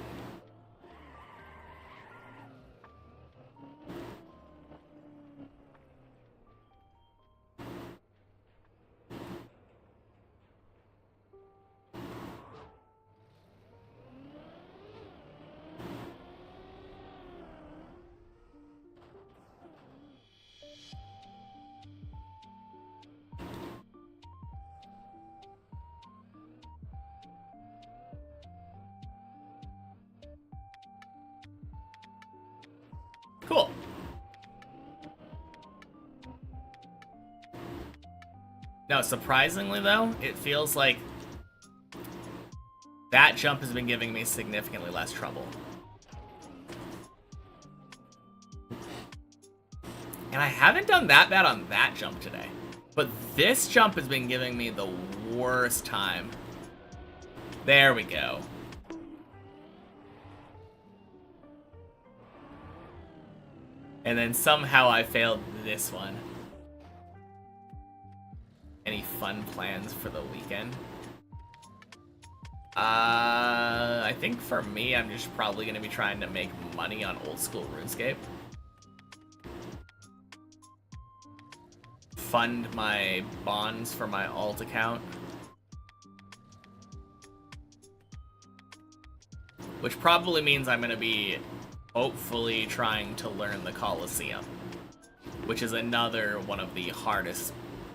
A: Cool. No, surprisingly though, it feels like that jump has been giving me significantly less trouble. And I haven't done that bad on that jump today. But this jump has been giving me the worst time. There we go. And then somehow I failed this one. Any fun plans for the weekend? I think for me, I'm just probably going to be trying to make money on old school RuneScape. Fund my bonds for my alt account. Which probably means I'm going to be hopefully trying to learn the Colosseum, which is another one of the hardest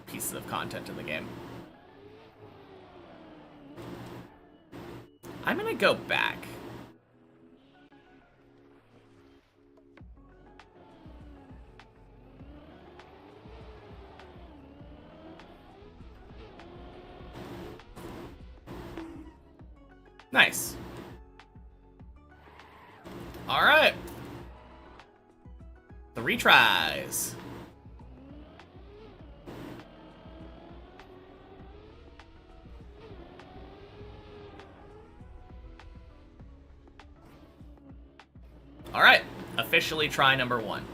A: pieces of content in the game. I'm gonna go back. Nice. All right. 3 tries. All right. Officially try number 1.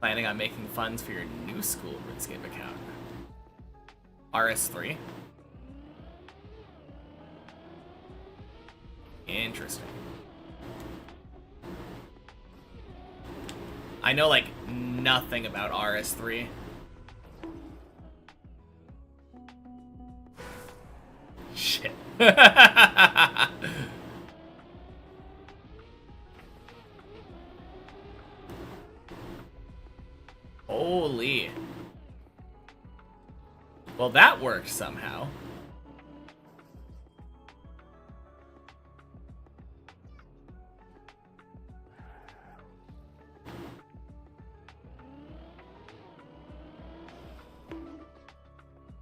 A: Planning on making funds for your new school RuneScape account. RS3. Interesting. I know, like, nothing about RS3. Shit. Holy. Well, that worked somehow.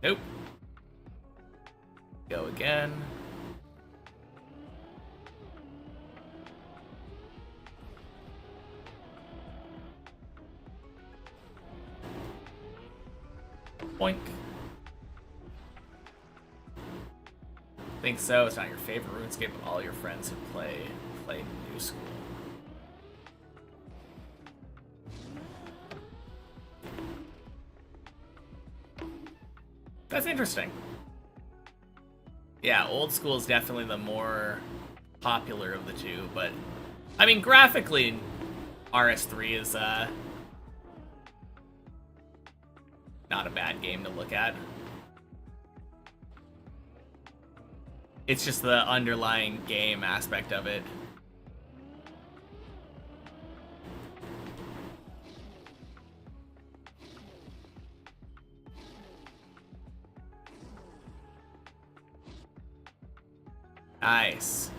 A: Nope. Go again. Boink. Think so. It's not your favorite RuneScape, but all your friends who play new school. That's interesting. Yeah, old school is definitely the more popular of the two, but I mean, graphically, RS3 is not a bad game to look at. It's just the underlying game aspect of it. Nice.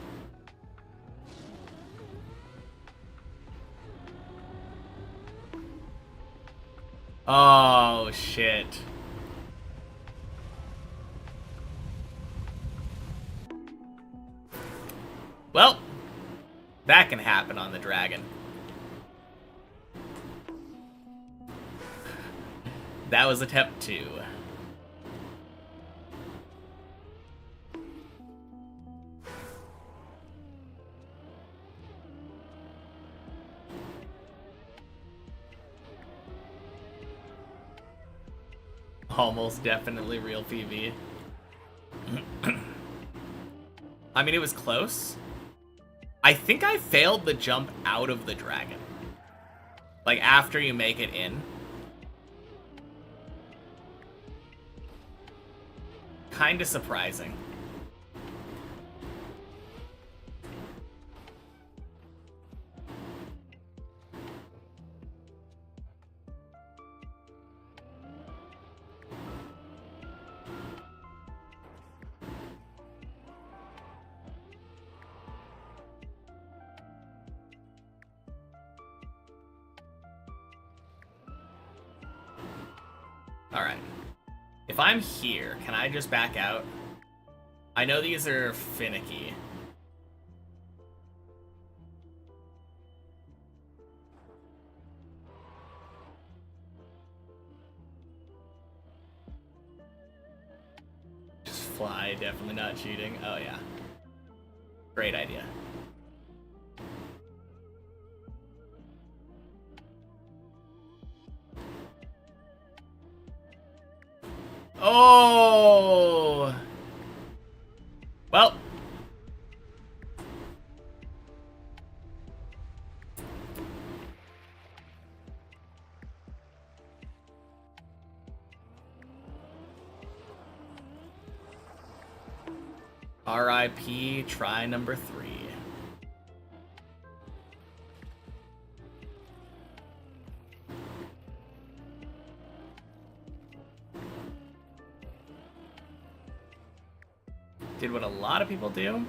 A: Oh, shit. Well, that can happen on the dragon. That was attempt 2. Almost definitely real PV. I mean, it was close. I think I failed the jump out of the dragon. Like, after you make it in. Kinda surprising. Alright. If I'm here, can I just back out? I know these are finicky. Just fly, definitely not cheating. Oh yeah. Great idea. Oh! Well. RIP, try number 3. Did what a lot of people do.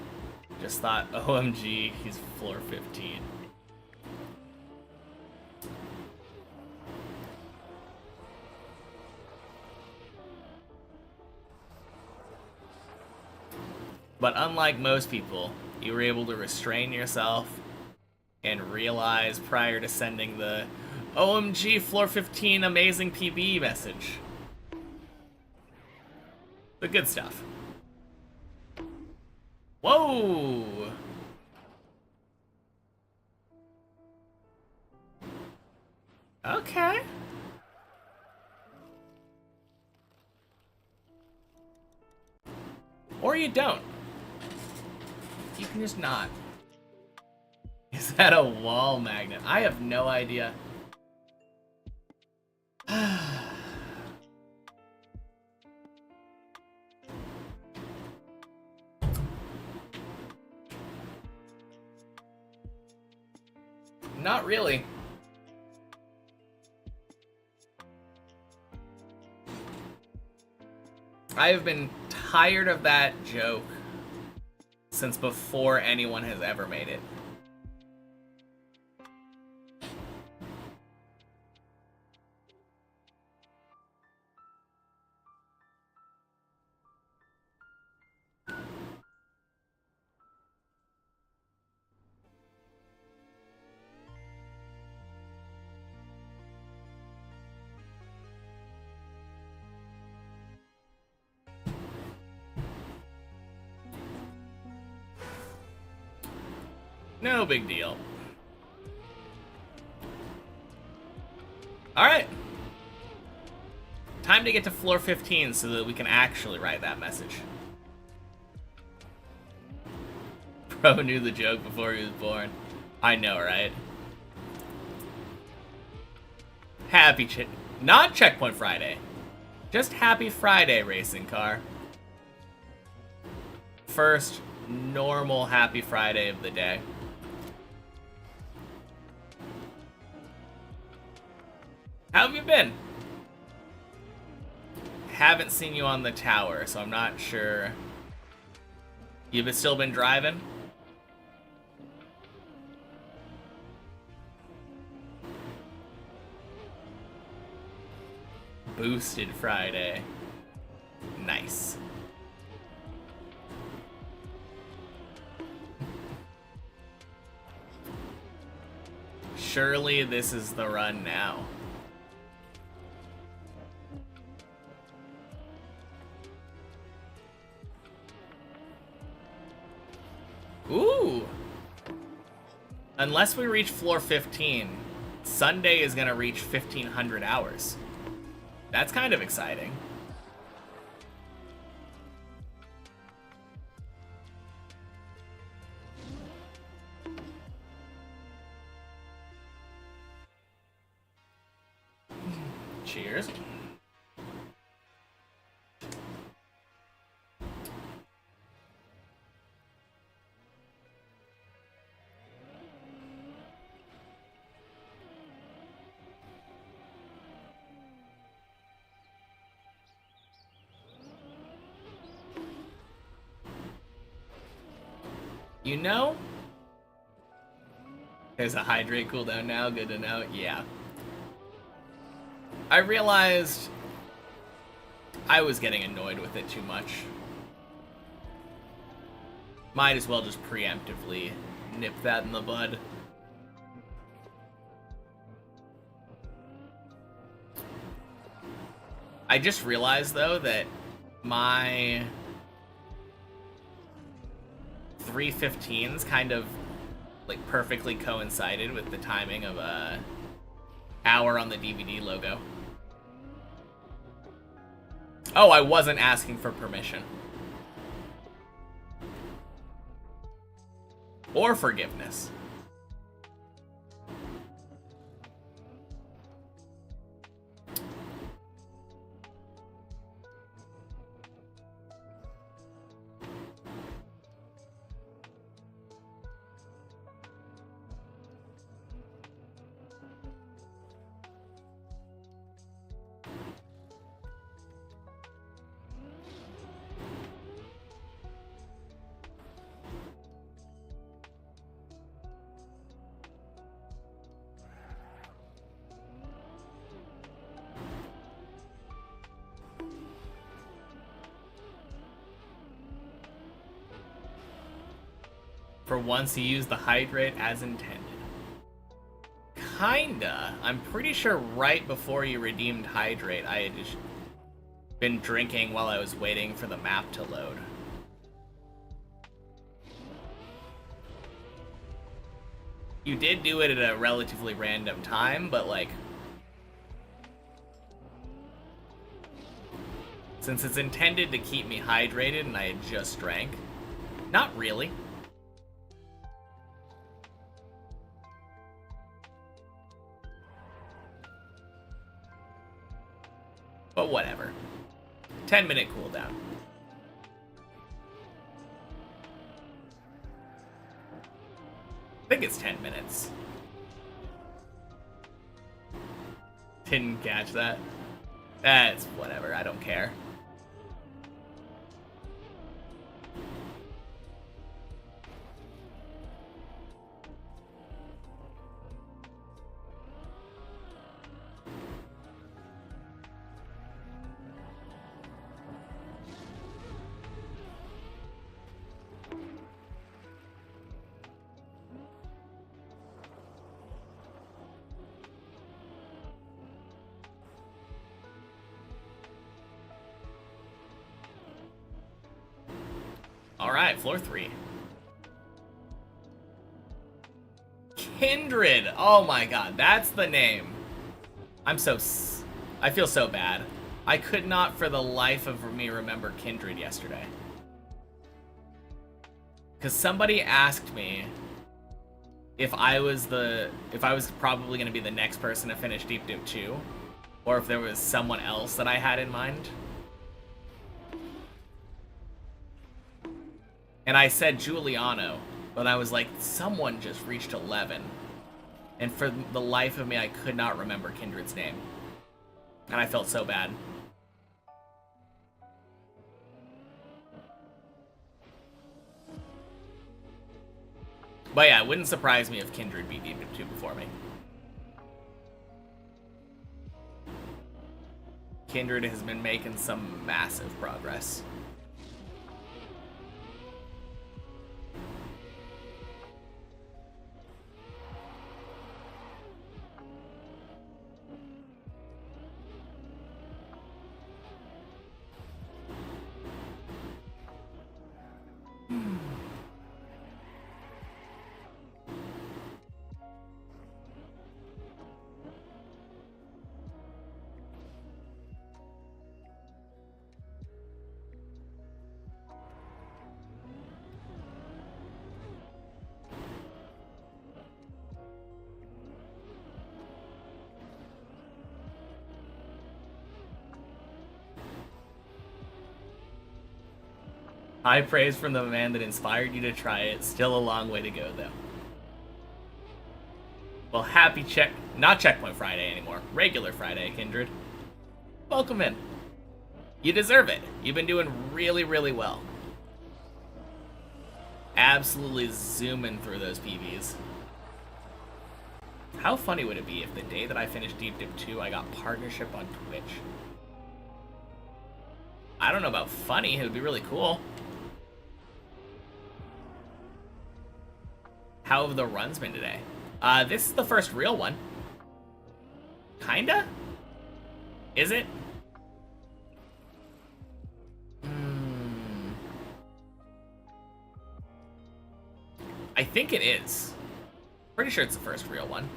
A: Just thought, OMG, he's floor 15. But unlike most people, you were able to restrain yourself and realize prior to sending the OMG floor 15 amazing PB message. The good stuff. Whoa! Okay. Or you don't. You can just not. Is that a wall magnet? I have no idea. Not really. I have been tired of that joke since before anyone has ever made it. No big deal. Alright. Time to get to floor 15 so that we can actually write that message. Bro knew the joke before he was born. I know, right? Not Checkpoint Friday. Just Happy Friday, racing car. First normal Happy Friday of the day. How have you been? Haven't seen you on the tower, so I'm not sure. You've still been driving? Boosted Friday. Nice. Surely this is the run now. Ooh! Unless we reach floor 15, Sunday is gonna reach 1,500 hours. That's kind of exciting. Cheers. You know, there's a hydrate cooldown now, good to know, yeah. I realized I was getting annoyed with it too much. Might as well just preemptively nip that in the bud. I just realized, though, that my 3:15s kind of like perfectly coincided with the timing of a hour on the DVD logo. Oh, I wasn't asking for permission. Or forgiveness. For once, he used the hydrate as intended. Kinda. I'm pretty sure right before you redeemed hydrate, I had just been drinking while I was waiting for the map to load. You did do it at a relatively random time, but like, since it's intended to keep me hydrated and I had just drank, not really. But whatever. 10-minute cooldown. I think it's 10 minutes. Didn't catch that. That's whatever, I don't care. Alright, floor 3. Kindred! Oh my god, that's the name. I feel so bad. I could not for the life of me remember Kindred yesterday. Because somebody asked me if I was probably gonna be the next person to finish Deep Dip 2, or if there was someone else that I had in mind. And I said Giuliano, but I was like, someone just reached 11. And for the life of me, I could not remember Kindred's name. And I felt so bad. But yeah, it wouldn't surprise me if Kindred beat Deep Dip 2 before me. Kindred has been making some massive progress. High praise from the man that inspired you to try it. Still a long way to go, though. Well, happy not Checkpoint Friday anymore. Regular Friday, Kindred. Welcome in. You deserve it. You've been doing really, really well. Absolutely zooming through those PVs. How funny would it be if the day that I finished Deep Dip 2, I got partnership on Twitch? I don't know about funny. It would be really cool. How have the runs been today? This is the first real one. Kinda? Is it? I think it is. Pretty sure it's the first real one.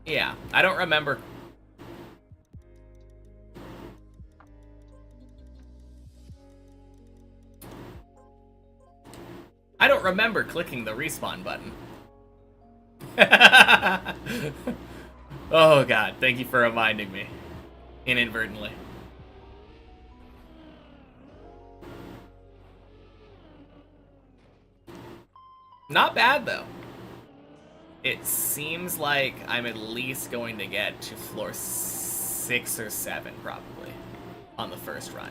A: Yeah, I don't remember. I don't remember clicking the respawn button. Oh god, thank you for reminding me. Inadvertently. Not bad, though. It seems like I'm at least going to get to floor 6 or 7, probably, on the first run.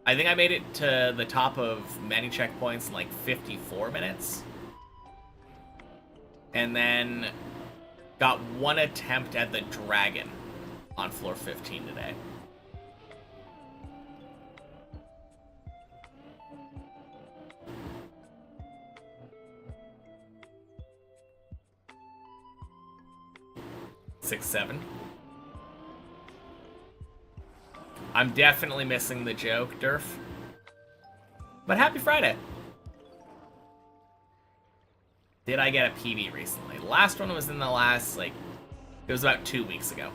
A: I think I made it to the top of many checkpoints in like 54 minutes. And then got one attempt at the dragon on floor 15 today. Six, 7. I'm definitely missing the joke, Durf. But happy Friday. Did I get a PB recently? The last one was in the last, like, it was about 2 weeks ago.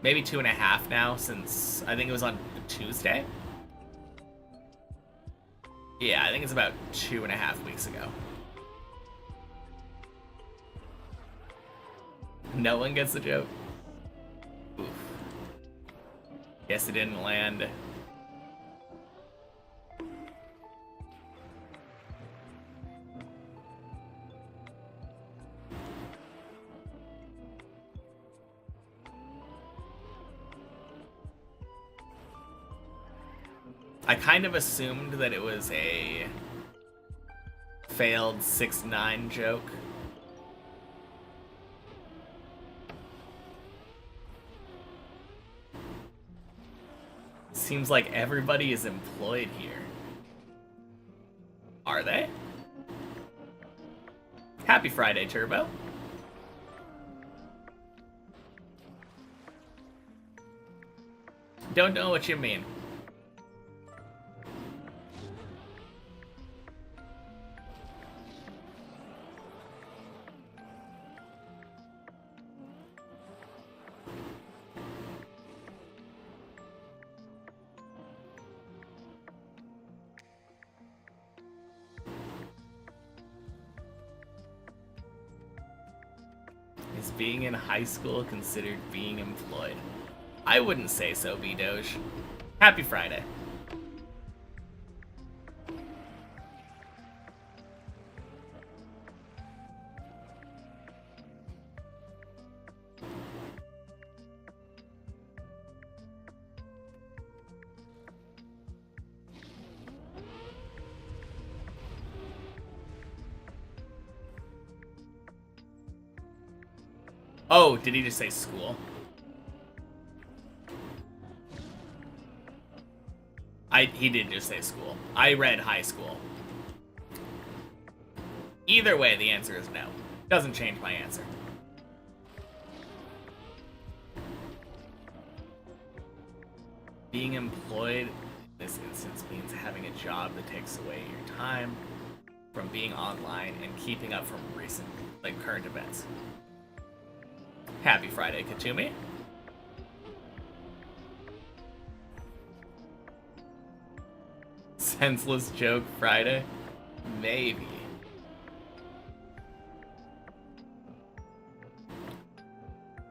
A: Maybe 2.5 now, since I think it was on Tuesday. Yeah, I think it's about 2.5 weeks ago. No one gets the joke. Oof. Guess it didn't land. I kind of assumed that it was a failed 6-9 joke. Seems like everybody is employed here. Are they? Happy Friday, Turbo. Don't know what you mean. Is being in high school considered being employed? I wouldn't say so, B-Doge. Happy Friday. Oh, did he just say school? He did just say school. I read high school. Either way, the answer is no. Doesn't change my answer. Being employed in this instance means having a job that takes away your time from being online and keeping up from recent, like, current events. Happy Friday, Katumi. Senseless joke Friday? Maybe.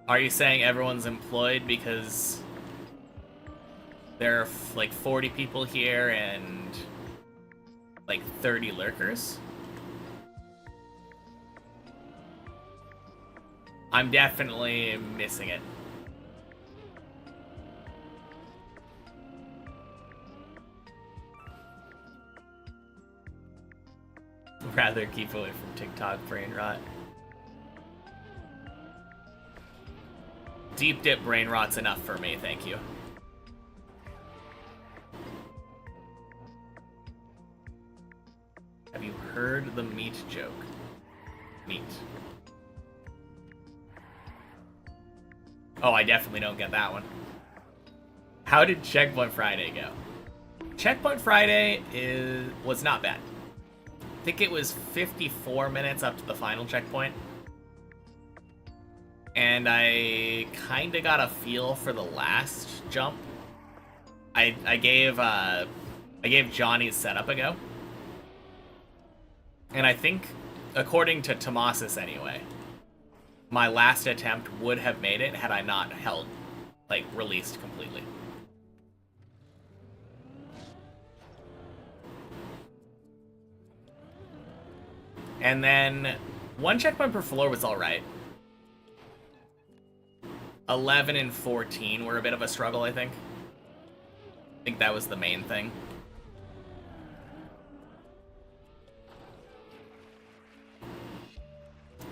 A: Are you saying everyone's employed because there are like 40 people here and like 30 lurkers? I'm definitely missing it. Rather keep away from TikTok brain rot. Deep dip brain rot's enough for me, thank you. Have you heard the meat joke? Meat. Oh, I definitely don't get that one. How did Checkpoint Friday go? Checkpoint Friday was not bad. I think it was 54 minutes up to the final checkpoint. And I kind of got a feel for the last jump. I gave Johnny's setup a go. And I think, according to Tomasis anyway, my last attempt would have made it had I not held, like, released completely. And then one checkpoint per floor was alright. 11 and 14 were a bit of a struggle, I think. I think that was the main thing.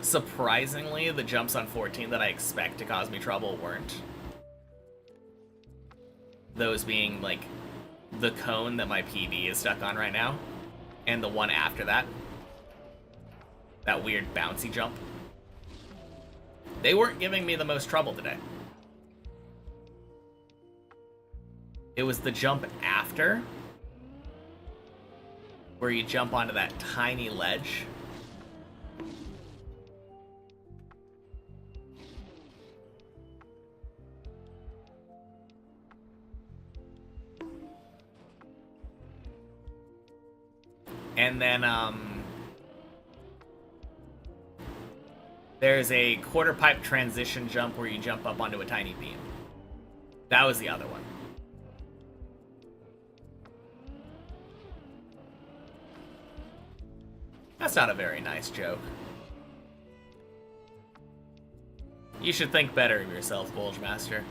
A: Surprisingly, the jumps on 14 that I expect to cause me trouble weren't. Those being, like, the cone that my PB is stuck on right now, and the one after that. That weird bouncy jump. They weren't giving me the most trouble today. It was the jump after, where you jump onto that tiny ledge. And then, there's a quarter pipe transition jump where you jump up onto a tiny beam. That was the other one. That's not a very nice joke. You should think better of yourself, Bulge Master.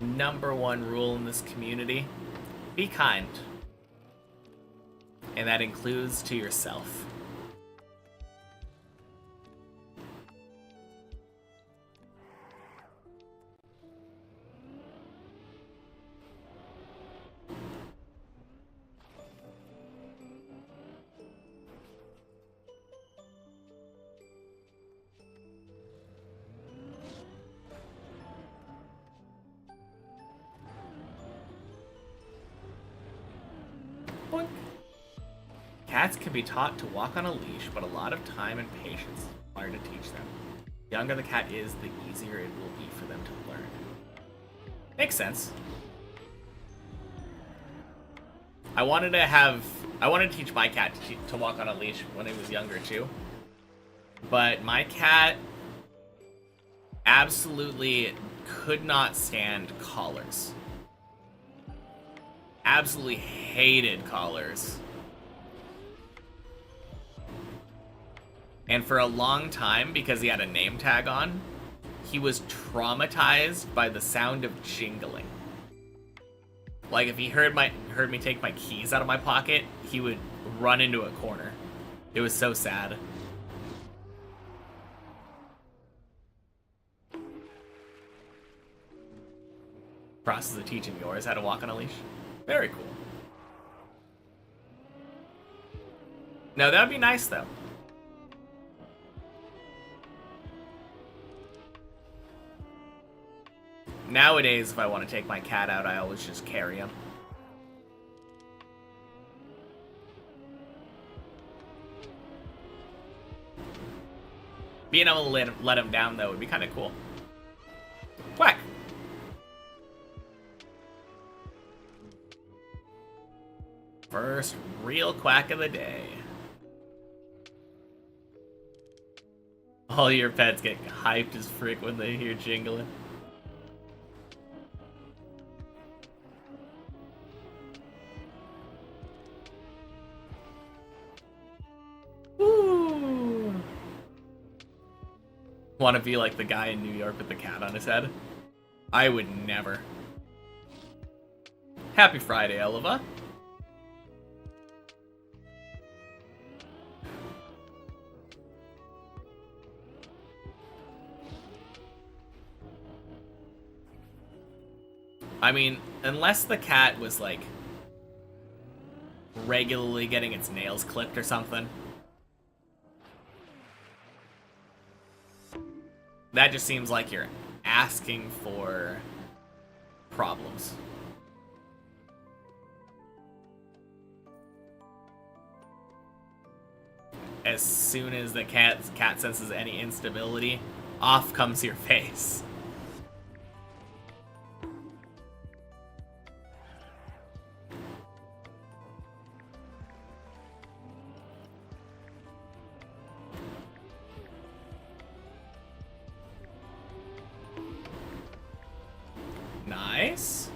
A: Number one rule in this community: be kind. And that includes to yourself. Cats can be taught to walk on a leash, but a lot of time and patience is required to teach them. The younger the cat is, the easier it will be for them to learn. Makes sense. I wanted to teach my cat to walk on a leash when it was younger too. But my cat absolutely could not stand collars. Absolutely hated collars. And for a long time, because he had a name tag on, he was traumatized by the sound of jingling. Like, if he heard me take my keys out of my pocket, he would run into a corner. It was so sad. Process of teaching yours how to walk on a leash. Very cool. No, that would be nice, though. Nowadays, if I want to take my cat out, I always just carry him. Being able to let him down, though, would be kind of cool. Quack! First real quack of the day. All your pets get hyped as frick when they hear jingling. Woo! Want to be like the guy in New York with the cat on his head? I would never. Happy Friday, Eleva. I mean, unless the cat was, like, regularly getting its nails clipped or something. That just seems like you're asking for problems. As soon as the cat senses any instability, off comes your face. Nice.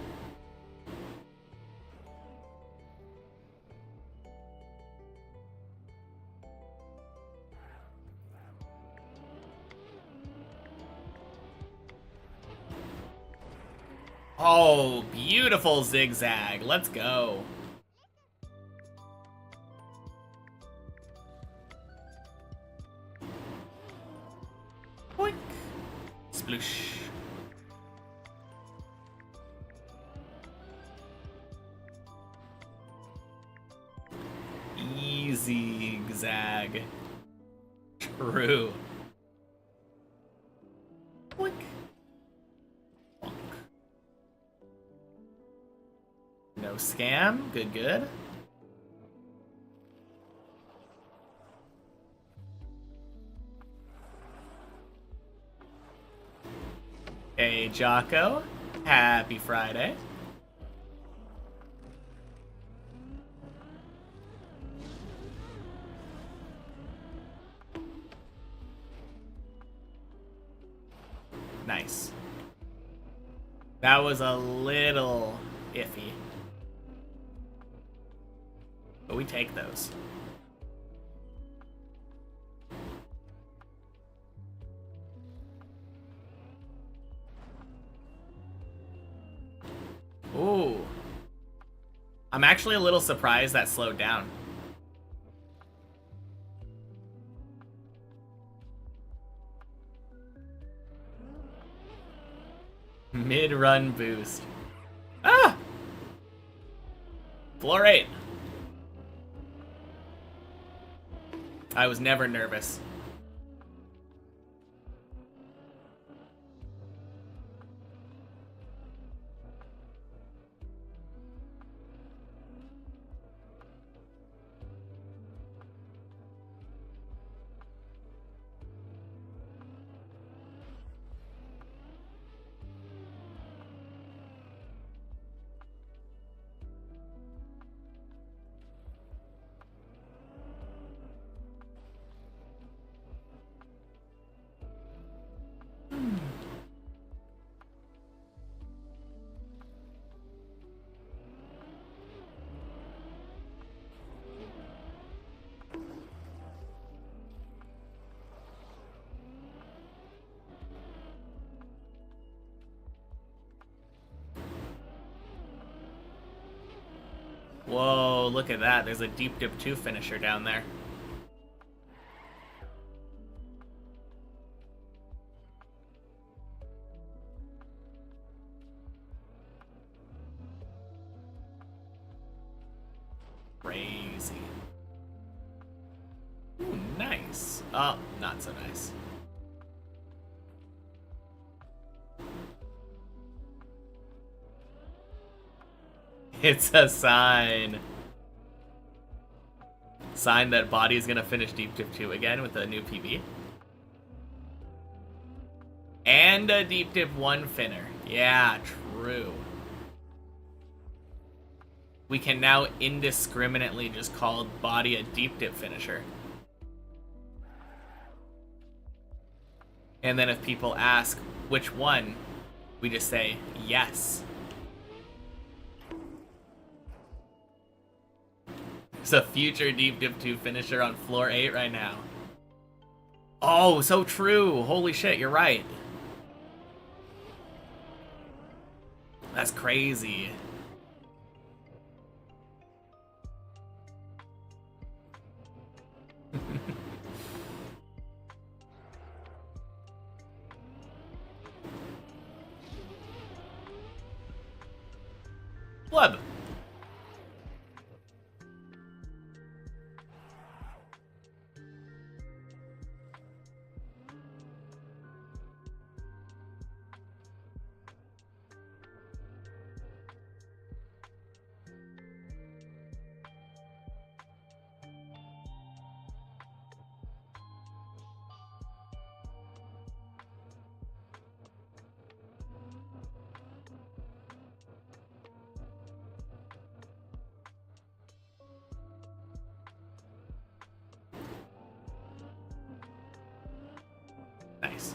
A: Oh, beautiful zigzag. Let's go. Boink. Sploosh. Easy zag. True. Boink. Bonk. No scam. Good, good. Hey, Jocko. Happy Friday. Nice. That was a little iffy. But we take those. Ooh. I'm actually a little surprised that slowed down. Mid-run boost. Ah! Floor 8. I was never nervous. Whoa, look at that. There's a Deep Dip 2 finisher down there. Crazy. Ooh, nice. Oh, not so nice. It's a sign. Sign that Body is gonna finish Deep Dip 2 again with a new PB. And a Deep Dip 1 finner. Yeah, true. We can now indiscriminately just call Body a Deep Dip finisher. And then if people ask which one, we just say yes. There's a future Deep Dip 2 finisher on floor 8 right now. Oh, so true. Holy shit, you're right. That's crazy. Flub. Nice.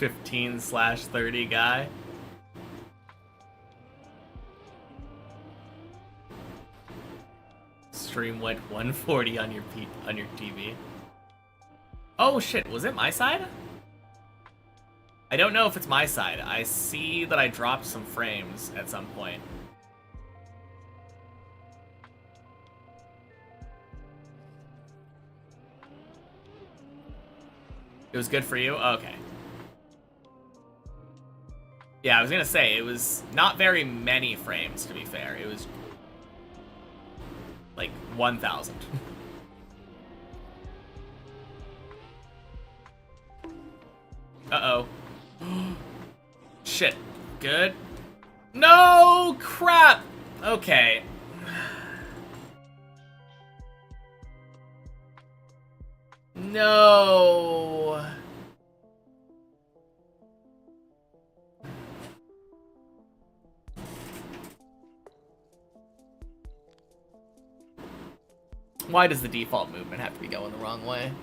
A: (15/30) guy. Stream went 140 on your TV. Oh shit, was it my side? I don't know if it's my side. I see that I dropped some frames at some point. It was good for you? Okay. Yeah, I was gonna say, it was not very many frames, to be fair. It was like 1,000. Uh-oh. Shit. Good. No! Crap! Okay. No! Why does the default movement have to be going the wrong way?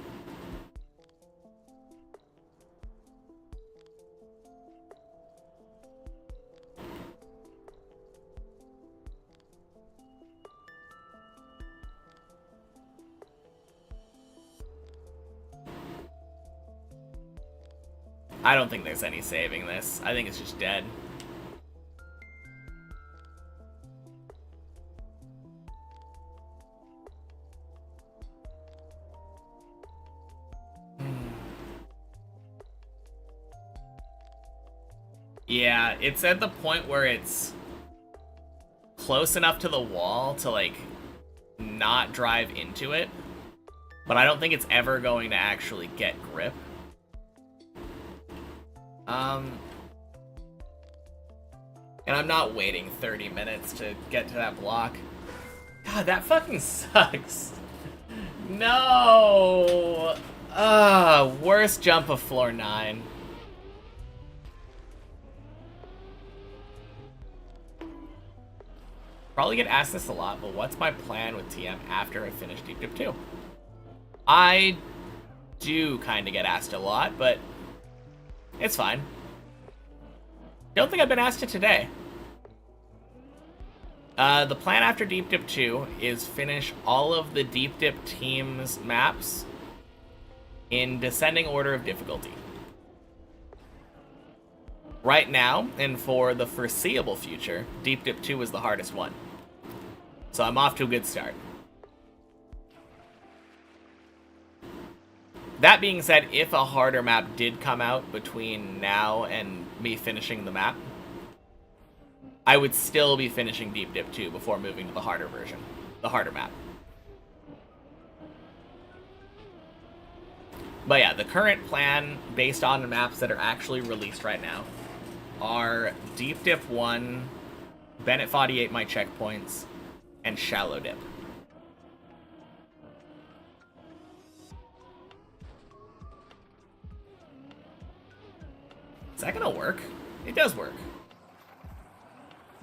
A: I don't think there's any saving this. I think it's just dead. Yeah, it's at the point where it's close enough to the wall to, like, not drive into it. But I don't think it's ever going to actually get grip. And I'm not waiting 30 minutes to get to that block. God, that fucking sucks. No! Worst jump of floor 9. Probably get asked this a lot, but what's my plan with TM after I finish Deep Dip 2? I do kind of get asked a lot, but it's fine. Don't think I've been asked it today. The plan after Deep Dip 2 is finish all of the Deep Dip teams maps in descending order of difficulty. Right now, and for the foreseeable future, Deep Dip 2 is the hardest one. So I'm off to a good start. That being said, if a harder map did come out between now and me finishing the map, I would still be finishing Deep Dip 2 before moving to the harder version, the harder map. But yeah, the current plan, based on the maps that are actually released right now, are Deep Dip 1, Bennett 48 my checkpoints, and Shallow Dip. Is that gonna work? It does work.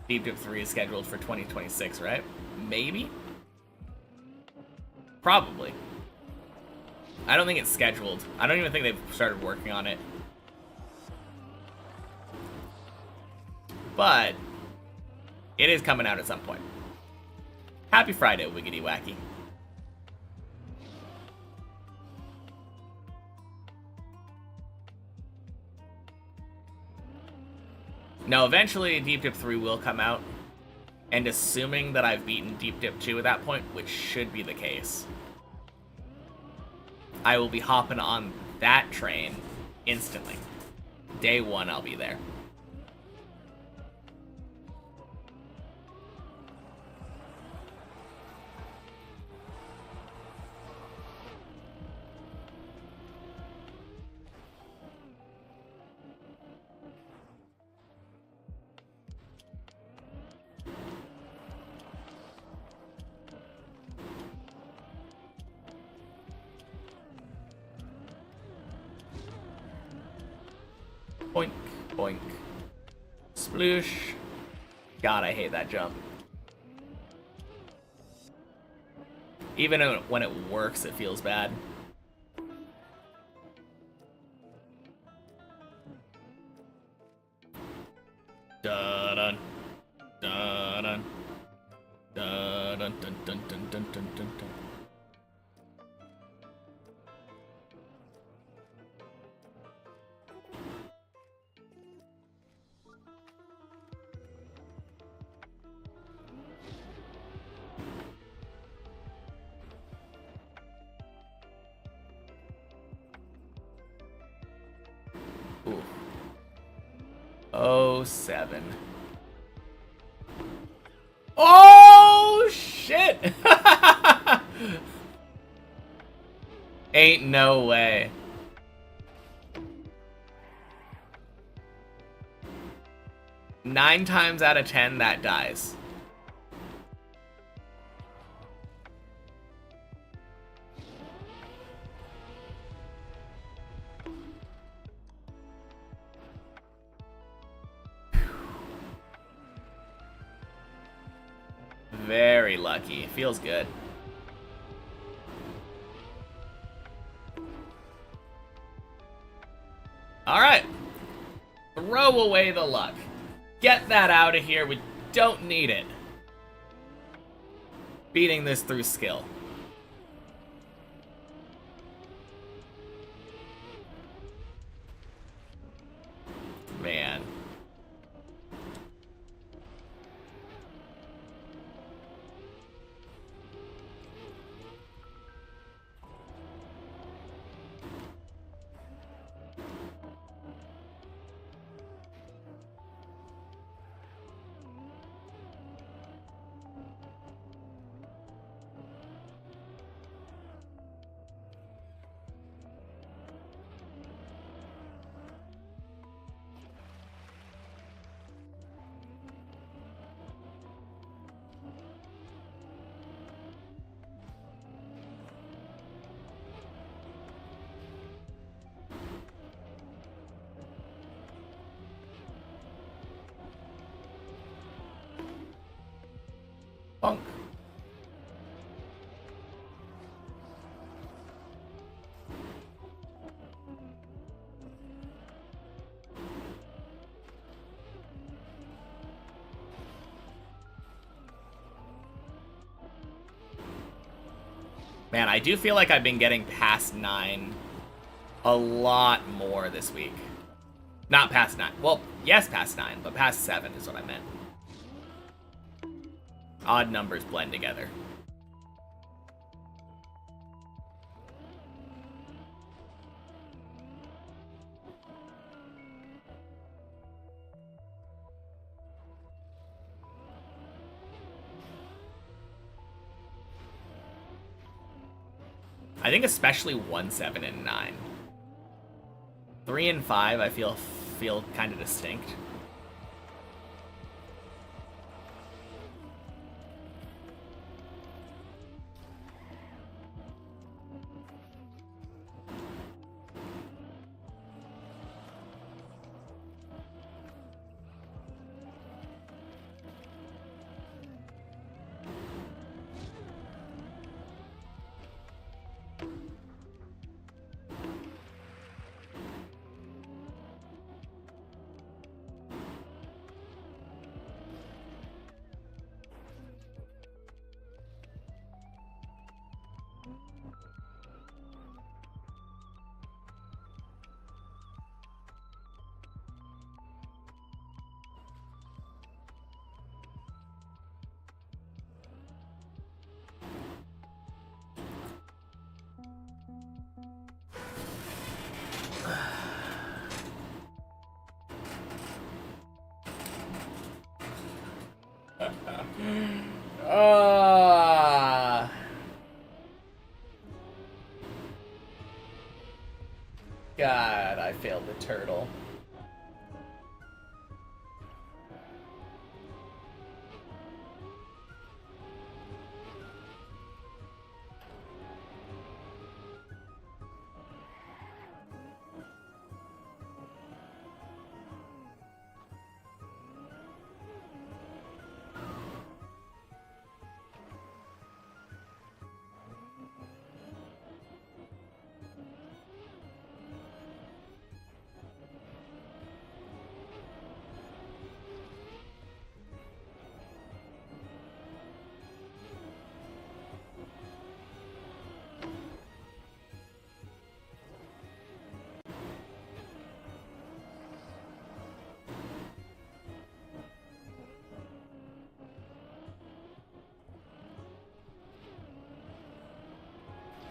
A: Deep Dip 3 is scheduled for 2026, right? Maybe? Probably. I don't think it's scheduled. I don't even think they've started working on it. But it is coming out at some point. Happy Friday, Wiggity Wacky. No, eventually Deep Dip 3 will come out. And assuming that I've beaten Deep Dip 2 at that point, which should be the case, I will be hopping on that train instantly. Day one, I'll be there. Boink, boink. Sploosh. God, I hate that jump. Even when it works, it feels bad. Dun-dun. Dun-dun. Dun-dun, dun-dun-dun-dun-dun-dun. Ooh. 07. Oh, shit! Ain't no way. Nine times out of 10, that dies. Very lucky. Feels good. Alright. Throw away the luck. Get that out of here. We don't need it. Beating this through skill. Man. Punk. Man, I do feel like I've been getting past 9 a lot more this week. Not past 9. Well, yes, past 9, but past 7 is what I meant. Odd numbers blend together. I think especially 1, 7, and 9. 3 and 5 I feel kind of distinct. God, I failed the turtle.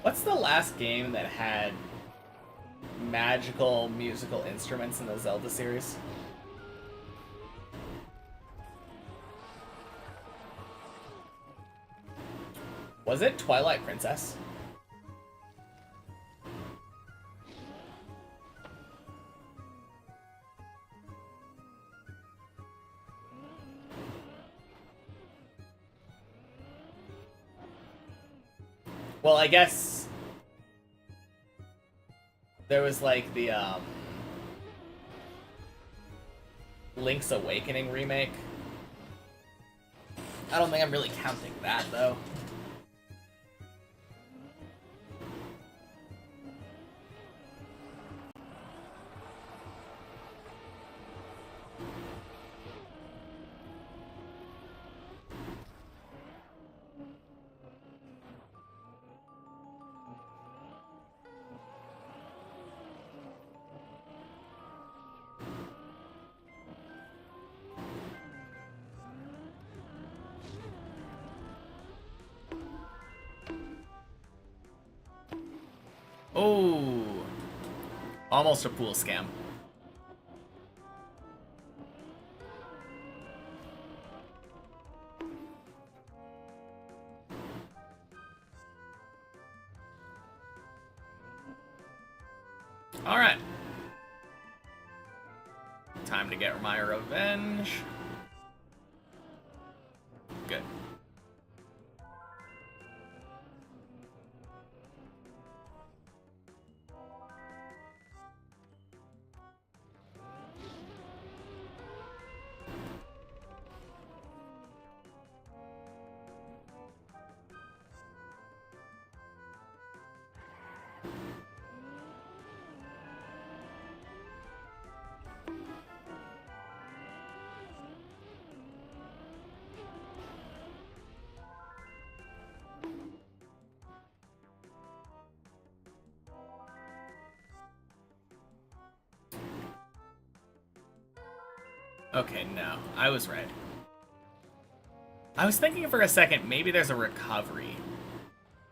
A: What's the last game that had magical musical instruments in the Zelda series? Was it Twilight Princess? Well, I guess there was like the Link's Awakening remake. I don't think I'm really counting that though. Oh, almost a pool scam. All right. Time to get my revenge. Good. Okay, no. I was right. I was thinking for a second, maybe there's a recovery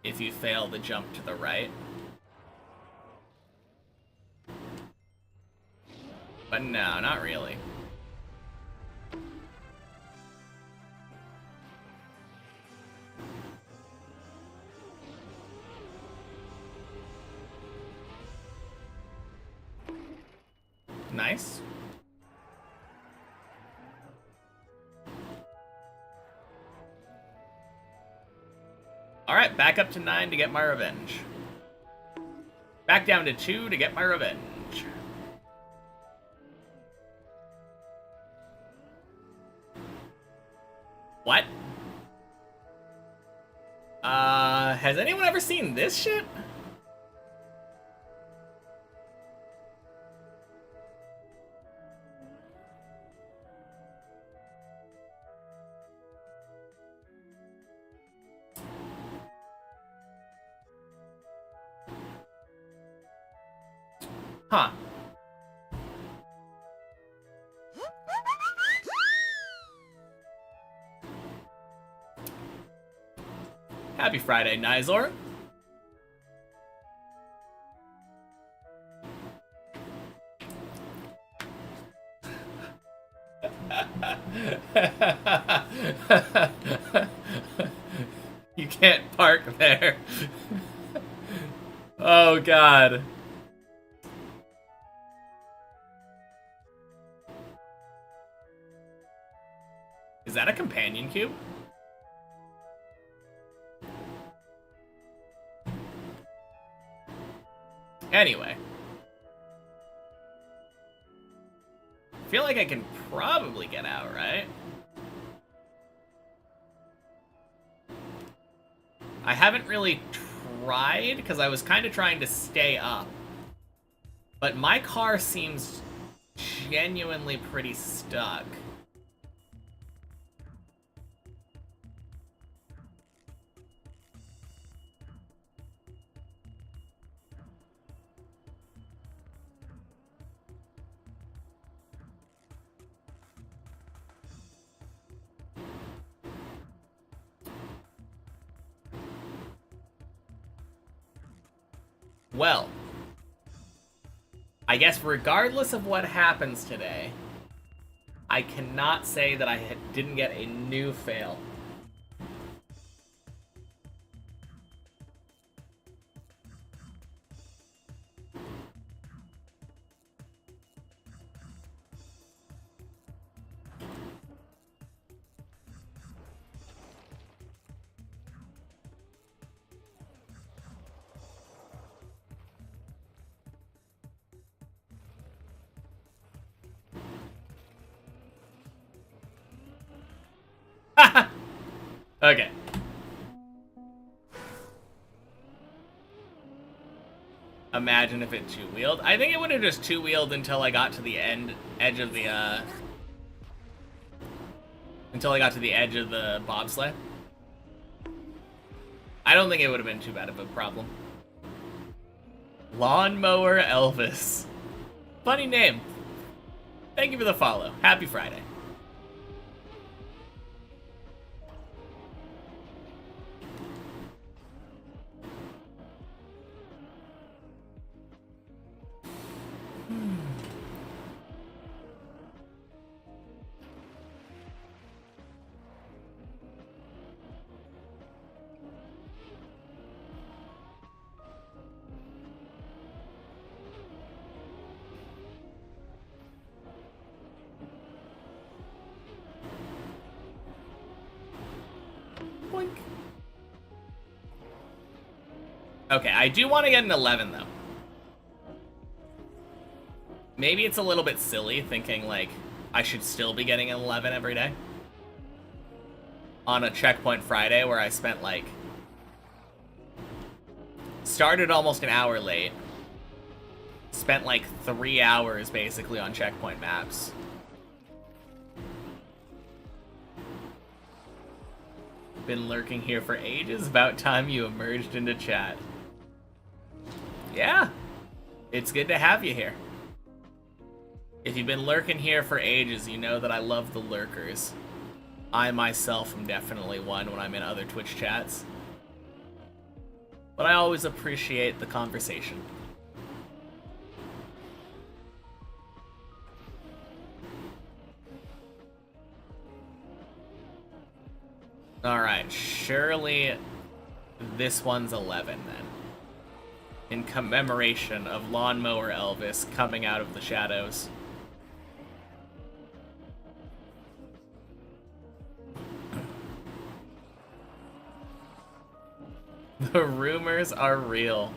A: if you fail the jump to the right. But no, not really. Nice. Alright, back up to 9 to get my revenge. Back down to 2 to get my revenge. What? Has anyone ever seen this shit? Huh. Happy Friday, Nizor. You can't park there. Oh, God. Is that a companion cube? Anyway. I feel like I can probably get out, right? I haven't really tried, because I was kind of trying to stay up. But my car seems genuinely pretty stuck. Well, I guess regardless of what happens today, I cannot say that I didn't get a new fail. Okay. Imagine if it two-wheeled. I think it would have just two-wheeled until I got to the edge of the, until I got to the edge of the bobsleigh. I don't think it would have been too bad of a problem. Lawnmower Elvis. Funny name. Thank you for the follow. Happy Friday. Boink. Okay, I do want to get an 11, though. Maybe it's a little bit silly thinking, like, I should still be getting an 11 every day. On a Checkpoint Friday where I spent, like... started almost an hour late. Spent, like, 3 hours, basically, on Checkpoint maps. Been lurking here for ages. About time you emerged into chat. Yeah. It's good to have you here. If you've been lurking here for ages, you know that I love the lurkers. I myself am definitely one when I'm in other Twitch chats. But I always appreciate the conversation. Alright, surely this one's 11 then. In commemoration of Lawnmower Elvis coming out of the shadows. The rumors are real.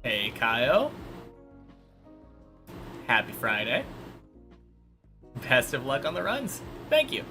A: Hey, Kyle. Happy Friday. Best of luck on the runs. Thank you.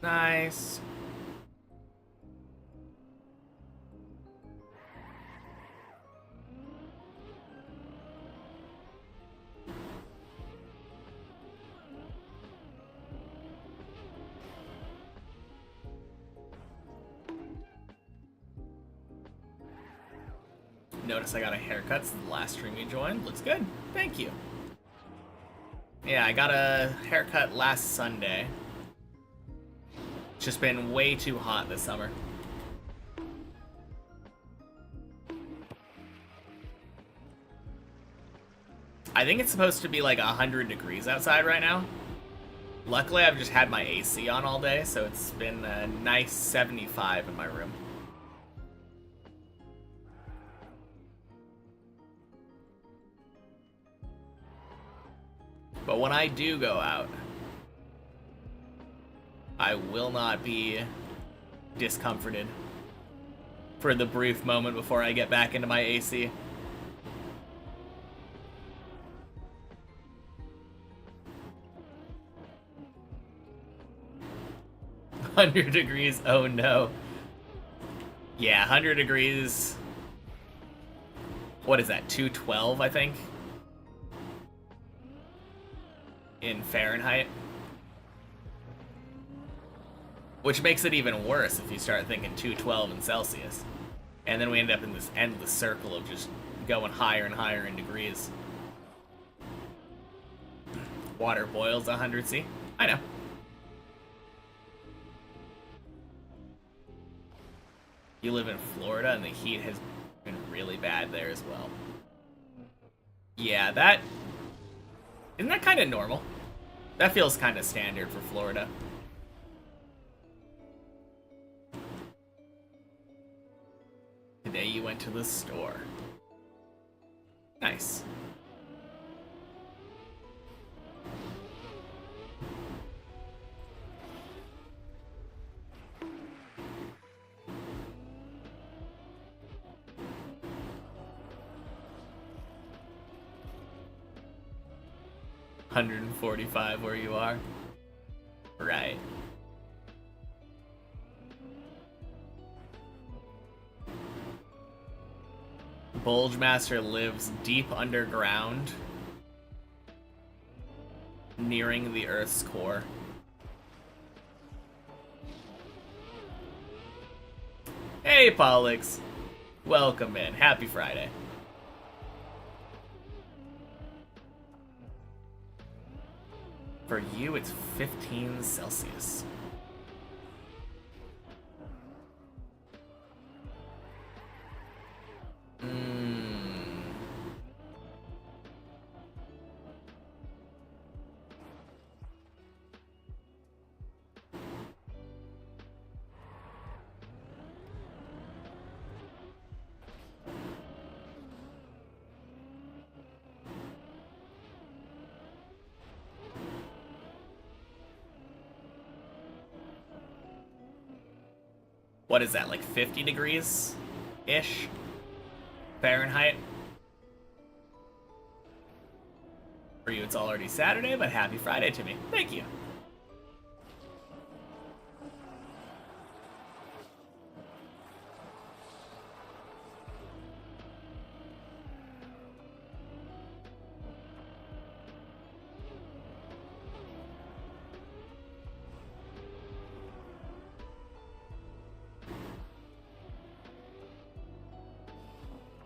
A: Nice. Notice I got a haircut since the last stream you joined. Looks good. Thank you. Yeah, I got a haircut last Sunday. It's just been way too hot this summer. I think it's supposed to be like 100 degrees outside right now. Luckily, I've just had my AC on all day, so it's been a nice 75 in my room. But when I do go out, I will not be discomforted for the brief moment before I get back into my AC. "100 degrees, oh no." Yeah, 100 degrees. What is that, 212, I think? In Fahrenheit. Which makes it even worse if you start thinking 212 in Celsius. And then we end up in this endless circle of just going higher and higher in degrees. Water boils 100 C. I know. You live in Florida and the heat has been really bad there as well. Yeah, that... Isn't that kind of normal? That feels kind of standard for Florida. Today you went to the store. Nice. $145 where you are? Right. Bulgemaster lives deep underground, nearing the Earth's core. Hey, Pollux. Welcome in. Happy Friday. For you, it's 15 Celsius. what is that, like 50 degrees-ish Fahrenheit? For you, it's already Saturday, but happy Friday to me. Thank you.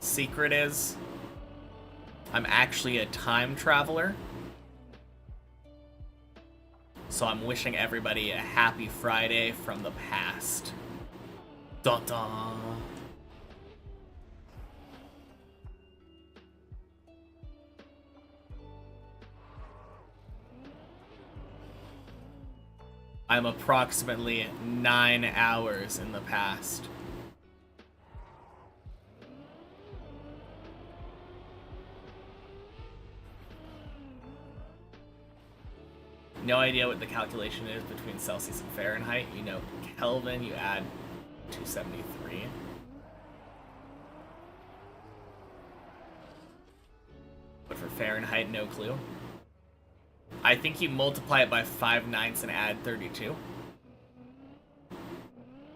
A: Secret is, I'm actually a time traveler. So I'm wishing everybody a happy Friday from the past. Dun dun. I'm approximately 9 hours in the past. No idea what the calculation is between Celsius and Fahrenheit. You know Kelvin, you add 273. But for Fahrenheit, no clue. I think you multiply it by 5/9 and add 32.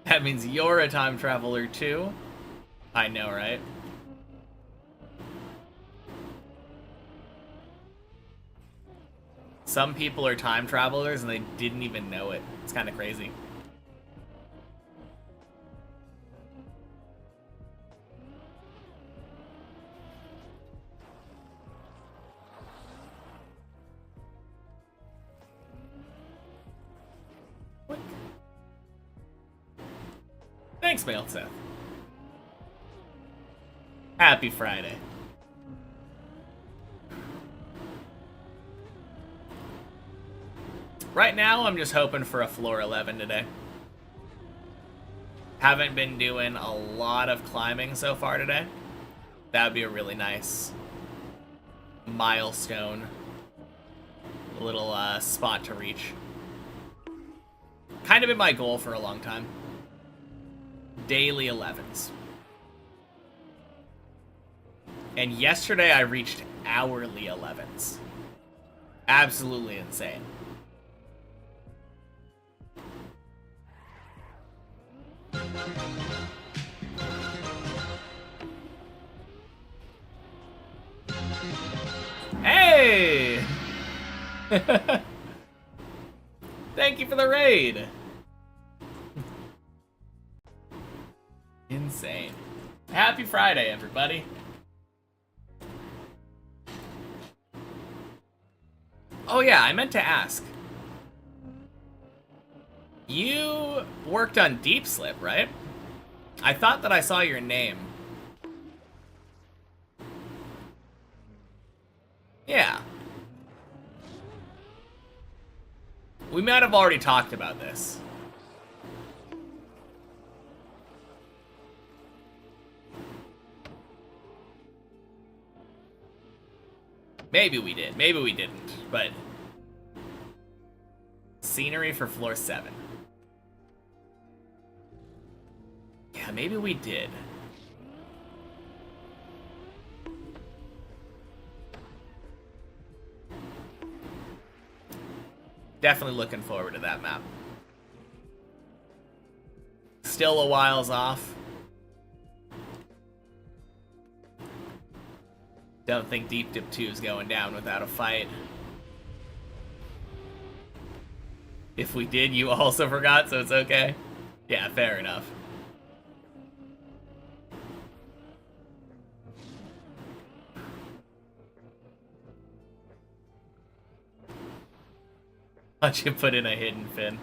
A: That means you're a time traveler too. I know, right? Some people are time travelers and they didn't even know it. It's kind of crazy. What? Thanks, Mail Seth. Happy Friday. Right now, I'm just hoping for a floor 11 today. Haven't been doing a lot of climbing so far today. That would be a really nice milestone. A little spot to reach. Kind of been my goal for a long time. Daily 11s. And yesterday I reached hourly 11s. Absolutely insane. Hey! Thank you for the raid. Insane. Happy Friday, everybody. Oh yeah, I meant to ask. You worked on Deep Slip, right? I thought that I saw your name. Yeah. We might have already talked about this. Maybe we did, maybe we didn't, but... Scenery for floor 7. Yeah, maybe we did. Definitely looking forward to that map. Still a whiles off. Don't think Deep Dip 2 is going down without a fight. If we did, you also forgot, so it's okay. Yeah, fair enough. Why'd you put in a hidden fin?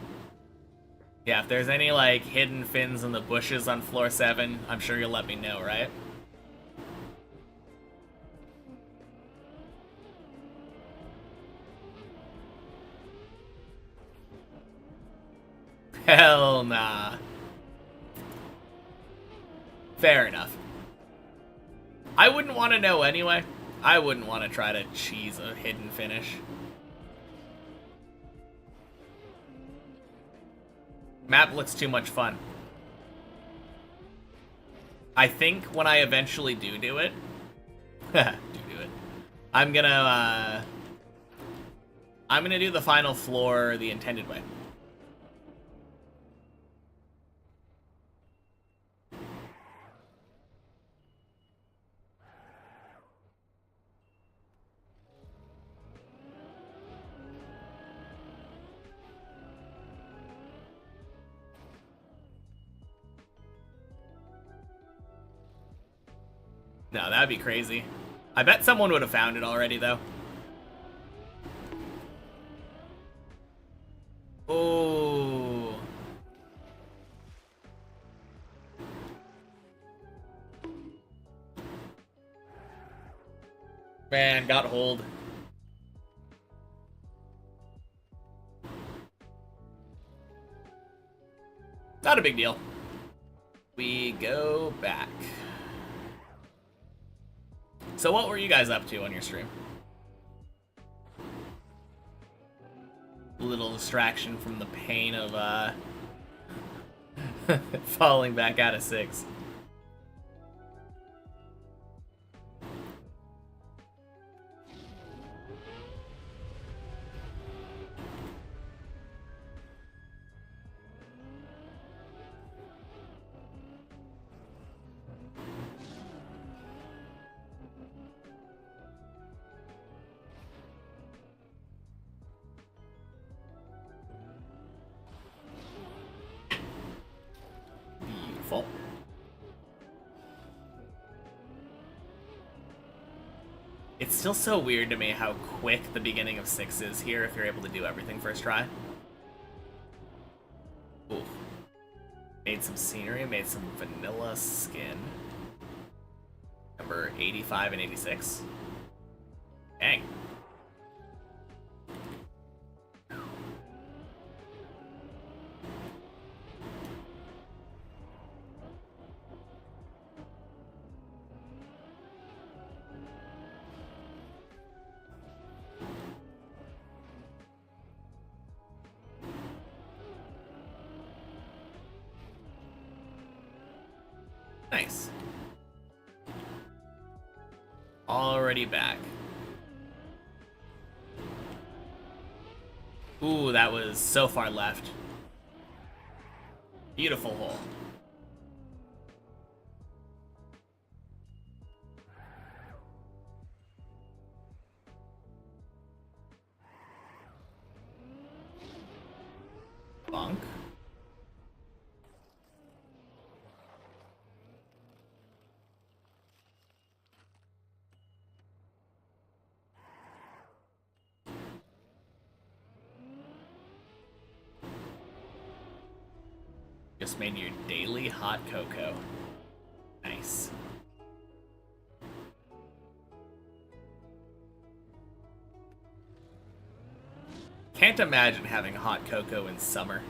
A: Yeah, if there's any, like, hidden fins in the bushes on floor 7, I'm sure you'll let me know, right? Hell nah. Fair enough. I wouldn't want to know anyway. I wouldn't want to try to cheese a hidden finish. Map looks too much fun. I think when I eventually do it, do it. I'm gonna do the final floor the intended way. No, that'd be crazy. I bet someone would have found it already, though. Oh. Man, got hold. Not a big deal. We go back. So what were you guys up to on your stream? A little distraction from the pain of falling back out of 6. Beautiful. It's still so weird to me how quick the beginning of 6 is here if you're able to do everything first try. Ooh. Made some scenery, made some vanilla skin. Number 85 and 86. Dang. Nice. Already back. Ooh, that was so far left. Beautiful hole. Bonk. Just made your daily hot cocoa. Nice. Can't imagine having hot cocoa in summer.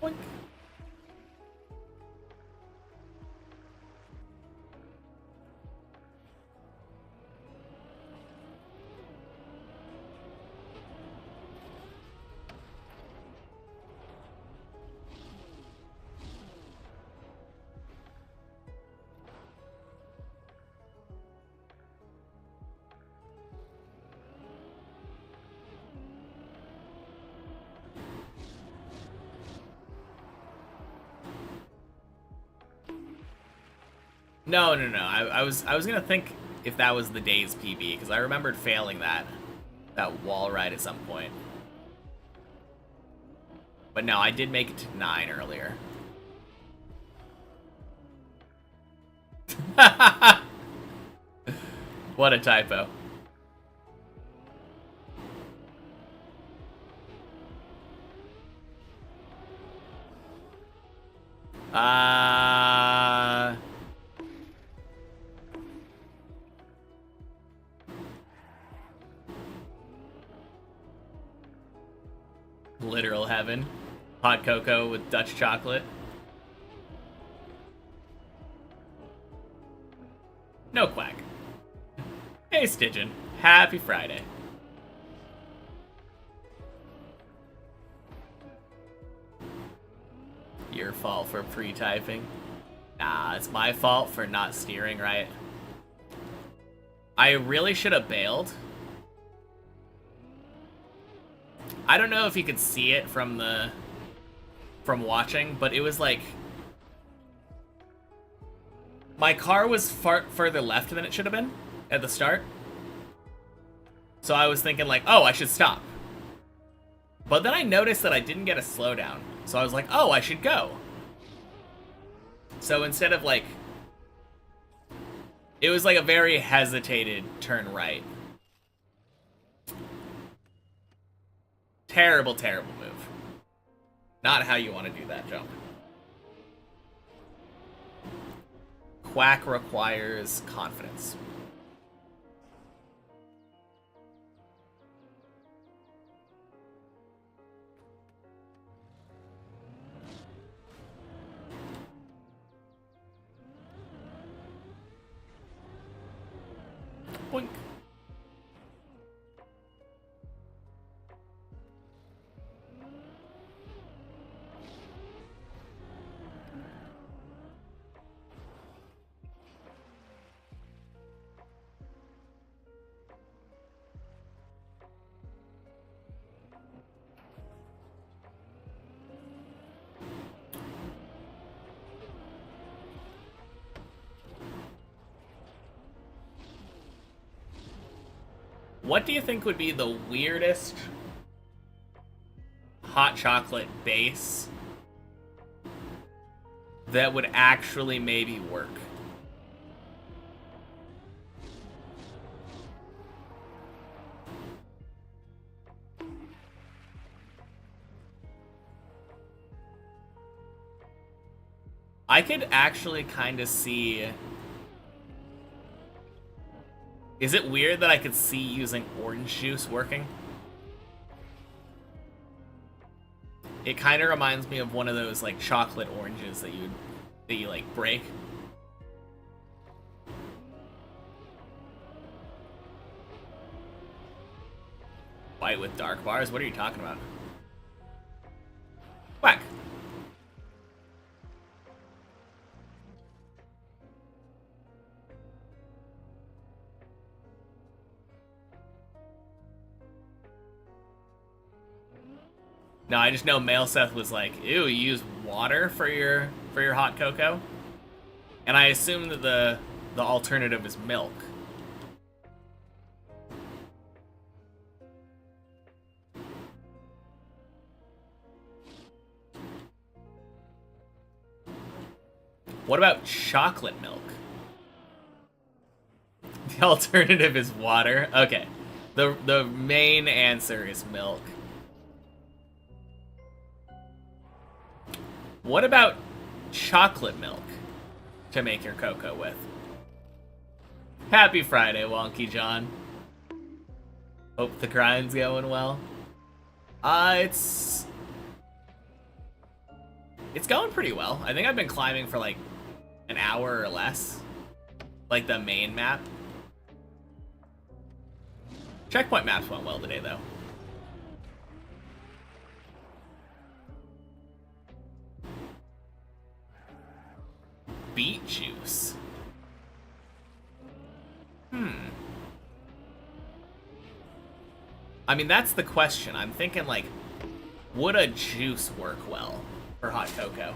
A: Boink. No. I was gonna think if that was the day's PB because I remembered failing that wall ride at some point. But no, I did make it to 9 earlier. What a typo. Literal heaven. Hot cocoa with Dutch chocolate. No quack. Hey, Stygian. Happy Friday. Your fault for pre-typing. Nah, it's my fault for not steering right. I really should have bailed. I don't know if you could see it from watching, but it was like my car was further left than it should have been at the start. So I was thinking like, oh, I should stop. But then I noticed that I didn't get a slowdown. So I was like, oh, I should go. So instead of like, it was like a very hesitated turn right. Terrible, terrible move. Not how you want to do that jump. Quack requires confidence. Boink. What do you think would be the weirdest hot chocolate base that would actually maybe work? I could actually kind of see... Is it weird that I could see using orange juice working? It kind of reminds me of one of those like chocolate oranges that you like break. White with dark bars? What are you talking about? Whack. No, I just know Male Seth was like, ew, you use water for your hot cocoa? And I assume that the alternative is milk. What about chocolate milk? The alternative is water. Okay. The main answer is milk. What about chocolate milk to make your cocoa with? Happy Friday, Wonky John. Hope the grind's going well. It's going pretty well. I think I've been climbing for like an hour or less. Like the main map. Checkpoint maps went well today, though. Beet juice. I mean, that's the question. I'm thinking, like, would a juice work well for hot cocoa?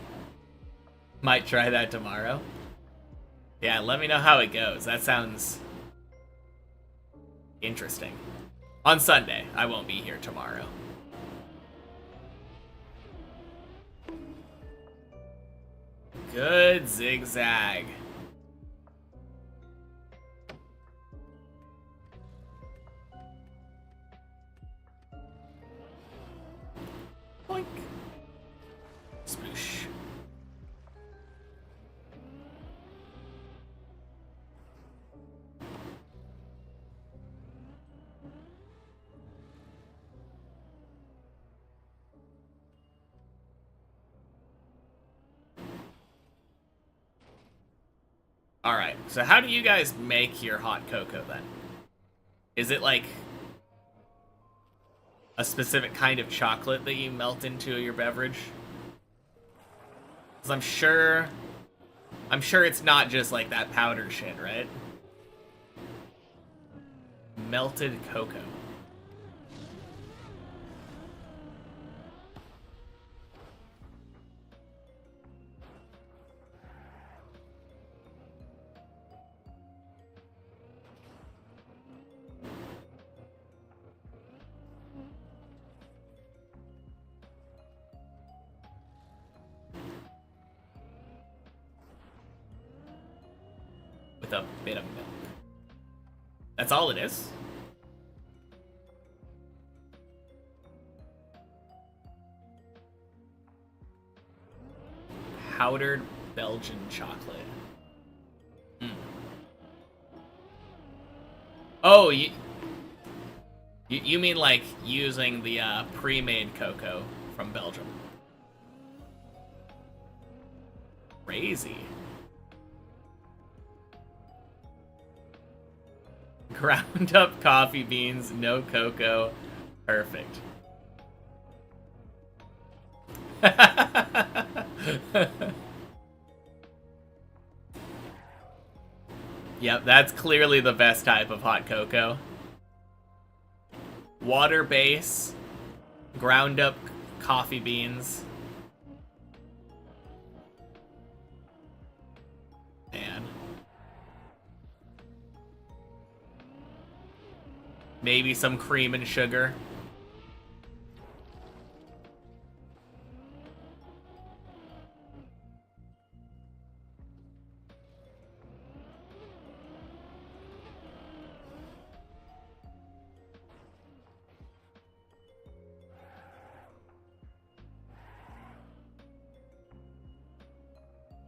A: Might try that tomorrow. Yeah, let me know how it goes. That sounds interesting. On Sunday. I won't be here tomorrow. Good zigzag. Boink. Sploosh. Alright, so how do you guys make your hot cocoa then? Is it like a specific kind of chocolate that you melt into your beverage? Because I'm sure it's not just like that powder shit, right? Melted cocoa. With a bit of milk. That's all it is? Powdered Belgian chocolate. Mm. Oh, you mean like using the pre-made cocoa from Belgium? Crazy. Ground up coffee beans, no cocoa. Perfect. Yep, that's clearly the best type of hot cocoa. Water base, ground up coffee beans. Man. Maybe some cream and sugar.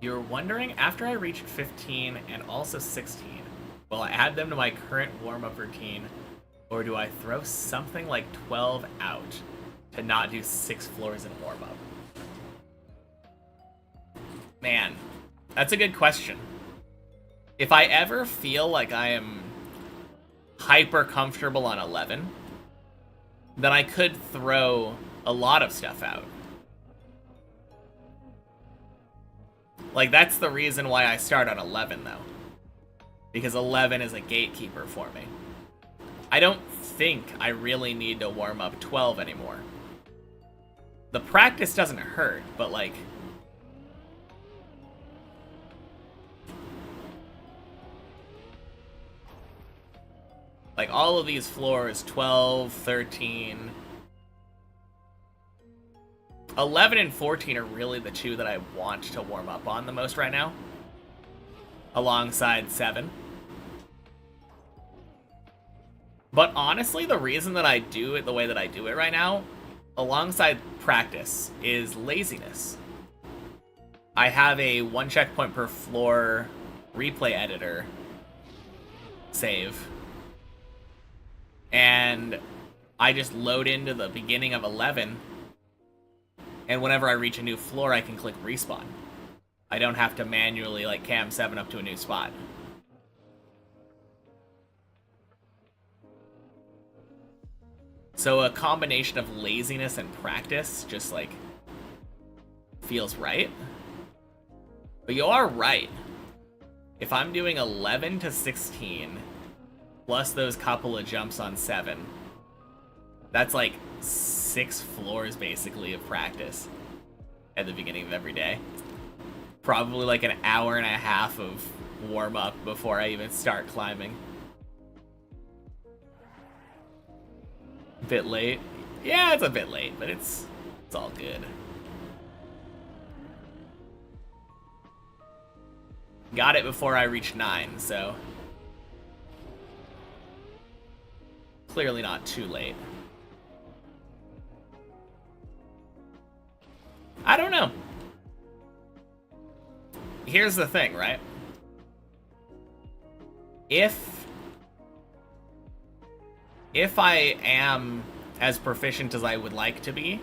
A: You're wondering, after I reached 15 and also 16, will I add them to my current warm-up routine, or do I throw something like 12 out to not do 6 floors in warm-up? Man, that's a good question. If I ever feel like I am hyper comfortable on 11, then I could throw a lot of stuff out. Like, that's the reason why I start on 11, though. Because 11 is a gatekeeper for me. I don't think I really need to warm up 12 anymore. The practice doesn't hurt, but, like... Like, all of these floors, 12, 13... 11 and 14 are really the two that I want to warm up on the most right now. Alongside 7. But honestly, the reason that I do it the way that I do it right now, alongside practice, is laziness. I have a 1 checkpoint per floor replay editor save. And I just load into the beginning of 11, and whenever I reach a new floor, I can click respawn. I don't have to manually, like, cam 7 up to a new spot. So a combination of laziness and practice just, like, feels right. But you are right. If I'm doing 11 to 16, plus those couple of jumps on 7, that's like 6 floors, basically, of practice at the beginning of every day. Probably like an hour and a half of warm-up before I even start climbing. Bit late. Yeah, it's a bit late, but it's all good. Got it before I reached 9, so... Clearly not too late. I don't know. Here's the thing, right? If I am as proficient as I would like to be,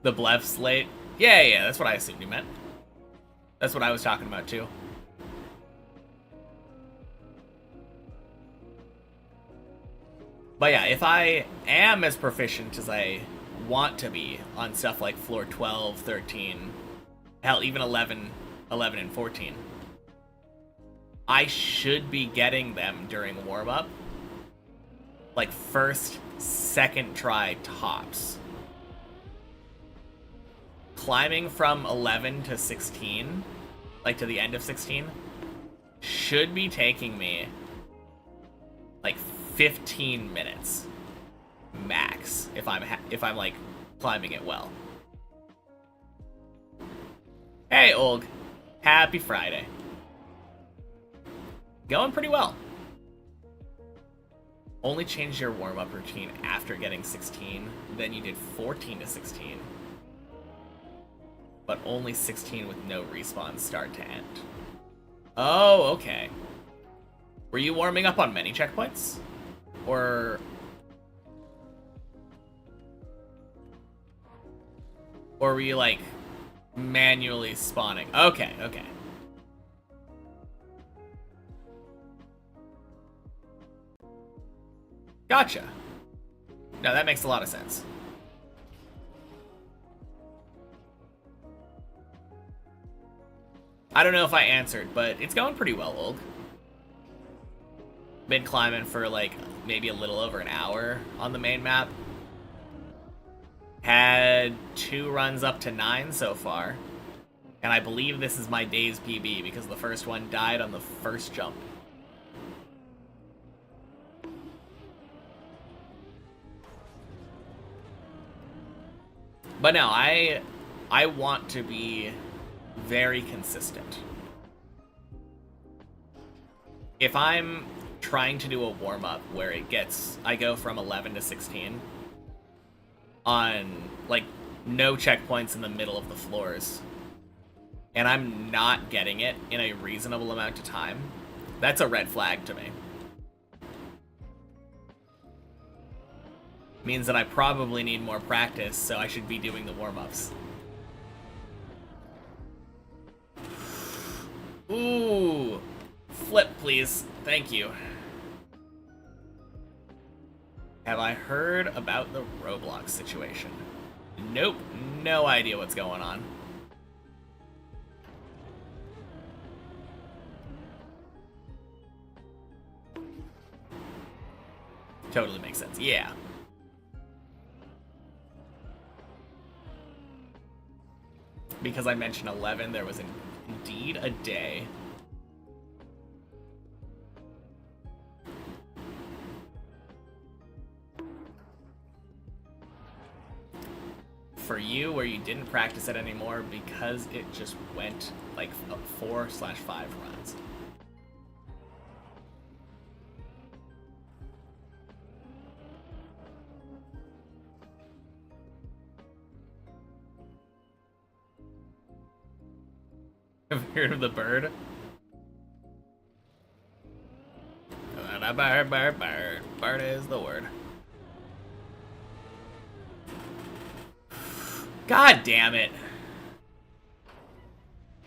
A: the Blef's late. Yeah, that's what I assumed you meant. That's what I was talking about, too. But yeah, if I am as proficient as I want to be on stuff like floor 12, 13, hell, even 11 and 14, I should be getting them during warm-up. Like, first, second try tops. Climbing from 11 to 16, like to the end of 16, should be taking me like 15 minutes max if I'm like climbing it well. Hey Olg, happy Friday. Going pretty well. Only changed your warm-up routine after getting 16, then you did 14 to 16. But only 16 with no respawn start to end. Oh, okay. Were you warming up on many checkpoints? Or were you, like, manually spawning? Okay. Gotcha. No, that makes a lot of sense. I don't know if I answered, but it's going pretty well, Olg. Been climbing for like maybe a little over an hour on the main map. Had 2 runs up to 9 so far. And I believe this is my day's PB because the first one died on the first jump. But no, I want to be very consistent. If I'm trying to do a warm-up where I go from 11 to 16 on, like, no checkpoints in the middle of the floors, and I'm not getting it in a reasonable amount of time, that's a red flag to me. Means that I probably need more practice, so I should be doing the warm-ups. Ooh, flip, please. Thank you. Have I heard about the Roblox situation? Nope, no idea what's going on. Totally makes sense, yeah. Because I mentioned 11, there was indeed a day for you where you didn't practice it anymore because it just went like 4/5 runs. Have you heard of the bird? Bird is the word. God damn it.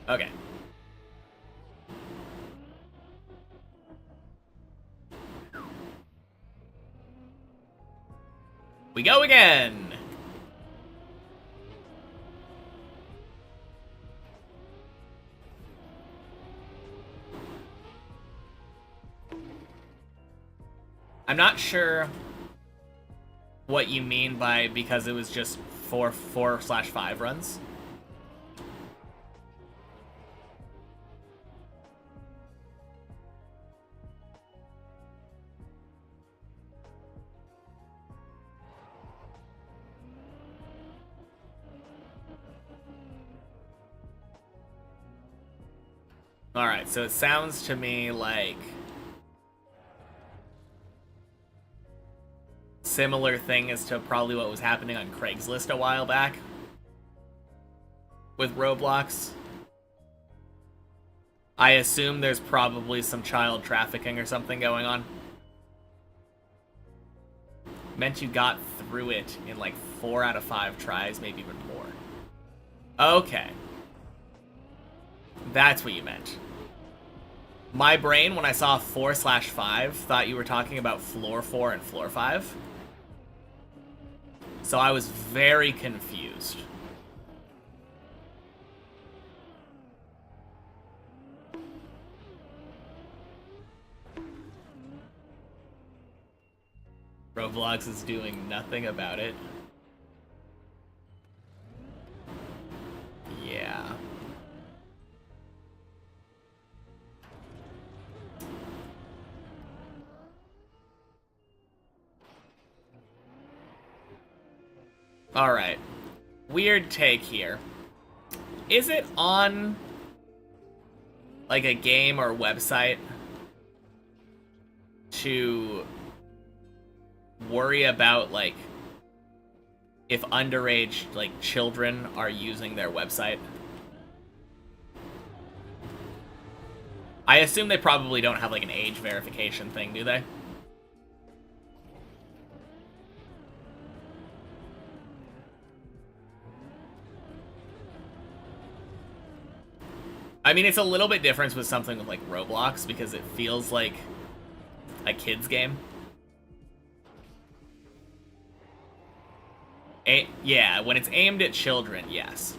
A: Okay. We go again. I'm not sure what you mean by because it was just 4/5 runs. Alright, so it sounds to me like similar thing as to probably what was happening on Craigslist a while back with Roblox. I assume there's probably some child trafficking or something going on. Meant you got through it in like 4 out of 5 tries, maybe even more. Okay. That's what you meant. My brain, when I saw 4/5, thought you were talking about floor 4 and floor 5. So I was very confused. Roblox is doing nothing about it. Yeah. Alright. Weird take here. Is it on, like, a game or website to worry about, like, if underage, like, children are using their website? I assume they probably don't have, like, an age verification thing, do they? I mean, it's a little bit different with something with, like, Roblox, because it feels like a kid's game. Yeah, when it's aimed at children, yes.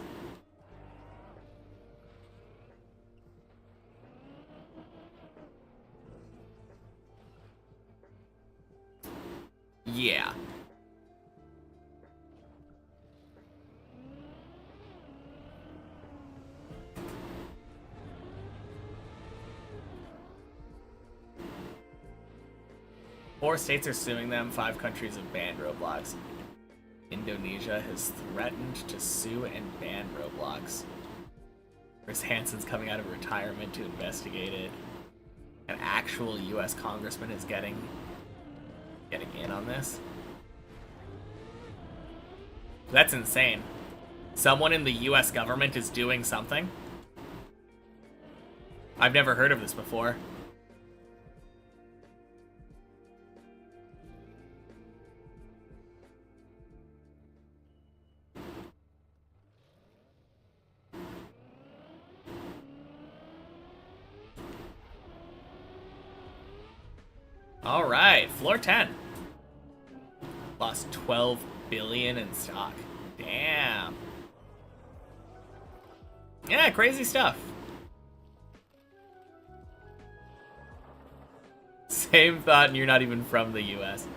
A: Yeah. Four states are suing them. 5 countries have banned Roblox. Indonesia has threatened to sue and ban Roblox. Chris Hansen's coming out of retirement to investigate it. An actual U.S. congressman is getting in on this. That's insane. Someone in the U.S. government is doing something? I've never heard of this before. Alright, floor 10. Lost 12 billion in stock. Damn. Yeah, crazy stuff. Same thought, and you're not even from the US.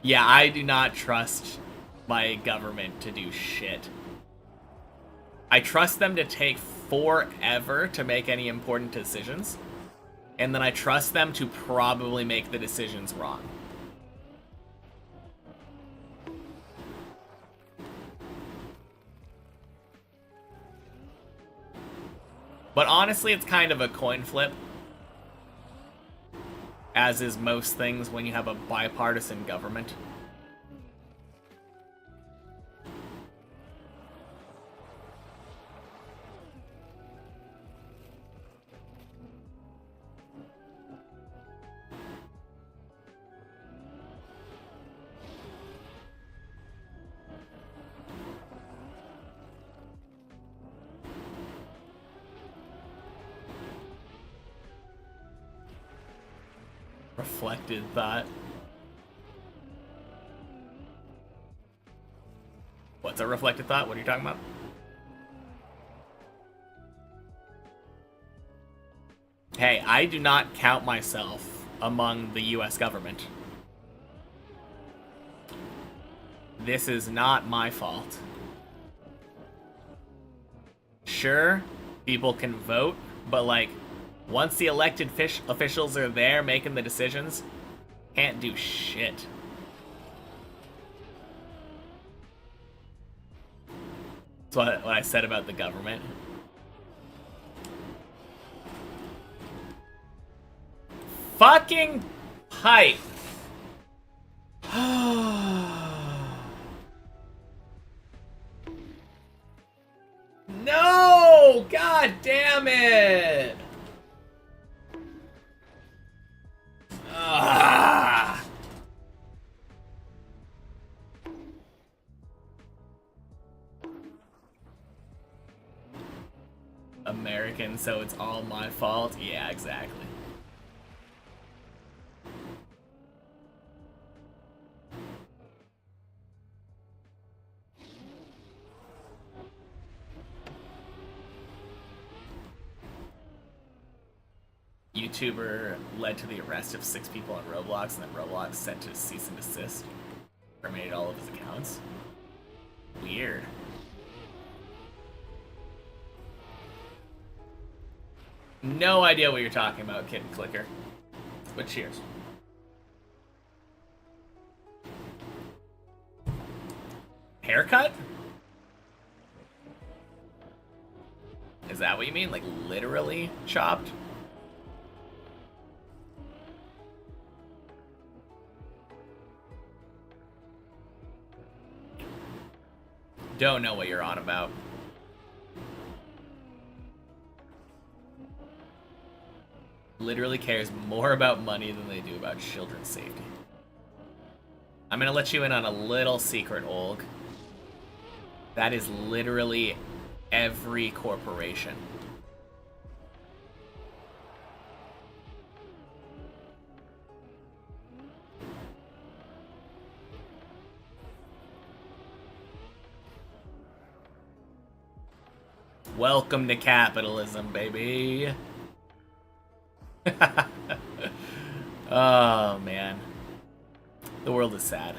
A: Yeah, I do not trust my government to do shit. I trust them to take forever to make any important decisions, and then I trust them to probably make the decisions wrong. But honestly, it's kind of a coin flip, as is most things when you have a bipartisan government. Reflected thought. What's a reflected thought? What are you talking about? Hey, I do not count myself among the US government. This is not my fault. Sure, people can vote, but like, once the elected officials are there making the decisions, can't do shit. That's what I said about the government. Fucking pipe. No! God damn it! Ah. attention, so it's all my fault. Yeah, exactly. YouTuber led to the arrest of 6 people on Roblox, and then Roblox sent to cease and desist. Terminated all of his accounts. Weird. No idea what you're talking about, Kid Clicker. But cheers. Haircut? Is that what you mean? Like literally chopped? Don't know what you're on about. Literally cares more about money than they do about children's safety. I'm gonna let you in on a little secret, Olg. That is literally every corporation. Welcome to capitalism, baby. Oh, man. The world is sad.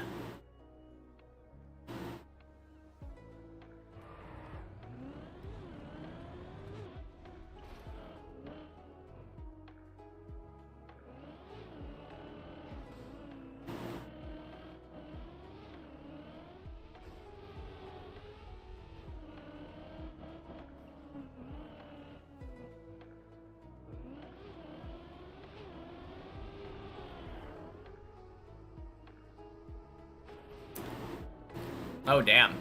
A: Oh, damn.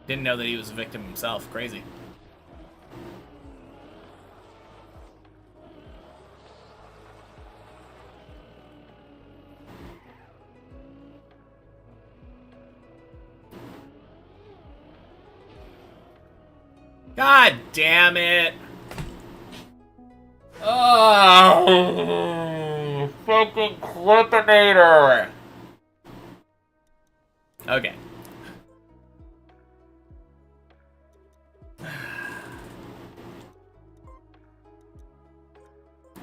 A: Didn't know that he was a victim himself. Crazy. God damn it. Oh, fucking Clippinator. Okay.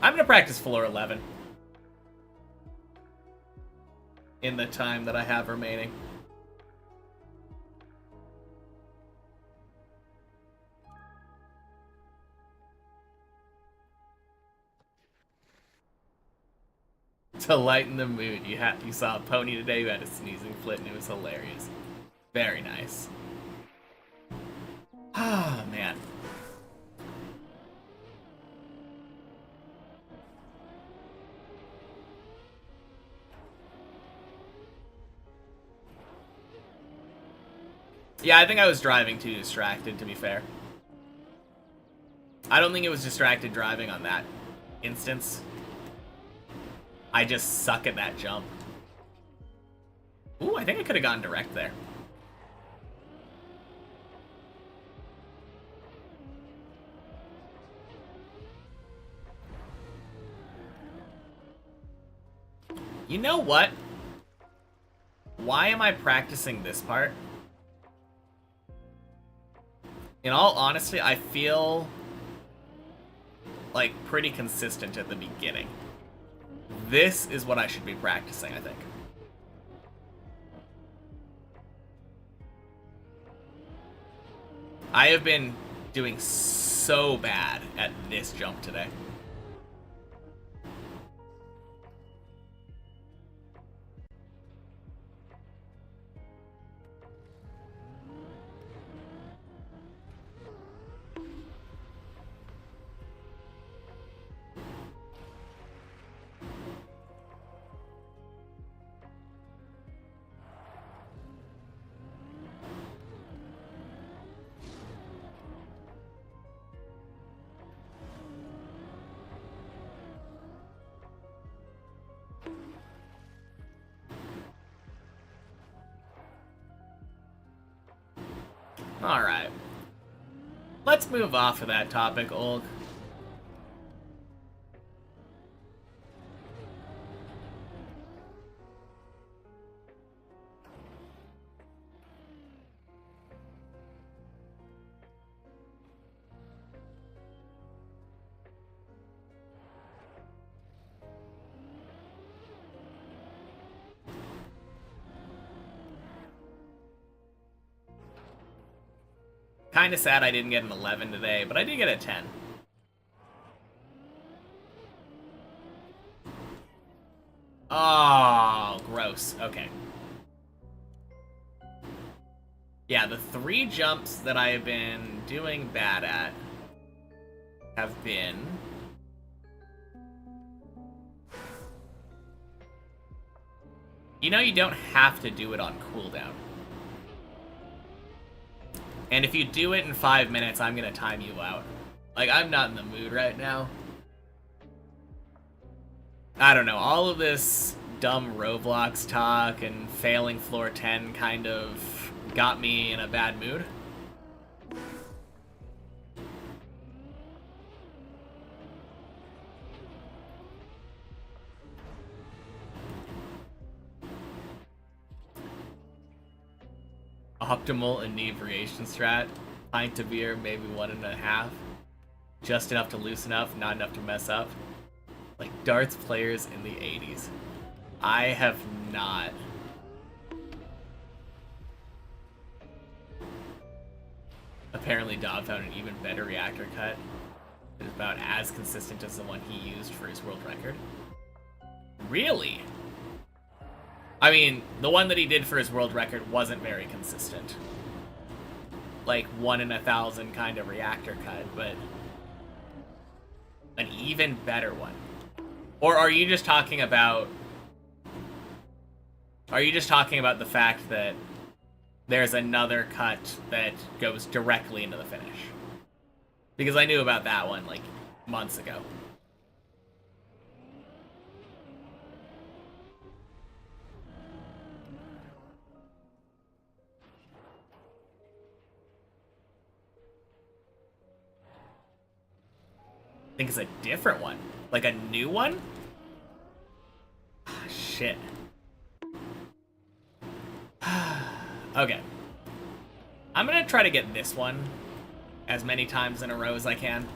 A: I'm gonna practice floor 11 in the time that I have remaining. To lighten the mood, you saw a pony today who had a sneezing fit and it was hilarious. Very nice. Ah, man. Yeah, I think I was driving too distracted, to be fair. I don't think it was distracted driving on that instance. I just suck at that jump. Ooh, I think I could have gone direct there. You know what? Why am I practicing this part? In all honesty, I feel like pretty consistent at the beginning. This is what I should be practicing, I think. I have been doing so bad at this jump today. Alright. Let's move off of that topic, Olg. Kinda sad I didn't get an 11 today, but I did get a 10. Oh, gross. Okay. Yeah, the 3 jumps that I have been doing bad at have been... You know, you don't have to do it on cooldown. And if you do it in 5 minutes, I'm gonna time you out. Like, I'm not in the mood right now. I don't know, all of this dumb Roblox talk and failing floor 10 kind of got me in a bad mood. Optimal inebriation strat. Pint of beer, maybe 1.5. Just enough to loosen up, not enough to mess up. Like darts players in the 80s. I have not. Apparently Dob found an even better reactor cut. It is about as consistent as the one he used for his world record. Really? I mean, the one that he did for his world record wasn't very consistent. Like 1 in 1,000 kind of reactor cut, but an even better one. Or are you just talking about... Are you just talking about the fact that there's another cut that goes directly into the finish? Because I knew about that one, like, months ago. I think it's a different one. Like a new one? Shit. Okay. I'm gonna try to get this one as many times in a row as I can.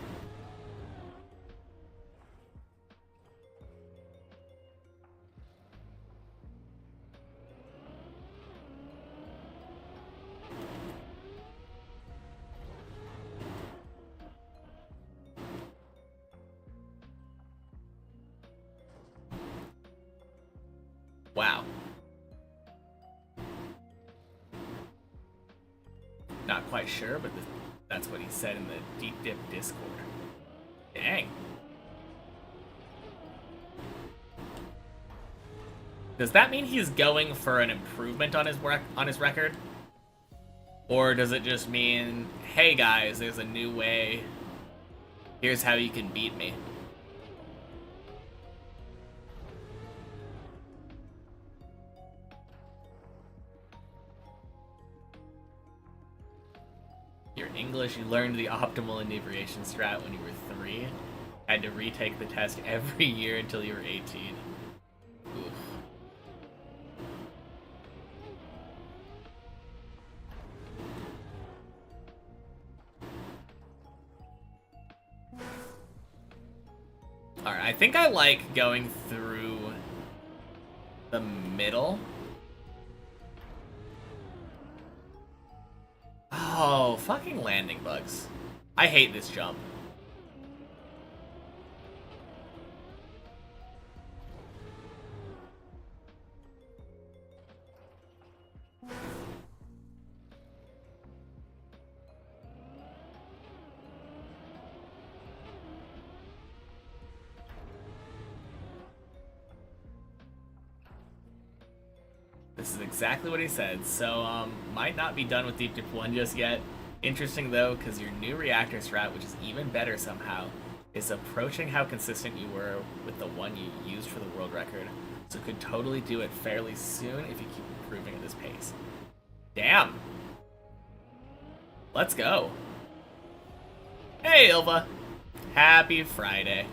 A: Wow. Not quite sure, but that's what he said in the Deep Dip Discord. Dang. Does that mean he's going for an improvement on his record? Or does it just mean, hey guys, there's a new way. Here's how you can beat me. You're English, you learned the optimal inebriation strat when you were 3. Had to retake the test every year until you were 18. Oof. Alright, I think I like going through the middle. Oh, fucking landing bugs. I hate this jump. This is exactly what he said, so might not be done with Deep Dip 1 just yet. Interesting though, because your new reactor strat, which is even better somehow, is approaching how consistent you were with the one you used for the world record, so could totally do it fairly soon if you keep improving at this pace. Damn! Let's go! Hey Ilva! Happy Friday.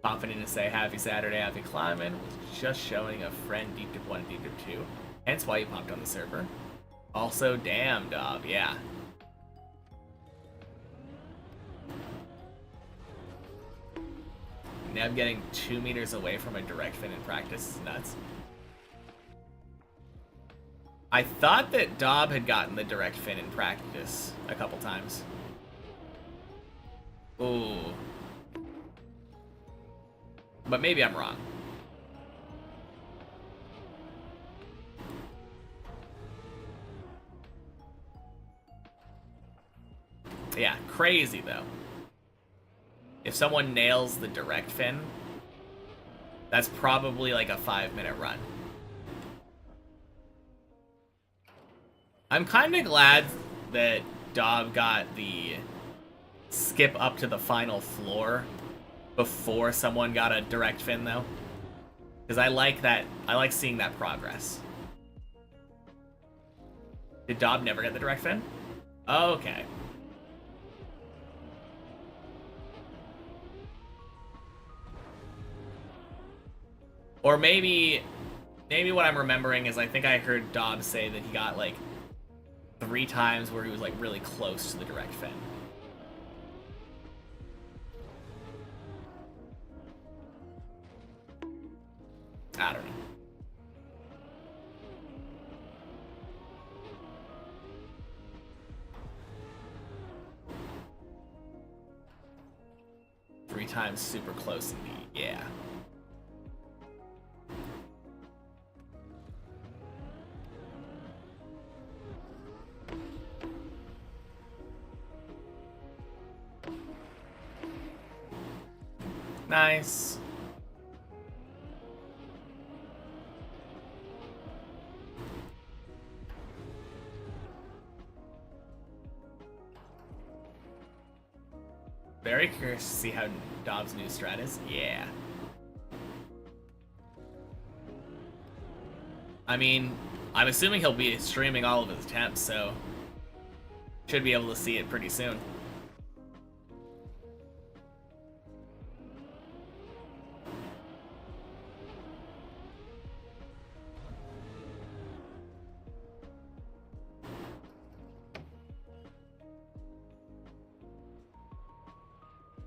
A: Popping in to say happy Saturday, happy climbing. Was just showing a friend Deep Dip 1 and Deep Dip 2. Hence why you popped on the server. Also, damn, Dob, yeah. Now I'm getting 2 meters away from a direct fin in practice. It's nuts. I thought that Dob had gotten the direct fin in practice a couple times. Ooh. But maybe I'm wrong. Yeah, crazy though. If someone nails the direct fin, that's probably like a 5-minute run. I'm kind of glad that Dob got the skip up to the final floor before someone got a direct fin though. Because I like that. I like seeing that progress. Did Dob never get the direct fin? Okay. Or maybe what I'm remembering is I think I heard Dob say that he got like 3 times where he was like really close to the direct fin. I don't know. Three times super close indeed, yeah. Nice. Very curious to see how Dob's new strat is. Yeah. I mean, I'm assuming he'll be streaming all of his attempts, so should be able to see it pretty soon.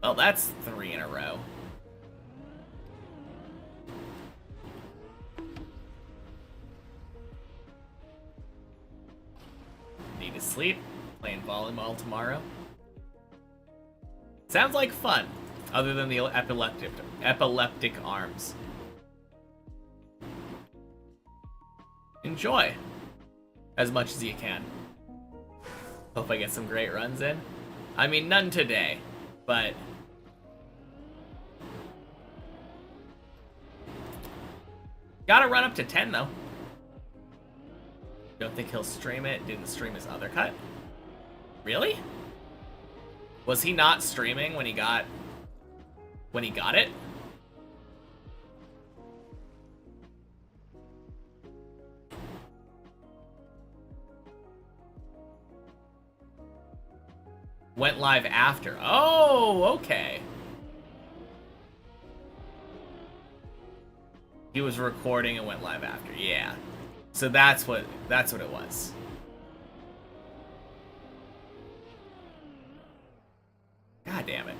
A: Well, that's 3 in a row. Need to sleep. Playing volleyball tomorrow. Sounds like fun, other than the epileptic arms. Enjoy as much as you can. Hope I get some great runs in. I mean, none today, but gotta run up to 10 though. Don't think he'll stream it. Didn't stream his other cut. Really? Was he not streaming when he got it? Went live after. Oh, okay. He was recording and went live after. Yeah. So that's what it was. God damn it.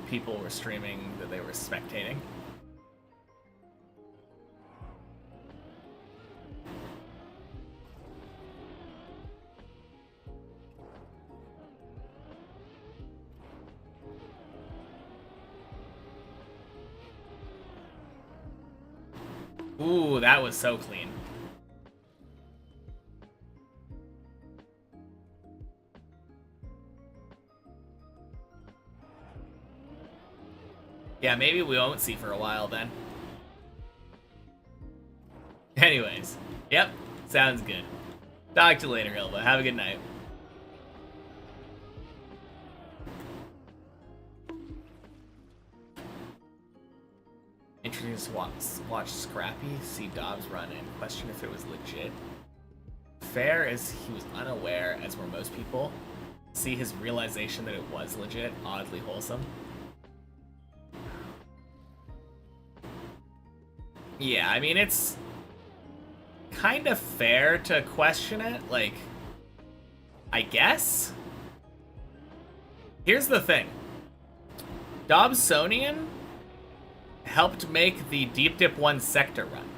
A: People were streaming that they were spectating. Ooh, that was so clean. Yeah, maybe we won't see for a while then. Anyways, yep, sounds good. Talk to you later, Ilva. Have a good night. Interesting to watch Scrappy see Dobbs run and question if it was legit. Fair as he was unaware, as were most people, see his realization that it was legit, oddly wholesome. Yeah, I mean, it's kind of fair to question it, like, I guess? Here's the thing. Dobsonian helped make the Deep Dip 1 sector run.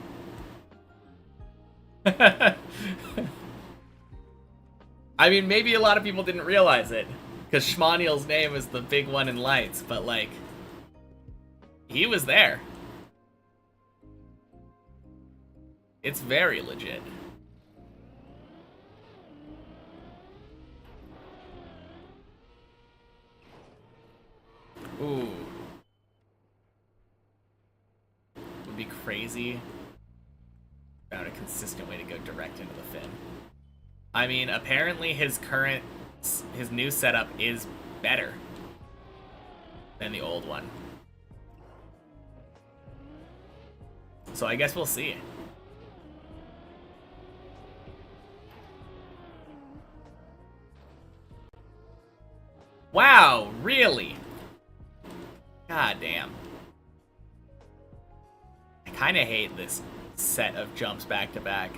A: I mean, maybe a lot of people didn't realize it, because Schmaniel's name is the big one in lights, but, like, he was there. It's very legit. Ooh. Would be crazy. Found a consistent way to go direct into the fin. I mean, apparently his new setup is better than the old one. So I guess we'll see. Wow, really? God damn. I kind of hate this set of jumps back to back.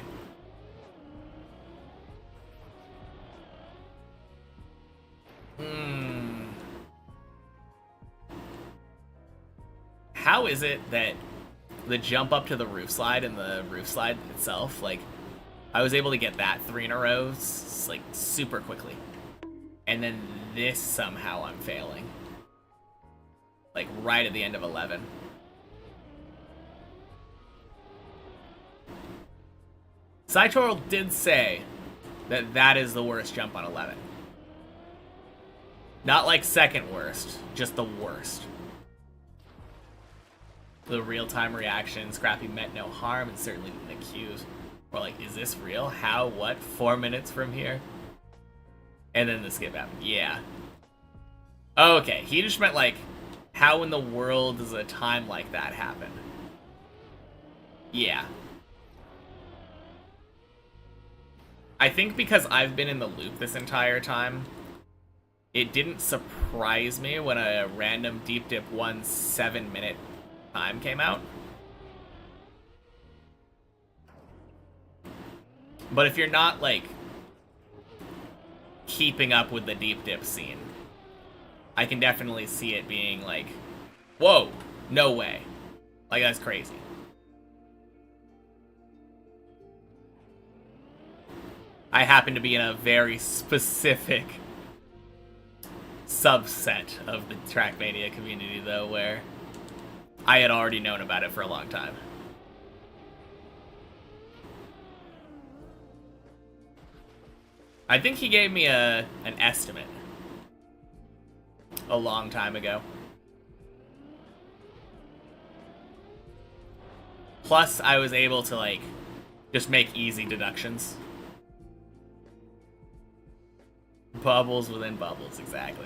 A: How is it that the jump up to the roof slide and the roof slide itself, like, I was able to get that 3 in a row, like, super quickly. And then this somehow I'm failing. Like, right at the end of 11. Cytorl did say that that is the worst jump on 11. Not like second worst, just the worst. The real-time reaction, Scrappy meant no harm and certainly didn't accuse. Or like, is this real? How? What? 4 minutes from here? And then the skip happened. Yeah. Okay, he just meant like, how in the world does a time like that happen? Yeah. I think because I've been in the loop this entire time, it didn't surprise me when a random Deep Dip 1 7-minute time came out. But if you're not, like, keeping up with the Deep Dip scene, I can definitely see it being like, whoa, no way. Like, that's crazy. I happen to be in a very specific subset of the Trackmania community, though, where I had already known about it for a long time. I think he gave me an estimate a long time ago. Plus, I was able to, like, just make easy deductions. Bubbles within bubbles, exactly.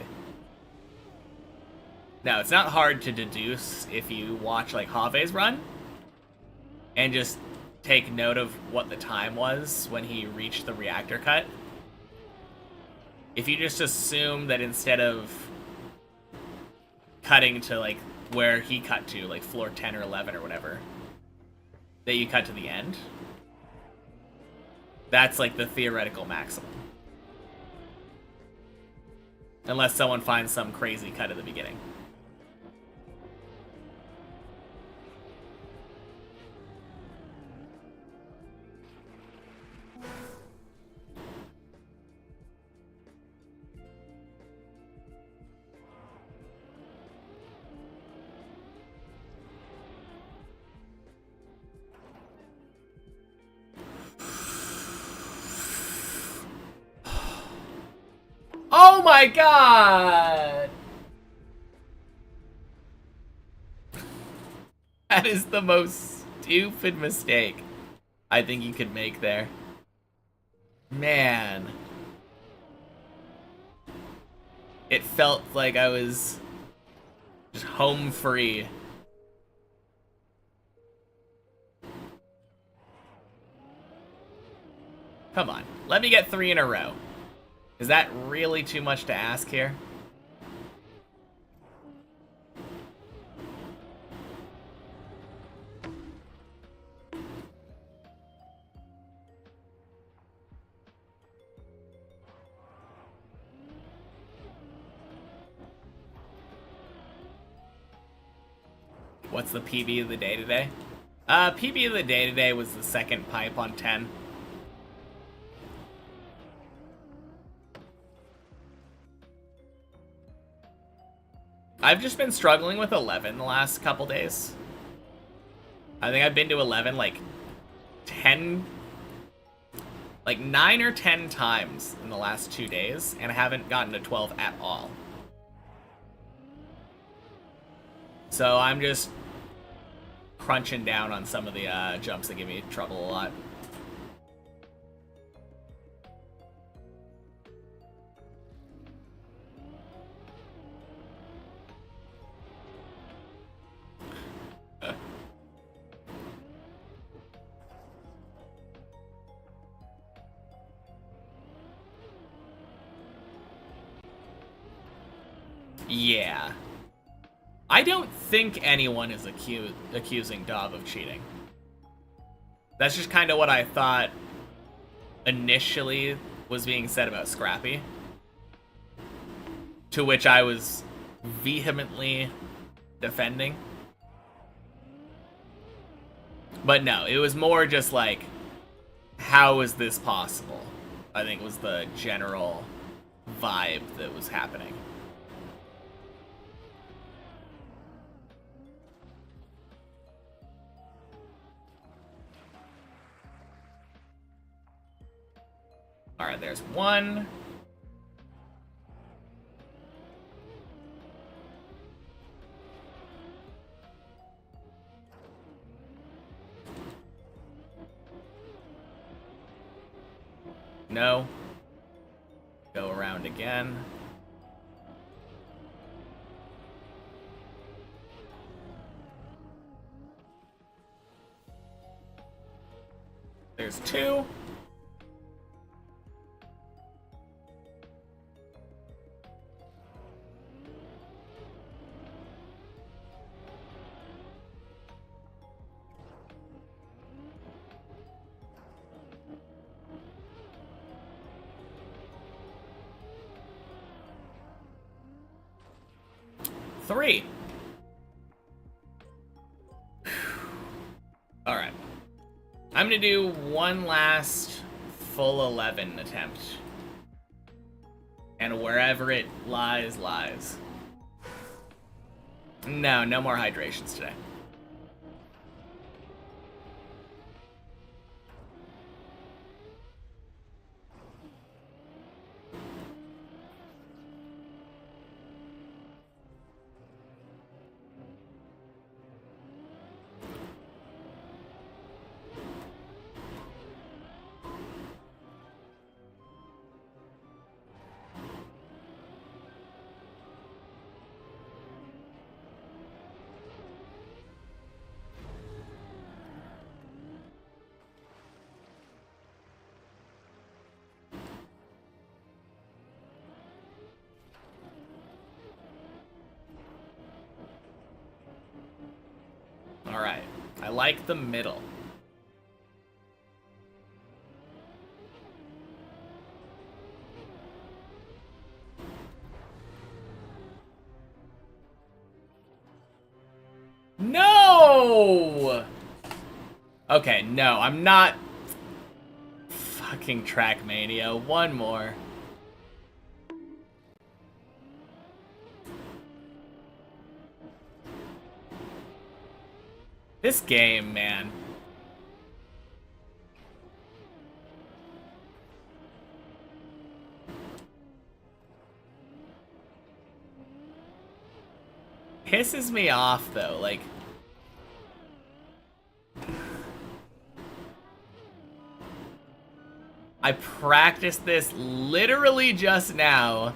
A: Now, it's not hard to deduce if you watch, like, Have's run and just take note of what the time was when he reached the reactor cut. If you just assume that instead of cutting to, like, where he cut to, like, floor 10 or 11 or whatever, that you cut to the end, that's, like, the theoretical maximum. Unless someone finds some crazy cut at the beginning. Oh my god! That is the most stupid mistake I think you could make there. Man. It felt like I was just home free. Come on, let me get 3 in a row. Is that really too much to ask here? What's the PB of the day today? PB of the day today was the second pipe on 10. I've just been struggling with 11 the last couple days. I think I've been to 11 like 10, like 9 or 10 times in the last 2 days, and I haven't gotten to 12 at all. So I'm just crunching down on some of the jumps that give me trouble a lot. Yeah. I don't think anyone is accusing Dob of cheating. That's just kind of what I thought initially was being said about Scrappy. To which I was vehemently defending. But no, it was more just like, how is this possible? I think was the general vibe that was happening. Alright, there's one. No. Go around again. There's two. Three. Alright. I'm gonna do one last full 11 attempt. And wherever it lies, lies. No, no more hydrations today. Alright. I like the middle. No! Okay, no, I'm not... Fucking Trackmania. One more. This game, man. Pisses me off, though, like... I practiced this literally just now.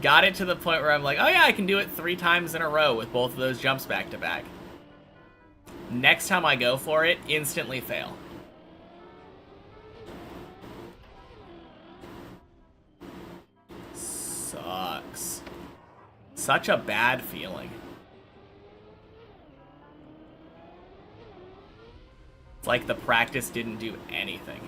A: Got it to the point where I'm like, oh yeah, I can do it 3 times in a row with both of those jumps back to back. Next time I go for it, instantly fail. Sucks. Such a bad feeling. It's like the practice didn't do anything.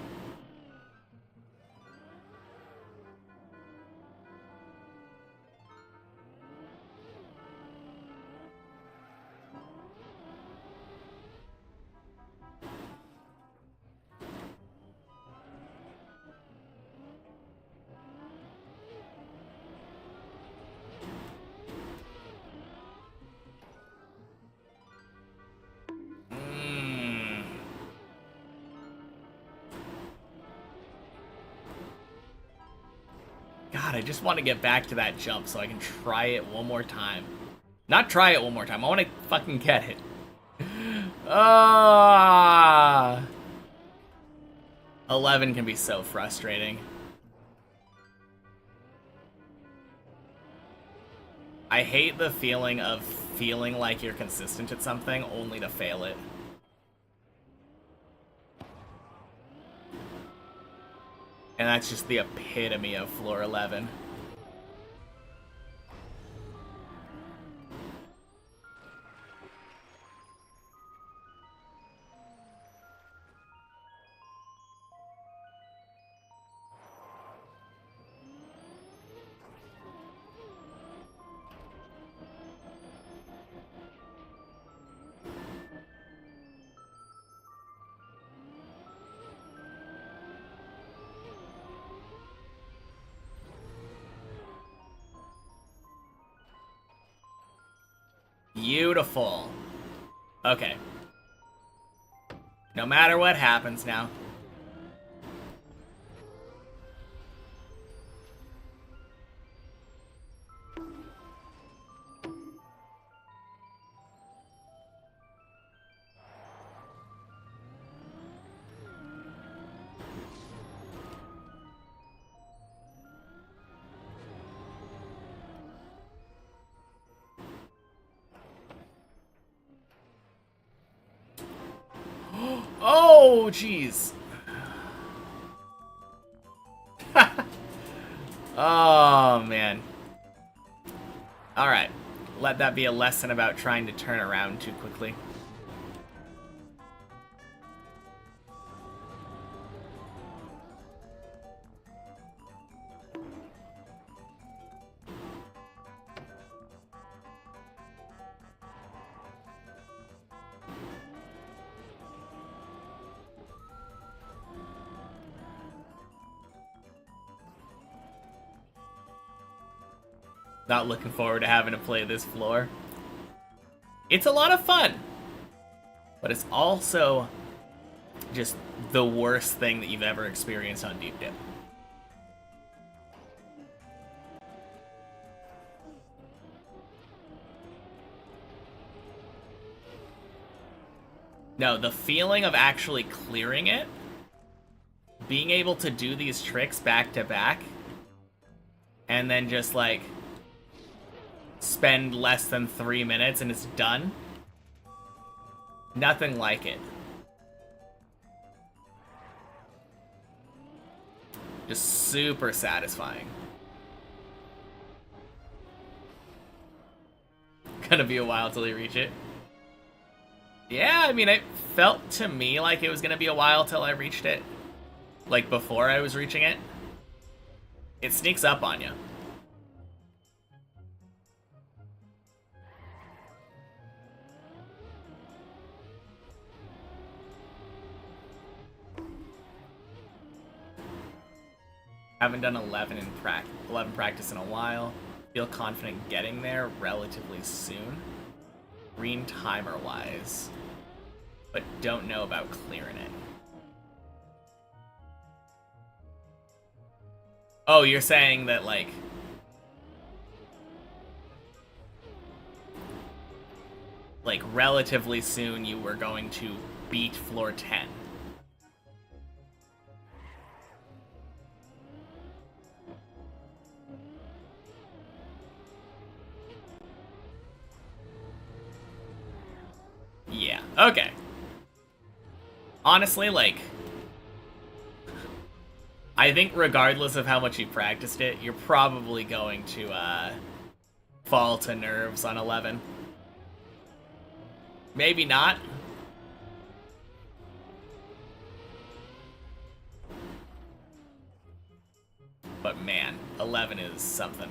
A: God, I just want to get back to that jump so I can try it one more time. Not try it one more time. I want to fucking get it. Ah. 11 can be so frustrating. I hate the feeling of feeling like you're consistent at something only to fail it. And that's just the epitome of floor 11. Beautiful. Okay. No matter what happens now. Oh, jeez. Oh, man. Alright. Let that be a lesson about trying to turn around too quickly. Not looking forward to having to play this floor. It's a lot of fun, but it's also just the worst thing that you've ever experienced on Deep Dip. No, the feeling of actually clearing it, being able to do these tricks back to back, and then just like spend less than 3 minutes and it's done. Nothing like it. Just super satisfying. Gonna be a while till you reach it. Yeah, I mean, it felt to me like it was gonna be a while till I reached it. Like before I was reaching it. It sneaks up on you. Haven't done 11 practice in a while. Feel confident getting there relatively soon. Green timer wise. But don't know about clearing it. Oh, you're saying that like relatively soon you were going to beat floor 10. Yeah, okay. Honestly, like, I think regardless of how much you practiced it, you're probably going to fall to nerves on 11. Maybe not. But man, 11 is something.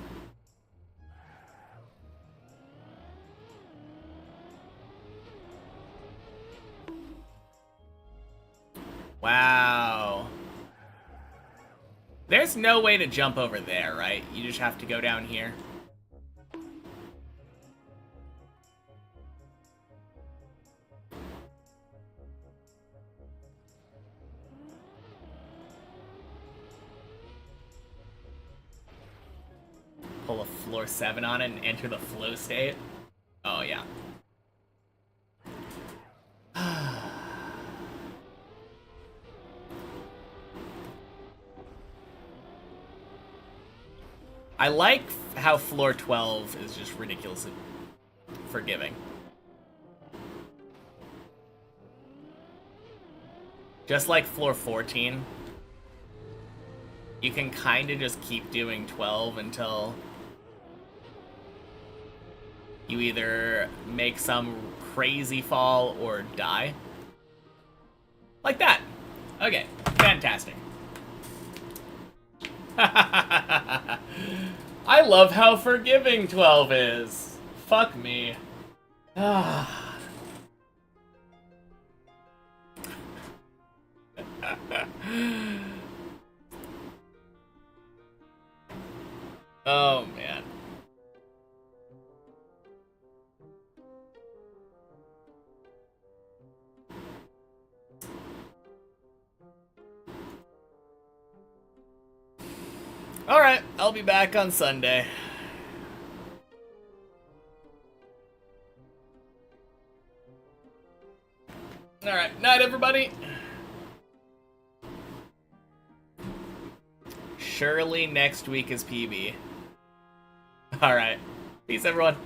A: Wow. There's no way to jump over there, right? You just have to go down here. a floor 7 on it and enter the flow state. Oh, yeah. I like how floor 12 is just ridiculously forgiving. Just like floor 14, you can kind of just keep doing 12 until you either make some crazy fall or die. Like that. Okay, fantastic. I love how forgiving 12 is. Fuck me. Oh, man. Alright, I'll be back on Sunday. Alright, night everybody. Surely next week is PB. Alright, peace everyone.